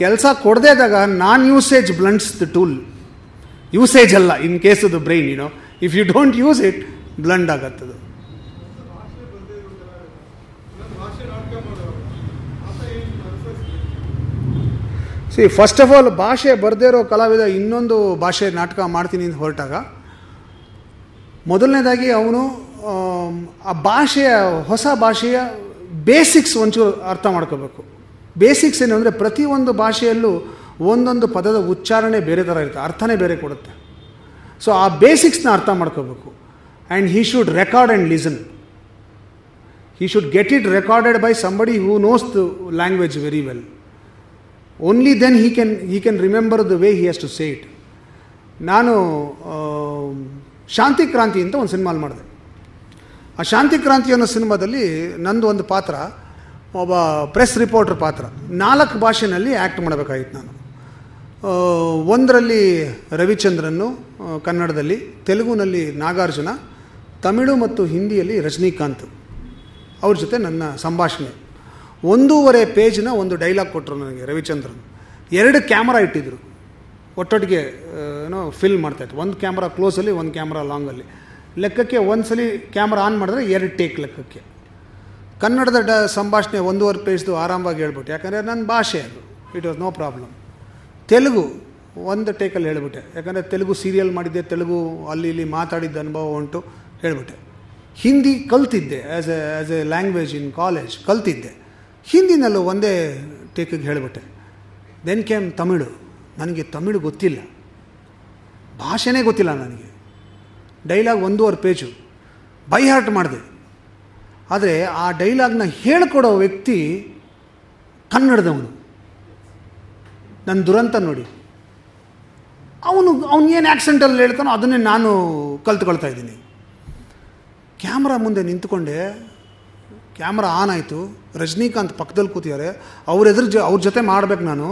ಕೆಲಸ ಕೊಡದೇ ಇದ್ದಾಗ non usage blunts the tool. Usage ಅಲ್ಲ, in case of the brain, if you don't use it blunt ಆಗತ್ತದು. ಸಿ, ಫಸ್ಟ್ ಆಫ್ ಆಲ್ ಭಾಷೆ ಬರದೇ ಇರೋ ಕಲಾವಿದ ಇನ್ನೊಂದು ಭಾಷೆ ನಾಟಕ ಮಾಡ್ತೀನಿ ಅಂತ ಹೊರಟಾಗ ಮೊದಲನೇದಾಗಿ ಅವನು ಆ ಭಾಷೆಯ, ಹೊಸ ಭಾಷೆಯ ಬೇಸಿಕ್ಸ್ ಒಂಚೂರು ಅರ್ಥ ಮಾಡ್ಕೋಬೇಕು. ಬೇಸಿಕ್ಸ್ ಏನು ಅಂದರೆ ಪ್ರತಿಯೊಂದು ಭಾಷೆಯಲ್ಲೂ ಒಂದೊಂದು ಪದದ ಉಚ್ಚಾರಣೆ ಬೇರೆ ಥರ ಇರುತ್ತೆ, ಅರ್ಥನೇ ಬೇರೆ ಕೊಡುತ್ತೆ. ಸೊ ಆ ಬೇಸಿಕ್ಸ್ನ ಅರ್ಥ ಮಾಡ್ಕೋಬೇಕು. And he should record and listen. He should get it recorded by somebody who knows the language very well. Only then he can remember the way he has to say it. ನಾನು ಶಾಂತಿ ಕ್ರಾಂತಿ ಅಂತ ಒಂದು ಸಿನಿಮಾಲ್ ಮಾಡಿದೆ. ಆ ಶಾಂತಿ ಕ್ರಾಂತಿ ಅನ್ನೋ ಸಿನಿಮಾದಲ್ಲಿ ನಂದು ಒಂದು ಪಾತ್ರ, ಒಬ್ಬ ಪ್ರೆಸ್ ರಿಪೋರ್ಟರ್ ಪಾತ್ರ. 4 ಭಾಷೆಯಲ್ಲಿ ಆ್ಯಕ್ಟ್ ಮಾಡಬೇಕಾಗಿತ್ತು ನಾನು. ಒಂದರಲ್ಲಿ ರವಿಚಂದ್ರನ್ನು ಕನ್ನಡದಲ್ಲಿ, ತೆಲುಗುನಲ್ಲಿ ನಾಗಾರ್ಜುನ, ತಮಿಳು ಮತ್ತು ಹಿಂದಿಯಲ್ಲಿ ರಜನಿಕಾಂತ್. ಅವ್ರ ಜೊತೆ ನನ್ನ ಸಂಭಾಷಣೆ. 1.5 ಪೇಜ್ನ ಒಂದು ಡೈಲಾಗ್ ಕೊಟ್ಟರು ನನಗೆ ರವಿಚಂದ್ರನ್. 2 ಕ್ಯಾಮ್ರಾ ಇಟ್ಟಿದ್ರು, ಒಟ್ಟೊಟ್ಟಿಗೆ ಫಿಲ್ಮ್ ಮಾಡ್ತಾಯಿತ್ತು. ಒಂದು ಕ್ಯಾಮ್ರಾ ಕ್ಲೋಸಲ್ಲಿ, ಒಂದು ಕ್ಯಾಮ್ರಾ ಲಾಂಗಲ್ಲಿ. ಲೆಕ್ಕಕ್ಕೆ ಒಂದು ಸಲ ಕ್ಯಾಮ್ರಾ ಆನ್ ಮಾಡಿದ್ರೆ 2 ಟೇಕ್ ಲೆಕ್ಕಕ್ಕೆ. ಕನ್ನಡದ ಸಂಭಾಷಣೆ 1.5 ಪೇಜ್ದು ಆರಾಮವಾಗಿ ಹೇಳ್ಬಿಟ್ಟೆ, ಯಾಕಂದರೆ ನನ್ನ ಭಾಷೆ ಅದು, it was no problem. Telugu 1 ಟೇಕಲ್ಲಿ ಹೇಳ್ಬಿಟ್ಟೆ, ಯಾಕಂದರೆ ತೆಲುಗು ಸೀರಿಯಲ್ ಮಾಡಿದ್ದೆ, ತೆಲುಗು ಅಲ್ಲಿ ಇಲ್ಲಿ ಮಾತಾಡಿದ್ದ ಅನುಭವ ಉಂಟು, ಹೇಳ್ಬಿಟ್ಟೆ. ಹಿಂದಿ ಕಲ್ತಿದ್ದೆ, as a language in college ಕಲ್ತಿದ್ದೆ. ಹಿಂದಿನಲ್ಲೂ 1 ಟೇಕಿಗೆ ಹೇಳಿಬಿಟ್ಟೆ. Then came Tamil. ನನಗೆ ತಮಿಳು ಗೊತ್ತಿಲ್ಲ, ಭಾಷೆನೇ ಗೊತ್ತಿಲ್ಲ ನನಗೆ. ಡೈಲಾಗ್ 1.5 ಪೇಜು ಬೈ ಹಾರ್ಟ್ ಮಾಡಿದೆ. ಆದರೆ ಆ ಡೈಲಾಗ್ನ ಹೇಳ್ಕೊಡೋ ವ್ಯಕ್ತಿ ಕನ್ನಡದವನು. ನನ್ನ ದುರಂತ ನೋಡಿ, ಅವನು ಏನು ಆ್ಯಕ್ಸೆಂಟಲ್ಲಿ ಹೇಳ್ತಾನೋ ಅದನ್ನೇ ನಾನು ಕಲ್ತ್ಕೊಳ್ತಾ ಇದ್ದೀನಿ. ಕ್ಯಾಮ್ರಾ ಮುಂದೆ ನಿಂತ್ಕೊಂಡೆ, ಕ್ಯಾಮ್ರಾ ಆನ್ ಆಯಿತು, ರಜನಿಕಾಂತ್ ಪಕ್ಕದಲ್ಲಿ ಕೂತಿದ್ದಾರೆ, ಅವ್ರ ಜೊತೆ ಮಾಡಬೇಕು ನಾನು.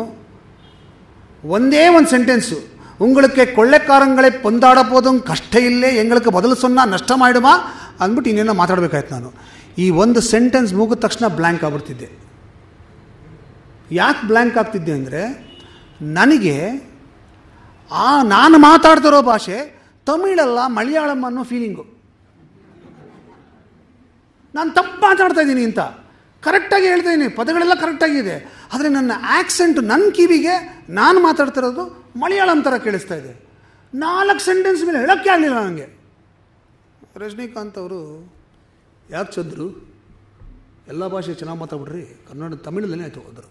ಒಂದೇ ಒಂದು ಸೆಂಟೆನ್ಸು, உங்களுக்கு ಕೊಳ್ಳೆಕಾರಂಗಳೇ ಪೊಂದಾಡ போதும் ಕಷ್ಟ ಇಲ್ಲೇ ಎಂಗಳಿಗೆ ಬದಲು ಸೊನ್ನ ನಷ್ಟ ಮಾಡುವ ಅಂದ್ಬಿಟ್ಟು ಇನ್ನೇನೋ ಮಾತಾಡಬೇಕಾಯ್ತು ನಾನು. ಈ ಒಂದು ಸೆಂಟೆನ್ಸ್ ಮುಗಿದ ತಕ್ಷಣ ಬ್ಲ್ಯಾಂಕ್ ಆಗ್ಬಿಡ್ತಿದ್ದೆ. ಯಾಕೆ ಬ್ಲ್ಯಾಂಕ್ ಆಗ್ತಿದ್ದೆ ಅಂದರೆ, ನನಗೆ ನಾನು ಮಾತಾಡ್ತಿರೋ ಭಾಷೆ ತಮಿಳಲ್ಲ ಮಲಯಾಳಂ ಅನ್ನೋ ಫೀಲಿಂಗು. ನಾನು ತಪ್ಪು ಮಾತಾಡ್ತಾ ಇದ್ದೀನಿ ಅಂತ ಕರೆಕ್ಟಾಗಿ ಹೇಳ್ತಾ ಇದ್ದೀನಿ, ಪದಗಳೆಲ್ಲ ಕರೆಕ್ಟಾಗಿದೆ. ಆದರೆ ನನ್ನ ಆ್ಯಕ್ಸೆಂಟು ನನ್ನ ಕಿವಿಗೆ ನಾನು ಮಾತಾಡ್ತಿರೋದು ಮಲಯಾಳಂ ಥರ ಕೇಳಿಸ್ತಾ ಇದೆ. 4 ಸೆಂಟೆನ್ಸ್ ಮೇಲೆ ಹೇಳೋಕ್ಕೆ ಆಗಲಿಲ್ಲ ನನಗೆ. ರಜನಿಕಾಂತ್ ಅವರು ಯಾಕೆ ಚಂದ್ರು ಎಲ್ಲ ಭಾಷೆ ಚೆನ್ನಾಗಿ ಮಾತಾಡ್ಬಿಡ್ರಿ, ಕನ್ನಡ ತಮಿಳಲ್ಲೇ ಆಯಿತು ಹೋದರು.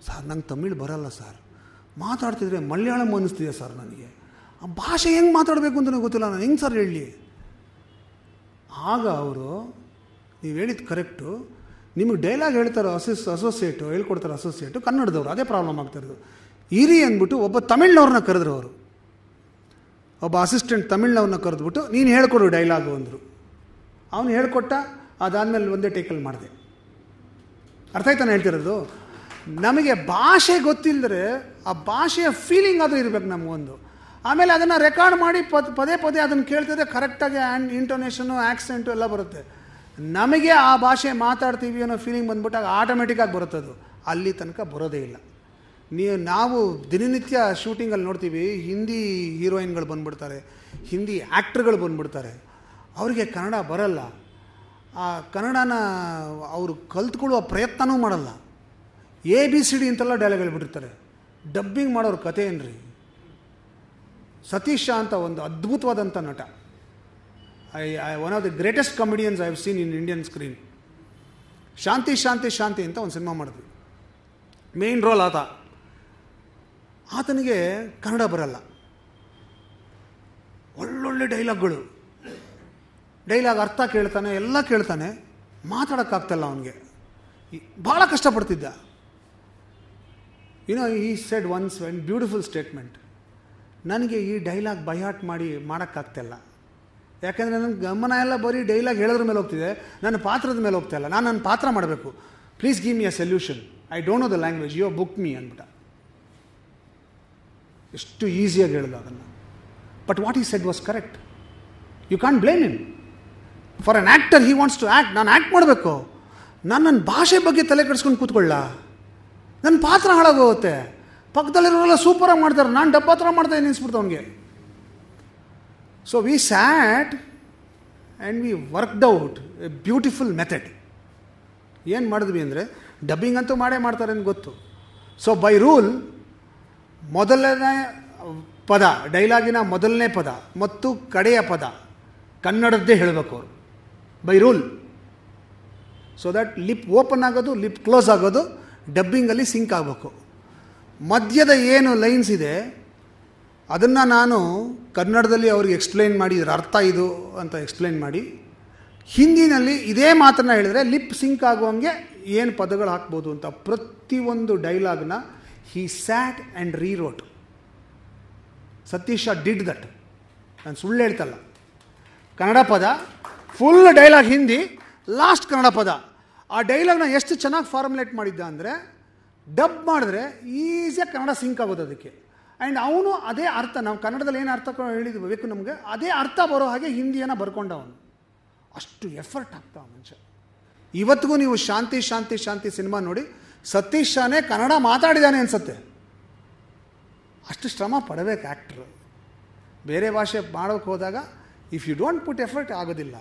ಸರ್ ನಂಗೆ ತಮಿಳು ಬರಲ್ಲ ಸರ್, ಮಾತಾಡ್ತಿದ್ರೆ ಮಲಯಾಳಂ ಅನ್ನಿಸ್ತಿದೆ ಸರ್ ನನಗೆ. ಆ ಭಾಷೆ ಹೆಂಗೆ ಮಾತಾಡಬೇಕು ಅಂತ ನನಗೆ ಗೊತ್ತಿಲ್ಲ, ನಾನು ಹೆಂಗೆ ಸರ್ ಹೇಳಲಿ. ಆಗ ಅವರು, ನೀವು ಹೇಳಿದ್ದು ಕರೆಕ್ಟು, ನಿಮಗೆ ಡೈಲಾಗ್ ಹೇಳ್ತಾರೋ ಅಸೋಸಿಯೇಟು ಹೇಳ್ಕೊಡ್ತಾರೆ, ಅಸೋಸಿಯೇಟು ಕನ್ನಡದವರು, ಅದೇ ಪ್ರಾಬ್ಲಮ್ ಆಗ್ತಾಯಿರೋದು. ಇರಿ ಅಂದ್ಬಿಟ್ಟು ಒಬ್ಬ ತಮಿಳ್ನವ್ರನ್ನ ಕರೆದ್ರು ಅವರು, ಒಬ್ಬ ಅಸಿಸ್ಟೆಂಟ್ ತಮಿಳ್ನವ್ರನ್ನ ಕರೆದ್ಬಿಟ್ಟು ನೀನು ಹೇಳ್ಕೊಡು ಡೈಲಾಗು ಅಂದರು. ಅವನು ಹೇಳ್ಕೊಟ್ಟ, ಅದಾದಮೇಲೆ ಒಂದೇ ಟೇಕಲ್ಲಿ ಮಾಡಿದೆ. ಅರ್ಥ ಆಯ್ತಾನೆ ಹೇಳ್ತಿರೋದು? ನಮಗೆ ಭಾಷೆ ಗೊತ್ತಿಲ್ಲದ್ರೆ ಆ ಭಾಷೆಯ ಫೀಲಿಂಗ್ ಆದರೂ ಇರಬೇಕು ನಮಗೊಂದು. ಆಮೇಲೆ ಅದನ್ನು ರೆಕಾರ್ಡ್ ಮಾಡಿ ಪದೇ ಪದೇ ಅದನ್ನು ಕೇಳ್ತಿದ್ರೆ ಕರೆಕ್ಟಾಗಿ ಇಂಟೋನೇಷನು ಆ್ಯಕ್ಸೆಂಟು ಎಲ್ಲ ಬರುತ್ತೆ. ನಮಗೆ ಆ ಭಾಷೆ ಮಾತಾಡ್ತೀವಿ ಅನ್ನೋ ಫೀಲಿಂಗ್ ಬಂದ್ಬಿಟ್ಟಾಗ ಆಟೋಮೆಟಿಕ್ಕಾಗಿ ಬರುತ್ತೆ. ಅದು ಅಲ್ಲಿ ತನಕ ಬರೋದೇ ಇಲ್ಲ. ನಾವು ದಿನನಿತ್ಯ ಶೂಟಿಂಗಲ್ಲಿ ನೋಡ್ತೀವಿ, ಹಿಂದಿ ಹೀರೋಯಿನ್ಗಳು ಬಂದುಬಿಡ್ತಾರೆ, ಹಿಂದಿ ಆ್ಯಕ್ಟ್ರ್ಗಳು ಬಂದುಬಿಡ್ತಾರೆ, ಅವರಿಗೆ ಕನ್ನಡ ಬರಲ್ಲ. ಆ ಕನ್ನಡನ ಅವರು ಕಲ್ತ್ಕೊಳ್ಳುವ ಪ್ರಯತ್ನವೂ ಮಾಡಲ್ಲ. ABCD ಅಂತೆಲ್ಲ ಡೈಲಾಗ್ ಹೇಳ್ಬಿಟ್ಟಿರ್ತಾರೆ. ಡಬ್ಬಿಂಗ್ ಮಾಡೋರು ಕತೆ ಏನ್ರಿ. ಸತೀಶ್ ಅಂತ ಒಂದು ಅದ್ಭುತವಾದಂಥ ನಟ, one of the greatest comedians I have seen in Indian screen. Shanti Shanti Shanti ಅಂತ ಒಂದು ಸಿನಿಮಾ ಮಾಡಿದ್ವಿ, ಮೇನ್ ರೋಲ್ ಆತ. ಆತನಿಗೆ ಕನ್ನಡ ಬರಲ್ಲ, ಒಳ್ಳೊಳ್ಳೆ ಡೈಲಾಗ್ಗಳು, ಡೈಲಾಗ್ ಅರ್ಥ ಕೇಳ್ತಾನೆ, ಎಲ್ಲ ಕೇಳ್ತಾನೆ, ಮಾತಾಡೋಕ್ಕಾಗ್ತಲ್ಲ ಅವನಿಗೆ. ಭಾಳ ಕಷ್ಟಪಡ್ತಿದ್ದ. He said once one beautiful statement, ನನಗೆ ಈ ಡೈಲಾಗ್ ಬೈಹಾಟ್ ಮಾಡೋಕ್ಕಾಗ್ತಿಲ್ಲ. ಯಾಕೆಂದರೆ ನನ್ನ ಗಮನ ಎಲ್ಲ ಬರೀ ಡೈಲಾಗ್ ಹೇಳೋದ್ರ ಮೇಲೆ ಹೋಗ್ತಿದೆ, ನನ್ನ ಪಾತ್ರದ ಮೇಲೆ ಹೋಗ್ತಾ ಇಲ್ಲ. ನಾನು ನನ್ನ ಪಾತ್ರ ಮಾಡಬೇಕು. Please give me a solution, I don't know the language, you book me ಅಂದ್ಬಿಟ್ಟ. ಎಷ್ಟು ಈಸಿಯಾಗಿ ಹೇಳಿದ ಅದನ್ನು. But what he said was correct. You can't blame him. For an actor he wants to act. ನಾನು ಆ್ಯಕ್ಟ್ ಮಾಡಬೇಕು, ನಾನು ನನ್ನ ಭಾಷೆ ಬಗ್ಗೆ ತಲೆ ಕೆಡಿಸ್ಕೊಂಡು ಕೂತ್ಕೊಳ್ಳ, ನನ್ನ ಪಾತ್ರ ಹಾಳಾಗೋಗುತ್ತೆ. ಪಕ್ಕದಲ್ಲಿರೋರೆಲ್ಲ ಸೂಪರಾಗಿ ಮಾಡ್ತಾರೆ, ನಾನು ಡಬ್ಬ ಥರ ಮಾಡ್ತಾ ನಿಲ್ಲಿಸ್ಬಿಡ್ತು ಅವನಿಗೆ. So we sat and we worked out A beautiful method. ಏನು ಮಾಡಿದ್ವಿ ಅಂದರೆ, ಡಬ್ಬಿಂಗ್ ಅಂತೂ ಮಾಡ್ತಾರೆ ಅಂತ ಗೊತ್ತು. ಸೊ ಬೈ ರೂಲ್ ಮೊದಲನೇ ಪದ, ಡೈಲಾಗಿನ ಮೊದಲನೇ ಪದ ಮತ್ತು ಕಡೆಯ ಪದ ಕನ್ನಡದ್ದೇ ಹೇಳಬೇಕು ಅವರು, by rule. So that lip open ಆಗೋದು, ಲಿಪ್ ಕ್ಲೋಸ್ ಆಗೋದು ಡಬ್ಬಿಂಗಲ್ಲಿ ಸಿಂಕ್ ಆಗಬೇಕು. ಮಧ್ಯದ ಏನು ಲೈನ್ಸ್ ಇದೆ ಅದನ್ನು ನಾನು ಕನ್ನಡದಲ್ಲಿ ಅವ್ರಿಗೆ ಎಕ್ಸ್ಪ್ಲೈನ್ ಮಾಡಿ, ಇದರ ಅರ್ಥ ಇದು ಅಂತ ಎಕ್ಸ್ಪ್ಲೈನ್ ಮಾಡಿ, ಹಿಂದಿನಲ್ಲಿ ಇದೇ ಮಾತನ್ನು ಹೇಳಿದರೆ ಲಿಪ್ ಸಿಂಕ್ ಆಗುವಂಗೆ ಏನು ಪದಗಳು ಹಾಕ್ಬೋದು ಅಂತ ಪ್ರತಿಯೊಂದು ಡೈಲಾಗ್ನ he sat and rewrote. Satish did that. ನಾನು ಸುಳ್ಳು ಹೇಳ್ತಲ್ಲ. ಕನ್ನಡ ಪದ full dialogue Hindi, last Kannada ಪದ. ಆ ಡೈಲಾಗ್ನ ಎಷ್ಟು ಚೆನ್ನಾಗಿ ಫಾರ್ಮುಲೇಟ್ ಮಾಡಿದ್ದ ಅಂದರೆ, ಡಬ್ ಮಾಡಿದ್ರೆ ಈಸಿಯಾಗಿ ಕನ್ನಡ ಸಿಂಕ್ ಆಗೋದು ಅದಕ್ಕೆ. ಆ್ಯಂಡ್ ಅವನು ಅದೇ ಅರ್ಥ, ನಾವು ಕನ್ನಡದಲ್ಲಿ ಏನು ಅರ್ಥ ಹೇಳಿದ್ವಿ ಬೇಕು ನಮಗೆ, ಅದೇ ಅರ್ಥ ಬರೋ ಹಾಗೆ ಹಿಂದಿಯನ್ನು ಬರ್ಕೊಂಡ ಅವನು. ಅಷ್ಟು ಎಫರ್ಟ್ ಆಗ್ತಾ ಮನುಷ್ಯ. ಇವತ್ತಿಗೂ ನೀವು ಶಾಂತಿ ಶಾಂತಿ ಶಾಂತಿ ಸಿನಿಮಾ ನೋಡಿ, ಸತೀಶ್ ಶಾನೇ ಕನ್ನಡ ಮಾತಾಡಿದ್ದಾನೆ ಅನಿಸುತ್ತೆ. ಅಷ್ಟು ಶ್ರಮ ಪಡಬೇಕು ಆ್ಯಕ್ಟ್ರು. ಬೇರೆ ಭಾಷೆ ಮಾಡೋಕ್ಕೆ ಹೋದಾಗ if you don't put effort ಆಗೋದಿಲ್ಲ.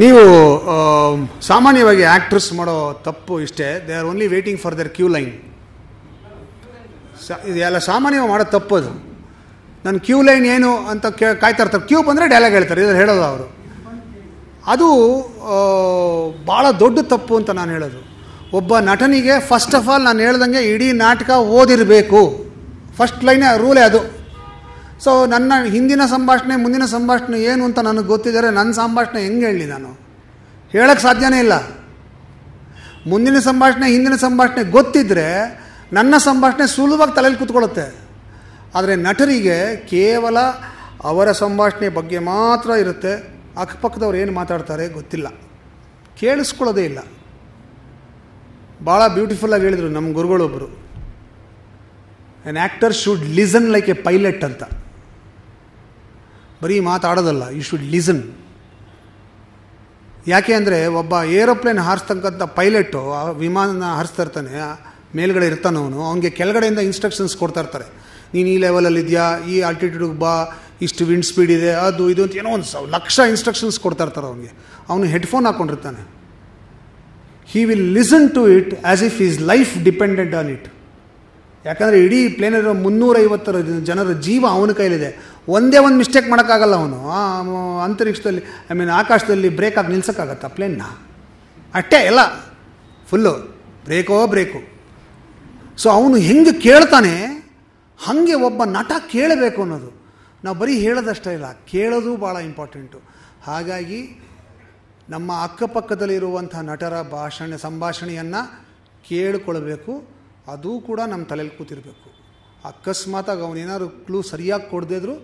ನೀವು ಸಾಮಾನ್ಯವಾಗಿ ಆ್ಯಕ್ಟ್ರಸ್ ಮಾಡೋ ತಪ್ಪು ಇಷ್ಟೇ, they are only waiting for their cue line. ಇದೆಲ್ಲ ಸಾಮಾನ್ಯವಾಗಿ ಮಾಡೋ ತಪ್ಪು ಅದು. ನನ್ನ ಕ್ಯೂ ಲೈನ್ ಏನು ಅಂತ ಕಾಯ್ತಾ ಇರ್ತಾರೆ. ಕ್ಯೂ ಬಂದರೆ ಡೈಲಾಗ್ ಹೇಳ್ತಾರೆ, ಇದ್ರ ಹೇಳೋದು ಅವರು. ಅದು ಭಾಳ ದೊಡ್ಡ ತಪ್ಪು ಅಂತ ನಾನು ಹೇಳೋದು. ಒಬ್ಬ ನಟನಿಗೆ ಫಸ್ಟ್ ಆಫ್ ಆಲ್ ನಾನು ಹೇಳ್ದಂಗೆ ಇಡೀ ನಾಟಕ ಓದಿರಬೇಕು. ಫಸ್ಟ್ ಲೈನೇ ರೂಲೇ ಅದು. ಸೊ ನನ್ನ ಹಿಂದಿನ ಸಂಭಾಷಣೆ ಮುಂದಿನ ಸಂಭಾಷಣೆ ಏನು ಅಂತ ನನಗೆ ಗೊತ್ತಿದ್ದಾರೆ. ನನ್ನ ಸಂಭಾಷಣೆ ಹೆಂಗೆ ಹೇಳಲಿ? ನಾನು ಹೇಳೋಕ್ಕೆ ಸಾಧ್ಯನೇ ಇಲ್ಲ. ಮುಂದಿನ ಸಂಭಾಷಣೆ ಹಿಂದಿನ ಸಂಭಾಷಣೆ ಗೊತ್ತಿದ್ದರೆ ನನ್ನ ಸಂಭಾಷಣೆ ಸುಲಭವಾಗಿ ತಲೆಯಲ್ಲಿ ಕೂತ್ಕೊಳ್ಳುತ್ತೆ. ಆದರೆ ನಟರಿಗೆ ಕೇವಲ ಅವರ ಸಂಭಾಷಣೆ ಬಗ್ಗೆ ಮಾತ್ರ ಇರುತ್ತೆ. ಅಕ್ಕಪಕ್ಕದವ್ರು ಏನು ಮಾತಾಡ್ತಾರೆ ಗೊತ್ತಿಲ್ಲ, ಕೇಳಿಸ್ಕೊಳ್ಳೋದೇ ಇಲ್ಲ. ಭಾಳ ಬ್ಯೂಟಿಫುಲ್ಲಾಗಿ ಹೇಳಿದರು ನಮ್ಮ ಗುರುಗಳೊಬ್ಬರು, an actor should listen like a pilot ಅಂತ. ಬರೀ ಮಾತಾಡೋದಲ್ಲ, ಯು ಶುಡ್ ಲಿಸನ್. ಯಾಕೆ ಅಂದರೆ ಒಬ್ಬ ಏರೋಪ್ಲೇನ್ ಹಾರಿಸ್ತಕ್ಕಂಥ ಪೈಲಟ್ಟು ಆ ವಿಮಾನ ಹಾರಿಸ್ತಾ ಇರ್ತಾನೆ, ಮೇಲ್ಗಡೆ ಇರ್ತಾನವನು, ಅವನಿಗೆ ಕೆಳಗಡೆಯಿಂದ ಇನ್ಸ್ಟ್ರಕ್ಷನ್ಸ್ ಕೊಡ್ತಾ ಇರ್ತಾರೆ. ನೀನು ಈ ಲೆವೆಲಲ್ಲಿ ಇದೆಯಾ, ಈ ಆಲ್ಟಿಟ್ಯೂಡ್ಗೆ ಬಾ, ಇಷ್ಟು ವಿಂಡ್ ಸ್ಪೀಡ್ ಇದೆ, ಅದು ಇದು ಅಂತ ಏನೋ ಒಂದು ಲಕ್ಷ ಇನ್ಸ್ಟ್ರಕ್ಷನ್ಸ್ ಕೊಡ್ತಾ ಇರ್ತಾರೆ ಅವನಿಗೆ. ಅವನು ಹೆಡ್ಫೋನ್ ಹಾಕ್ಕೊಂಡಿರ್ತಾನೆ. He will listen to it as if is life dependent on it. ಯಾಕಂದರೆ ಇಡೀ ಪ್ಲೇನಲ್ಲಿರೋ 350 ಜನರ ಜೀವ ಅವನ ಕೈಲಿದೆ. ಒಂದೇ ಒಂದು ಮಿಸ್ಟೇಕ್ ಮಾಡೋಕ್ಕಾಗಲ್ಲ ಅವನು. ಅಂತರಿಕ್ಷದಲ್ಲಿ ಆಕಾಶದಲ್ಲಿ ಬ್ರೇಕ್ ಆಗಿ ನಿಲ್ಸೋಕ್ಕಾಗತ್ತಾ ಪ್ಲೇನ್ನ? ಅಷ್ಟೇ ಎಲ್ಲ ಫುಲ್ಲು ಬ್ರೇಕು. ಸೊ ಅವನು ಹೆಂಗೆ ಕೇಳ್ತಾನೆ ಹಾಗೆ ಒಬ್ಬ ನಟ ಕೇಳಬೇಕು ಅನ್ನೋದು. ನಾವು ಬರೀ ಹೇಳೋದಷ್ಟೇ ಇಲ್ಲ, ಕೇಳೋದು ಭಾಳ ಇಂಪಾರ್ಟೆಂಟು. ಹಾಗಾಗಿ ನಮ್ಮ ಅಕ್ಕಪಕ್ಕದಲ್ಲಿರುವಂಥ ನಟರ ಸಂಭಾಷಣೆಯನ್ನು ಕೇಳಿಕೊಳ್ಬೇಕು. ಅದೂ ಕೂಡ ನಮ್ಮ ತಲೆಯಲ್ಲಿ ಕೂತಿರಬೇಕು. ಅಕಸ್ಮಾತಾಗಿ ಅವನೇನಾದ್ರು ಕ್ಲೂ ಸರಿಯಾಗಿ ಕೊಡದಿದ್ರು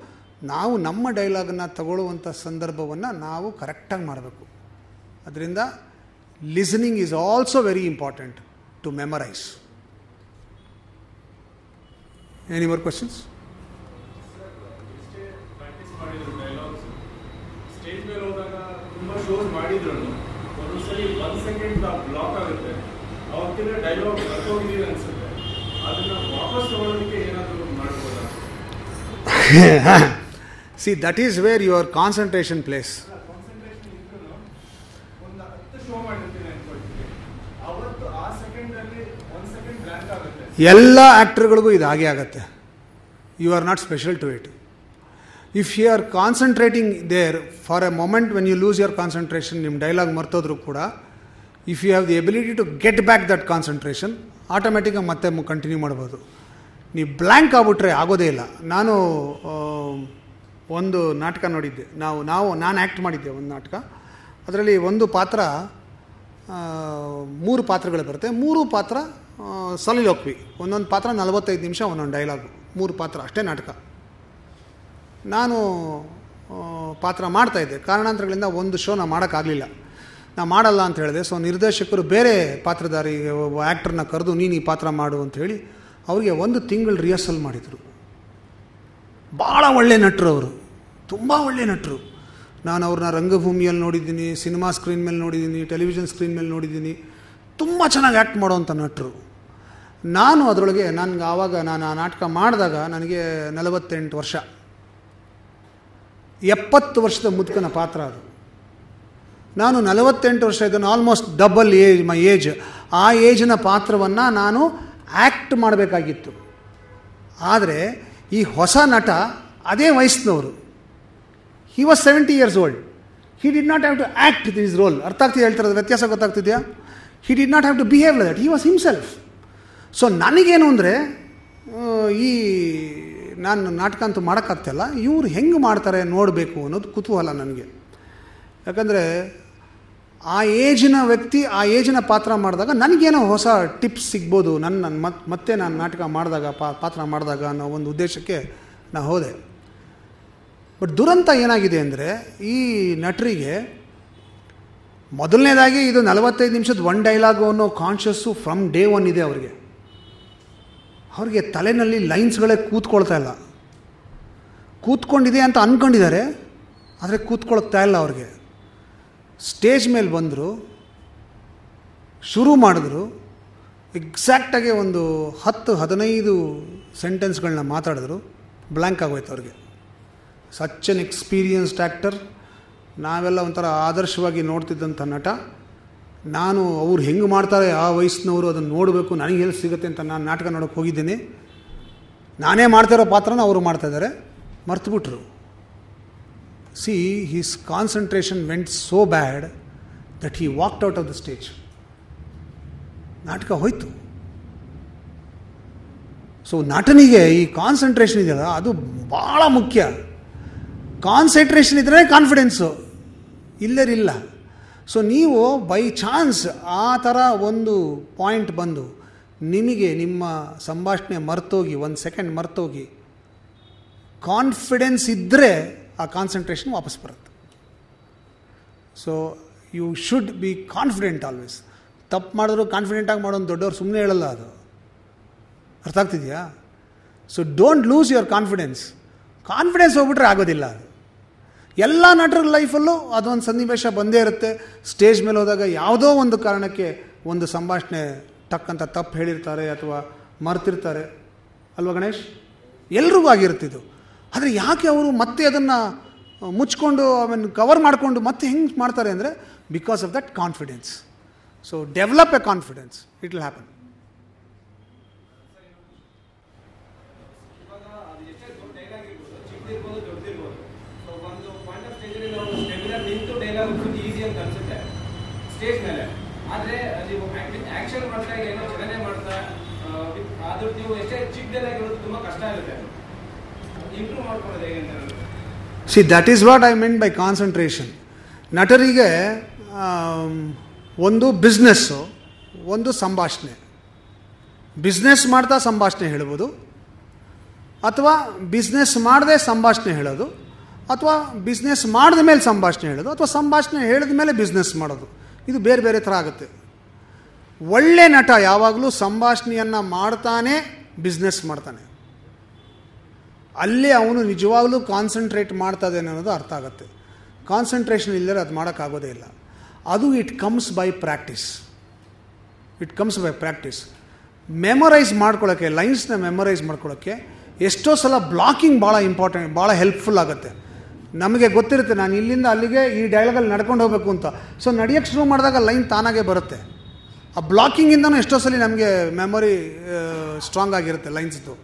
ನಾವು ನಮ್ಮ ಡೈಲಾಗನ್ನು ತಗೊಳ್ಳುವಂಥ ಸಂದರ್ಭವನ್ನು ನಾವು ಕರೆಕ್ಟಾಗಿ ಮಾಡಬೇಕು. ಅದರಿಂದ listening is also very important to memorise. Any more questions? Practice ಮಾಡಿದ್ರು ಡೈಲಾಗ್ಸ್ ಸ್ಟೇಜ್ ಮೇಲೆ ಹೋದಾಗ ತುಂಬ ಶೋಸ್ ಮಾಡಿದ್ರು ಒಂದೊಂದ್ಸರಿ 1 ಸೆಕೆಂಡ್ ಬ್ಲಾಕ್ ಆಗುತ್ತೆ. ಅವತ್ತಿನ ಡೈಲಾಗ್ ಬರ್ತೋಗಿದ್ದೀವಿ ಅನ್ಸುತ್ತೆ. ಅದನ್ನ ವಾಪಸ್ ತಗೊಳ್ಳೋದಕ್ಕೆ ಏನಾದರೂ ಮಾಡ್ಬೋದಾ? See, that is where your concentration plays. Concentration ಇದ್ರೂ ಒಂದು 10 ಶೋ ಮಾಡಿರ್ತೀನಿ ಅನ್ಕೊಳ್ತೀನಿ. ಅವತ್ತು ಆ ಸೆಕೆಂಡಲ್ಲಿ 1 ಸೆಕೆಂಡ್ ಬ್ಲ್ಯಾಂಕ್ ಆಗುತ್ತೆ. ಎಲ್ಲ ಆ್ಯಕ್ಟರ್ಗಳಿಗೂ ಇದು ಹಾಗೆ ಆಗುತ್ತೆ. You are not special to it. If you are concentrating there for a moment when you lose your concentration, ನಿಮ್ಮ ಡೈಲಾಗ್ ಮರ್ತೋದ್ರೂ ಕೂಡ if you have the ability to get back that concentration, ಆಟೋಮೆಟಿಕಾಗಿ ಮತ್ತೆ ಕಂಟಿನ್ಯೂ ಮಾಡ್ಬೋದು. ನೀವು blank ಆಗ್ಬಿಟ್ರೆ ಆಗೋದೇ ಇಲ್ಲ. ನಾನು ಒಂದು ನಾಟಕ ನೋಡಿದ್ದೆ, ನಾನು ಆ್ಯಕ್ಟ್ ಮಾಡಿದ್ದೆ ಒಂದು ನಾಟಕ. ಅದರಲ್ಲಿ ಒಂದು ಪಾತ್ರ 3 ಪಾತ್ರಗಳು ಬರುತ್ತೆ. 3 ಪಾತ್ರ ಸಲಿಲೋಕ್ವಿ. ಒಂದೊಂದು ಪಾತ್ರ 45 ನಿಮಿಷ ಒಂದೊಂದು ಡೈಲಾಗು. 3 ಪಾತ್ರ ಅಷ್ಟೇ ನಾಟಕ. ನಾನು ಪಾತ್ರ ಮಾಡ್ತಾಯಿದ್ದೆ. ಕಾರಣಾಂತರಗಳಿಂದ ಒಂದು ಶೋ ನಾನು ಮಾಡೋಕ್ಕಾಗಲಿಲ್ಲ. ನಾನು ಮಾಡಲ್ಲ ಅಂತ ಹೇಳಿದೆ. ಸೊ ನಿರ್ದೇಶಕರು ಬೇರೆ ಪಾತ್ರಧಾರಿ ಒಬ್ಬ ಆ್ಯಕ್ಟರ್ನ ಕರೆದು ನೀನು ಈ ಪಾತ್ರ ಮಾಡು ಅಂಥೇಳಿ ಅವರಿಗೆ 1 ತಿಂಗಳು ರಿಹರ್ಸಲ್ ಮಾಡಿದರು. ಭಾಳ ಒಳ್ಳೆ ನಟರು ಅವರು, ತುಂಬ ಒಳ್ಳೆ ನಟರು. ನಾನು ಅವ್ರನ್ನ ರಂಗಭೂಮಿಯಲ್ಲಿ ನೋಡಿದ್ದೀನಿ, ಸಿನಿಮಾ ಸ್ಕ್ರೀನ್ ಮೇಲೆ ನೋಡಿದ್ದೀನಿ, ಟೆಲಿವಿಷನ್ ಸ್ಕ್ರೀನ್ ಮೇಲೆ ನೋಡಿದ್ದೀನಿ. ತುಂಬ ಚೆನ್ನಾಗಿ ಆ್ಯಕ್ಟ್ ಮಾಡೋವಂಥ ನಟರು. ನಾನು ಅದರೊಳಗೆ ನಾನು ಆ ನಾಟಕ ಮಾಡಿದಾಗ ನನಗೆ 48 ವರ್ಷ. 70 ವರ್ಷದ ಮುದುಕನ ಪಾತ್ರ ಅದು. ನಾನು 48 ವರ್ಷ ಇದ್ದನು, ಆಲ್ಮೋಸ್ಟ್ ಡಬಲ್ ಮೈ ಏಜ್. ಆ ಏಜಿನ ಪಾತ್ರವನ್ನು ನಾನು ಆ್ಯಕ್ಟ್ ಮಾಡಬೇಕಾಗಿತ್ತು. ಆದರೆ ಈ ಹೊಸ ನಟ ಅದೇ ವಯಸ್ಸಿನವರು. He was 70 years old. He did not have to act this role. ಅರ್ಥ ಆಗ್ತಿದೆ ಹೇಳ್ತಿರೋದು? ವ್ಯತ್ಯಾಸ ಗೊತ್ತಾಗ್ತಿದೆಯಾ? He did not have to behave like that. He was himself. So ನನಗೇನು ಅಂದರೆ ನಾನು ನಾಟಕ ಅಂತೂ ಮಾಡೋಕ್ಕಾಗ್ತಿಲ್ಲ, ಇವರು ಹೆಂಗೆ ಮಾಡ್ತಾರೆ ನೋಡಬೇಕು ಅನ್ನೋದು ಕುತೂಹಲ ನನಗೆ. ಯಾಕಂದರೆ ಆ ಏಜಿನ ವ್ಯಕ್ತಿ ಆ ಏಜಿನ ಪಾತ್ರ ಮಾಡಿದಾಗ ನನಗೇನೋ ಹೊಸ ಟಿಪ್ಸ್ ಸಿಗ್ಬೋದು. ಮತ್ತೆ ನಾನು ನಾಟಕ ಮಾಡಿದಾಗ ಪಾತ್ರ ಮಾಡಿದಾಗ ಅನ್ನೋ ಒಂದು ಉದ್ದೇಶಕ್ಕೆ ನಾನು ಹೋದೆ. ಬಟ್ ದುರಂತ ಏನಾಗಿದೆ ಅಂದರೆ ಈ ನಟರಿಗೆ ಮೊದಲನೇದಾಗಿ ಇದು 45 ನಿಮಿಷದ 1 ಡೈಲಾಗು ಅನ್ನೋ ಕಾನ್ಷಿಯಸ್ಸು ಫ್ರಮ್ ಡೇ 1 ಇದೆ ಅವ್ರಿಗೆ. ತಲೆಯಲ್ಲಿ ಲೈನ್ಸ್ಗಳೇ ಕೂತ್ಕೊಳ್ತಾ ಇಲ್ಲ. ಕೂತ್ಕೊಂಡಿದೆ ಅಂತ ಅಂದ್ಕೊಂಡಿದ್ದಾರೆ, ಆದರೆ ಕೂತ್ಕೊಳ್ತಾ ಇಲ್ಲ ಅವ್ರಿಗೆ. ಸ್ಟೇಜ್ ಮೇಲೆ ಬಂದರು, ಶುರು ಮಾಡಿದ್ರು. ಎಕ್ಸಾಕ್ಟಾಗಿ ಒಂದು 10-15 ಸೆಂಟೆನ್ಸ್ಗಳನ್ನ ಮಾತಾಡಿದ್ರು. ಬ್ಲ್ಯಾಂಕ್ ಆಗೋಯ್ತು ಅವ್ರಿಗೆ. Such N experienced actor. ನಾವೆಲ್ಲ ಒಂಥರ ಆದರ್ಶವಾಗಿ ನೋಡ್ತಿದ್ದಂಥ ನಟ. ನಾನು ಅವ್ರು ಹೆಂಗೆ ಮಾಡ್ತಾರೆ ಆ ವಯಸ್ಸಿನವರು, ಅದನ್ನು ನೋಡಬೇಕು, ನನಗೆ ಎಲ್ಲಿ ಸಿಗುತ್ತೆ ಅಂತ ನಾನು ನಾಟಕ ನೋಡೋಕ್ಕೆ ಹೋಗಿದ್ದೀನಿ. ನಾನೇ ಮಾಡ್ತಾಯಿರೋ ಪಾತ್ರನ ಅವರು ಮಾಡ್ತಾಯಿದ್ದಾರೆ. ಮರ್ತುಬಿಟ್ರು. See his concentration went so bad that he walked out of the stage. ನಾಟಕ ಹೋಯ್ತು. ಸೊ ನಟನಿಗೆ ಈ ಕಾನ್ಸಂಟ್ರೇಷನ್ ಇದೆಯಲ್ಲ ಅದು ಭಾಳ ಮುಖ್ಯ. ಕಾನ್ಸಂಟ್ರೇಷನ್ ಇದ್ದರೆ ಕಾನ್ಫಿಡೆನ್ಸು, ಇಲ್ಲರಿಲ್ಲ. ಸೊ ನೀವು ಬೈ ಚಾನ್ಸ್ ಆ ಥರ ಒಂದು ಪಾಯಿಂಟ್ ಬಂದು ನಿಮಗೆ ನಿಮ್ಮ ಸಂಭಾಷಣೆ ಮರ್ತೋಗಿ, 1 ಸೆಕೆಂಡ್ ಮರ್ತೋಗಿ, ಕಾನ್ಫಿಡೆನ್ಸ್ ಇದ್ದರೆ ಆ ಕಾನ್ಸಂಟ್ರೇಷನ್ ವಾಪಸ್ ಬರುತ್ತೆ. So you should be confident always. ತಪ್ಪು ಮಾಡಿದ್ರು ಕಾನ್ಫಿಡೆಂಟಾಗಿ ಮಾಡೋದು ದೊಡ್ಡವ್ರು ಸುಮ್ಮನೆ ಹೇಳಲ್ಲ, ಅದು ಅರ್ಥ ಆಗ್ತಿದೆಯಾ? So don't lose your confidence. Confidence ಹೋಗ್ಬಿಟ್ರೆ ಆಗೋದಿಲ್ಲ. ಅದು ಎಲ್ಲ ನಟರ ಲೈಫಲ್ಲೂ ಅದೊಂದು ಸನ್ನಿವೇಶ ಬಂದೇ ಇರುತ್ತೆ. ಸ್ಟೇಜ್ ಮೇಲೆ ಹೋದಾಗ ಯಾವುದೋ ಒಂದು ಕಾರಣಕ್ಕೆ ಒಂದು ಸಂಭಾಷಣೆ ಟಕ್ ಅಂತ ತಪ್ಪು ಹೇಳಿರ್ತಾರೆ ಅಥವಾ ಮರ್ತಿರ್ತಾರೆ ಅಲ್ವಾ ಗಣೇಶ್? ಎಲ್ರಿಗೂ ಆಗಿರುತ್ತಿದ್ದು. ಆದರೆ ಯಾಕೆ ಅವರು ಮತ್ತೆ ಅದನ್ನು ಮುಚ್ಕೊಂಡು ಆಮೇಲೆ ಕವರ್ ಮಾಡಿಕೊಂಡು ಮತ್ತೆ ಹೆಂಗೆ ಮಾಡ್ತಾರೆ ಅಂದರೆ because of that confidence. So develop A confidence, it will happen. Stage ಮೇಲೆ ಆದರೆ ನೀವು ಆ್ಯಕ್ಷನ್ ಮಾಡ್ತಾ ಏನೋ ಚಲನೆ ಮಾಡ್ತಾ ಅದು ನೀವು ಎಷ್ಟೇ ಚಿಕ್ಕ ಡೈಲಾಗ್ ಇರೋದು ತುಂಬ ಕಷ್ಟ ಆಗುತ್ತೆ. ಇಂಪ್ರೂವ್ ಮಾಡ್ಕೊಳ್ಳೋದು ಹೇಗೆ ಅಂತ. See that is what I meant by concentration. ನಟರಿಗೆ ಒಂದು ಬಿಸ್ನೆಸ್ಸು, ಒಂದು ಸಂಭಾಷಣೆ. ಬಿಸ್ನೆಸ್ ಮಾಡ್ತಾ ಸಂಭಾಷಣೆ ಹೇಳ್ಬೋದು, ಅಥವಾ ಬಿಸ್ನೆಸ್ ಮಾಡದೆ ಸಂಭಾಷಣೆ ಹೇಳೋದು, ಅಥವಾ ಬಿಸ್ನೆಸ್ ಮಾಡಿದ ಮೇಲೆ ಸಂಭಾಷಣೆ ಹೇಳೋದು, ಅಥವಾ ಸಂಭಾಷಣೆ ಹೇಳಿದ ಮೇಲೆ ಬಿಸ್ನೆಸ್ ಮಾಡೋದು. ಇದು ಬೇರೆ ಬೇರೆ ಥರ ಆಗುತ್ತೆ. ಒಳ್ಳೆ ನಟ ಯಾವಾಗಲೂ ಸಂಭಾಷಣೆಯನ್ನು ಮಾಡ್ತಾನೆ ಬಿಸ್ನೆಸ್ ಮಾಡ್ತಾನೆ. ಅಲ್ಲೇ ಅವನು ನಿಜವಾಗ್ಲೂ ಕಾನ್ಸಂಟ್ರೇಟ್ ಮಾಡ್ತಾ ಇದ್ದಾನೆ ಅನ್ನೋದು ಅರ್ಥ ಆಗುತ್ತೆ. ಕಾನ್ಸಂಟ್ರೇಷನ್ ಇಲ್ಲದೆ ಅದು ಮಾಡೋಕ್ಕಾಗೋದೇ ಇಲ್ಲ. ಅದು it comes by practice. It comes by practice. Memorise ಮಾಡ್ಕೊಳ್ಳೋಕ್ಕೆ, ಲೈನ್ಸ್ನ ಮೆಮೊರೈಸ್ ಮಾಡ್ಕೊಳ್ಳೋಕ್ಕೆ ಎಷ್ಟೋ ಸಲ ಬ್ಲಾಕಿಂಗ್ ಭಾಳ ಇಂಪಾರ್ಟೆಂಟ್, ಭಾಳ ಹೆಲ್ಪ್ಫುಲ್ ಆಗುತ್ತೆ. ನಮಗೆ ಗೊತ್ತಿರುತ್ತೆ ನಾನು ಇಲ್ಲಿಂದ ಅಲ್ಲಿಗೆ ಈ ಡೈಲಾಗಲ್ಲಿ ನಡ್ಕೊಂಡು ಹೋಗಬೇಕು ಅಂತ. ಸೊ ನಡೆಯೋಕ್ಕೆ ಶುರು ಮಾಡಿದಾಗ ಲೈನ್ ತಾನಾಗೆ ಬರುತ್ತೆ. ಆ ಬ್ಲಾಕಿಂಗಿಂದನೂ ಎಷ್ಟೋ ಸಲ ನಮಗೆ ಮೆಮೊರಿ ಸ್ಟ್ರಾಂಗ್ ಆಗಿರುತ್ತೆ ಲೈನ್ಸ್ದು.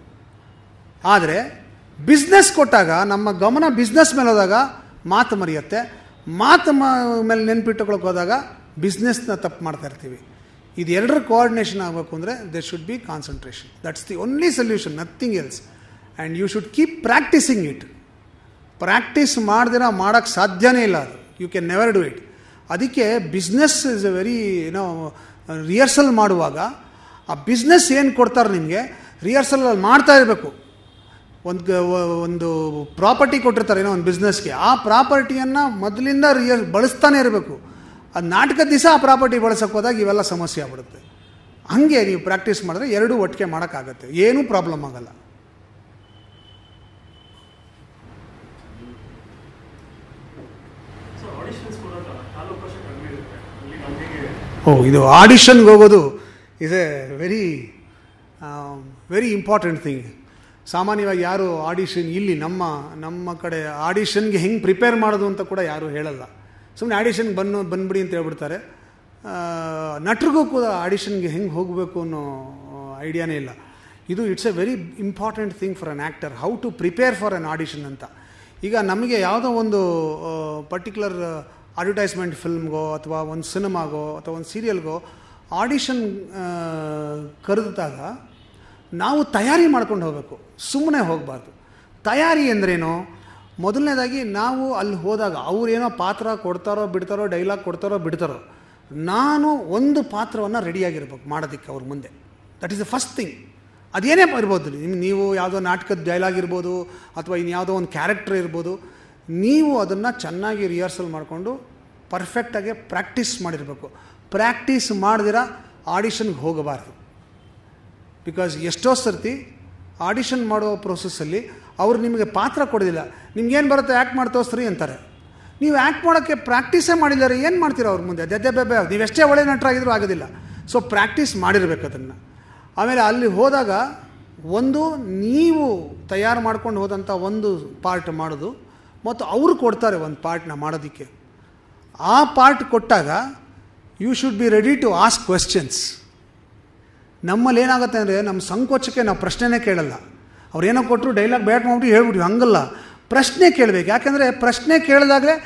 ಆದರೆ ಬಿಸ್ನೆಸ್ ಕೊಟ್ಟಾಗ ನಮ್ಮ ಗಮನ ಬಿಸ್ನೆಸ್ ಮೇಲೆ ಹೋದಾಗ ಮಾತು ಮರೆಯುತ್ತೆ. ಮಾತು ಮೇಲೆ ನೆನ್ಪಿಟ್ಟುಕೊಳ್ಳೋಕೆ ಹೋದಾಗ ಬಿಸ್ನೆಸ್ನ ತಪ್ಪು ಮಾಡ್ತಾ ಇರ್ತೀವಿ. ಇದು ಎರಡರ ಕೋಆರ್ಡಿನೇಷನ್ ಆಗಬೇಕು ಅಂದರೆ there should be concentration. That's the only solution, nothing else. And you should keep practising it. Practice ಮಾಡ್ದಿರ ಮಾಡೋಕ್ಕೆ ಸಾಧ್ಯನೇ ಇಲ್ಲ. ಅದು you can never do it. ಅದಕ್ಕೆ business is a very rehearsal ಮಾಡುವಾಗ ಆ ಬಿಸ್ನೆಸ್ ಏನು ಕೊಡ್ತಾರೆ ನಿಮಗೆ, ರಿಹರ್ಸಲಲ್ಲಿ ಮಾಡ್ತಾ ಇರಬೇಕು. ಒಂದು ಪ್ರಾಪರ್ಟಿ ಕೊಟ್ಟಿರ್ತಾರೆ ಏನೋ ಒಂದು ಬಿಸ್ನೆಸ್ಗೆ, ಆ ಪ್ರಾಪರ್ಟಿಯನ್ನು ಮೊದಲಿಂದ ಬಳಸ್ತಾನೆ ಇರಬೇಕು. ಅದು ನಾಟಕದ ದಿವಸ ಆ ಪ್ರಾಪರ್ಟಿ ಬಳಸೋಕೆ ಹೋದಾಗ ಇವೆಲ್ಲ ಸಮಸ್ಯೆ ಆಗ್ಬಿಡುತ್ತೆ. ಹಾಗೆ ನೀವು ಪ್ರಾಕ್ಟೀಸ್ ಮಾಡಿದ್ರೆ ಎರಡೂ ಒಟ್ಟಿಗೆ ಮಾಡೋಕ್ಕಾಗತ್ತೆ, ಏನೂ ಪ್ರಾಬ್ಲಮ್ ಆಗಲ್ಲ. ಇದು ಆಡಿಷನ್ಗೆ ಹೋಗೋದು is a very very important thing. ಸಾಮಾನ್ಯವಾಗಿ ಯಾರು ಆಡಿಷನ್ ಇಲ್ಲಿ ನಮ್ಮ ಕಡೆ ಆಡಿಷನ್ಗೆ ಹೆಂಗೆ ಪ್ರಿಪೇರ್ ಮಾಡೋದು ಅಂತ ಕೂಡ ಯಾರೂ ಹೇಳಲ್ಲ. ಸುಮ್ಮನೆ ಆಡಿಷನ್ಗೆ ಬಂದ್ಬಿಡಿ ಅಂತ ಹೇಳ್ಬಿಡ್ತಾರೆ. ನಟರಿಗೂ ಕೂಡ ಆಡಿಷನ್ಗೆ ಹೆಂಗೆ ಹೋಗಬೇಕು ಅನ್ನೋ ಐಡಿಯಾನೇ ಇಲ್ಲ. ಇದು it's a very important thing for an actor, how to prepare for an audition ಅಂತ. ಈಗ ನಮಗೆ ಯಾವುದೋ ಒಂದು ಪರ್ಟಿಕ್ಯುಲರ್ ಅಡ್ವರ್ಟೈಸ್ಮೆಂಟ್ ಫಿಲ್ಮ್ಗೋ ಅಥವಾ ಒಂದು ಸಿನಿಮಾಗೋ ಅಥವಾ ಒಂದು ಸೀರಿಯಲ್ಗೋ ಆಡಿಷನ್ ಕರೆದಾಗ ನಾವು ತಯಾರಿ ಮಾಡ್ಕೊಂಡು ಹೋಗಬೇಕು, ಸುಮ್ಮನೆ ಹೋಗಬಾರ್ದು. ತಯಾರಿ ಅಂದ್ರೇನು? ಮೊದಲನೇದಾಗಿ ನಾವು ಅಲ್ಲಿ ಹೋದಾಗ ಅವರೇನೋ ಪಾತ್ರ ಕೊಡ್ತಾರೋ ಬಿಡ್ತಾರೋ, ಡೈಲಾಗ್ ಕೊಡ್ತಾರೋ ಬಿಡ್ತಾರೋ, ನಾನು ಒಂದು ಪಾತ್ರವನ್ನು ರೆಡಿಯಾಗಿರ್ಬೇಕು ಮಾಡೋದಕ್ಕೆ ಅವ್ರ ಮುಂದೆ. That is the first thing. ಅದೇನೇ ಇರ್ಬೋದು, ನೀವು ಯಾವುದೋ ನಾಟಕದ ಡೈಲಾಗ್ ಇರ್ಬೋದು ಅಥವಾ ಇನ್ಯಾವುದೋ ಒಂದು ಕ್ಯಾರೆಕ್ಟರ್ ಇರ್ಬೋದು, ನೀವು ಅದನ್ನು ಚೆನ್ನಾಗಿ ರಿಹರ್ಸಲ್ ಮಾಡಿಕೊಂಡು ಪರ್ಫೆಕ್ಟಾಗಿ ಪ್ರಾಕ್ಟೀಸ್ ಮಾಡಿರಬೇಕು. ಪ್ರಾಕ್ಟೀಸ್ ಮಾಡಿದಿರ ಆಡಿಷನ್ಗೆ ಹೋಗಬಾರ್ದು. ಬಿಕಾಸ್ ಎಷ್ಟೋ ಸರ್ತಿ ಆಡಿಷನ್ ಮಾಡೋ ಪ್ರೋಸೆಸ್ಸಲ್ಲಿ ಅವರು ನಿಮಗೆ ಪಾತ್ರ ಕೊಡೋದಿಲ್ಲ. ನಿಮ್ಗೇನು ಬರುತ್ತೆ, ಆ್ಯಕ್ಟ್ ಮಾಡಿ ತೋರಿಸ್ರಿ ಅಂತಾರೆ. ನೀವು ಆ್ಯಕ್ಟ್ ಮಾಡೋಕ್ಕೆ ಪ್ರಾಕ್ಟೀಸೇ ಮಾಡಿದ್ದಾರೆ, ಏನು ಮಾಡ್ತೀರಾ ಅವ್ರ ಮುಂದೆ? ಬೆಬ್ಬೆ ನೀವೆಷ್ಟೇ ಒಳ್ಳೆ ನಟರಾಗಿದ್ರೂ ಆಗೋದಿಲ್ಲ. ಸೊ ಪ್ರಾಕ್ಟೀಸ್ ಮಾಡಿರಬೇಕು ಅದನ್ನು. ಆಮೇಲೆ ಅಲ್ಲಿ ಹೋದಾಗ ಒಂದು ನೀವು ತಯಾರು ಮಾಡ್ಕೊಂಡು ಹೋದಂಥ ಒಂದು ಪಾರ್ಟ್ ಮಾಡೋದು, ಮತ್ತು ಅವರು ಕೊಡ್ತಾರೆ ಒಂದು ಪಾರ್ಟ್ನ ಮಾಡೋದಕ್ಕೆ. ಆ ಪಾರ್ಟ್ ಕೊಟ್ಟಾಗ you should be ready to ask questions. ನಮ್ಮಲ್ಲಿ ಏನಾಗುತ್ತೆ ಅಂದರೆ ನಮ್ಮ ಸಂಕೋಚಕ್ಕೆ ನಾವು ಪ್ರಶ್ನೆನೇ ಕೇಳಲ್ಲ. ಅವ್ರೇನೋ ಕೊಟ್ಟರು ಡೈಲಾಗ್ ಬ್ಯಾಟ್ ಮಾಡಿಬಿಟ್ಟು ಹೇಳ್ಬಿಟ್ವಿ, ಹಂಗಲ್ಲ. ಪ್ರಶ್ನೆ ಕೇಳಬೇಕು. ಯಾಕಂದರೆ ಪ್ರಶ್ನೆ ಕೇಳಿದಾಗಲೇ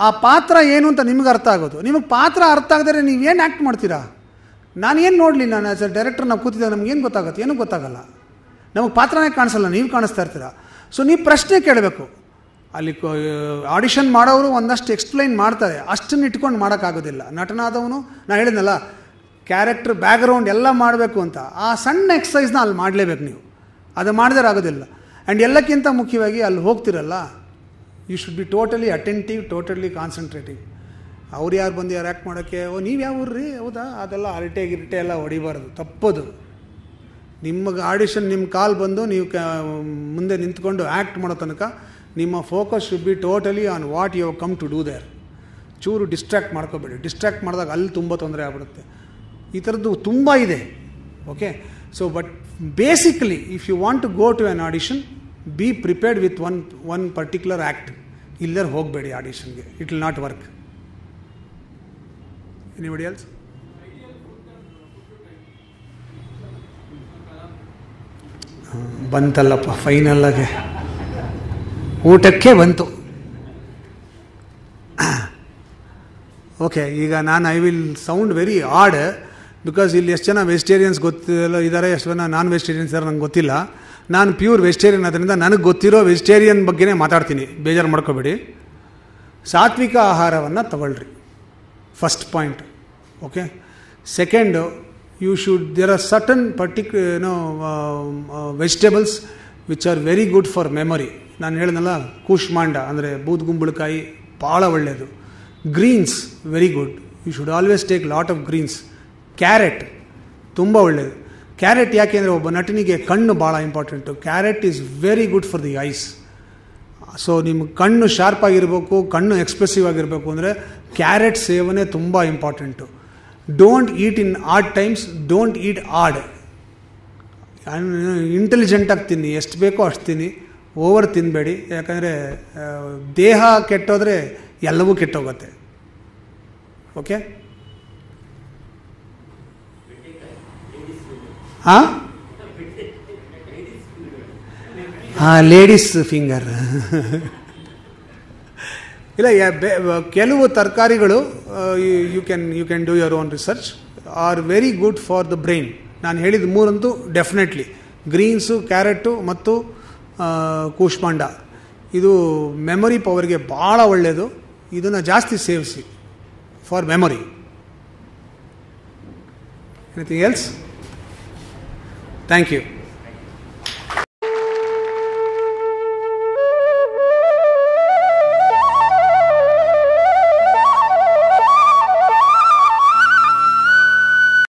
ಆ ಪಾತ್ರ ಏನು ಅಂತ ನಿಮ್ಗೆ ಅರ್ಥ ಆಗೋದು. ನಿಮಗೆ ಪಾತ್ರ ಅರ್ಥ ಆಗದರೆ ನೀವೇನು ಆ್ಯಕ್ಟ್ ಮಾಡ್ತೀರಾ? ನಾನೇನು ನೋಡಲಿ, ನಾನು ಆ್ಯಸ್ ಅ ಡೈರೆಕ್ಟರ್ ನಾವು ಕೂತಿದ್ದಾಗ ನಮಗೇನು ಗೊತ್ತಾಗುತ್ತೆ? ಏನೂ ಗೊತ್ತಾಗಲ್ಲ. ನಮಗೆ ಪಾತ್ರನೇ ಕಾಣಿಸಲ್ಲ, ನೀವು ಕಾಣಿಸ್ತಾ ಇರ್ತೀರ. ಸೊ ನೀವು ಪ್ರಶ್ನೆ ಕೇಳಬೇಕು. ಅಲ್ಲಿ ಆಡಿಷನ್ ಮಾಡೋರು ಒಂದಷ್ಟು ಎಕ್ಸ್ಪ್ಲೈನ್ ಮಾಡ್ತಾರೆ, ಅಷ್ಟನ್ನು ಇಟ್ಕೊಂಡು ಮಾಡೋಕ್ಕಾಗೋದಿಲ್ಲ. ನಟನಾದವನು ನಾನು ಹೇಳಿದ್ನಲ್ಲ, ಕ್ಯಾರೆಕ್ಟರ್ ಬ್ಯಾಕ್ಗ್ರೌಂಡ್ ಎಲ್ಲ ಮಾಡಬೇಕು ಅಂತ, ಆ ಸಣ್ಣ ಎಕ್ಸಸೈಸ್ನ ಅಲ್ಲಿ ಮಾಡಲೇಬೇಕು ನೀವು. ಅದು ಮಾಡಿದ್ರೆ ಆಗೋದಿಲ್ಲ. ಆ್ಯಂಡ್ ಎಲ್ಲಕ್ಕಿಂತ ಮುಖ್ಯವಾಗಿ ಅಲ್ಲಿ ಹೋಗ್ತಿರಲ್ಲ, you should be totally attentive, totally concentrative. ಅವ್ರು ಯಾರು ಬಂದು ಯಾರು ಆ್ಯಕ್ಟ್ ಮಾಡೋಕ್ಕೆ, ನೀವು ಯಾವ ಊರ್ರಿ, ಹೌದಾ, ಅದೆಲ್ಲ ಅರಟೆ ಗಿರಟೆ ಎಲ್ಲ ಹೊಡಿಬಾರ್ದು, ತಪ್ಪದು. ನಿಮಗೆ ಆಡಿಷನ್ ನಿಮ್ಮ ಕಾಲ್ ಬಂದು ನೀವು ಮುಂದೆ ನಿಂತ್ಕೊಂಡು ಆ್ಯಕ್ಟ್ ಮಾಡೋ ತನಕ ನಿಮ್ಮ focus should be totally on what you have come to do there. ಚೂರು ಡಿಸ್ಟ್ರ್ಯಾಕ್ಟ್ ಮಾಡ್ಕೋಬೇಡಿ. ಡಿಸ್ಟ್ರ್ಯಾಕ್ಟ್ ಮಾಡಿದಾಗ ಅಲ್ಲಿ ತುಂಬ ತೊಂದರೆ ಆಗ್ಬಿಡುತ್ತೆ. ಈ ಥರದ್ದು ತುಂಬ ಇದೆ. Okay, so but basically if you want to go to an audition, be prepared with one particular act. ಇಲ್ಲರೂ ಹೋಗಬೇಡಿ ಆಡಿಷನ್ಗೆ, it will not work. Anybody else? ಬಂತಲ್ಲಪ್ಪ ಫೈನಲ್ಲಾಗೆ, ಊಟಕ್ಕೆ ಬಂತು. ಓಕೆ, ಈಗ I will sound very odd because ಇಲ್ಲಿ ಎಷ್ಟು ಜನ ವೆಜಿಟೇರಿಯನ್ಸ್ ಗೊತ್ತಿಲ್ಲ ಇದ್ದಾರೆ, ಎಷ್ಟು ಜನ ನಾನ್ ವೆಜಿಟೇರಿಯನ್ಸ್ ಇದ್ದಾರೆ ನಂಗೆ ಗೊತ್ತಿಲ್ಲ. ನಾನು ಪ್ಯೂರ್ ವೆಜಿಟೇರಿಯನ್ ಆದ್ದರಿಂದ ನನಗೆ ಗೊತ್ತಿರೋ ವೆಜಿಟೇರಿಯನ್ ಬಗ್ಗೆನೇ ಮಾತಾಡ್ತೀನಿ, ಬೇಜಾರು ಮಾಡ್ಕೋಬೇಡಿ. ಸಾತ್ವಿಕ ಆಹಾರವನ್ನು ತಗೊಳ್ರಿ, first point. Okay, second, you should, there are certain particular vegetables which are very good for memory. ನಾನು ಹೇಳಿದ್ನಲ್ಲ, ಕೂಷ್ಮಾಂಡ ಅಂದರೆ ಬೂದ್ಗುಂಬಳಕಾಯಿ ಭಾಳ ಒಳ್ಳೆಯದು. Greens very good, you should always take lot of greens. Carrot ತುಂಬ ಒಳ್ಳೆಯದು. ಕ್ಯಾರೆಟ್ ಯಾಕೆ ಅಂದರೆ ಒಬ್ಬ ನಟನಿಗೆ ಕಣ್ಣು ಭಾಳ important. Carrot is very good for the eyes. So ನಿಮ್ಮ ಕಣ್ಣು ಶಾರ್ಪ್ ಆಗಿರಬೇಕು, ಕಣ್ಣು ಎಕ್ಸ್ಪ್ರೆಸಿವ್ ಆಗಿರಬೇಕು ಅಂದರೆ ಕ್ಯಾರೆಟ್ ಸೇವನೆ ತುಂಬ important. Don't eat in odd times, don't eat odd. ಇಂಟೆಲಿಜೆಂಟಾಗಿ ತಿನ್ನಿ, ಎಷ್ಟು ಬೇಕೋ ಅಷ್ಟು ತಿನ್ನಿ, ಓವರ್ ತಿನ್ನಬೇಡಿ. ಯಾಕಂದರೆ ದೇಹ ಕೆಟ್ಟೋದ್ರೆ ಎಲ್ಲವೂ ಕೆಟ್ಟೋಗುತ್ತೆ. ಓಕೆ, ಹಾಂ ಲೇಡೀಸ್ ಫಿಂಗರ್ ಇಲ್ಲ. ಕೆಲವು ತರಕಾರಿಗಳು you can do your own research, are very good for the brain. ನಾನು ಹೇಳಿದ ಮೂರಂತೂ ಡೆಫಿನೆಟ್ಲಿ, ಗ್ರೀನ್ಸು, ಕ್ಯಾರೆಟು ಮತ್ತು ಕೂಷ್ಮಾಂಡ, ಇದು ಮೆಮೊರಿ ಪವರ್ಗೆ ಭಾಳ ಒಳ್ಳೆಯದು. ಇದನ್ನು ಜಾಸ್ತಿ ಸೇವಿಸಿ for memory. Anything else? Thank you.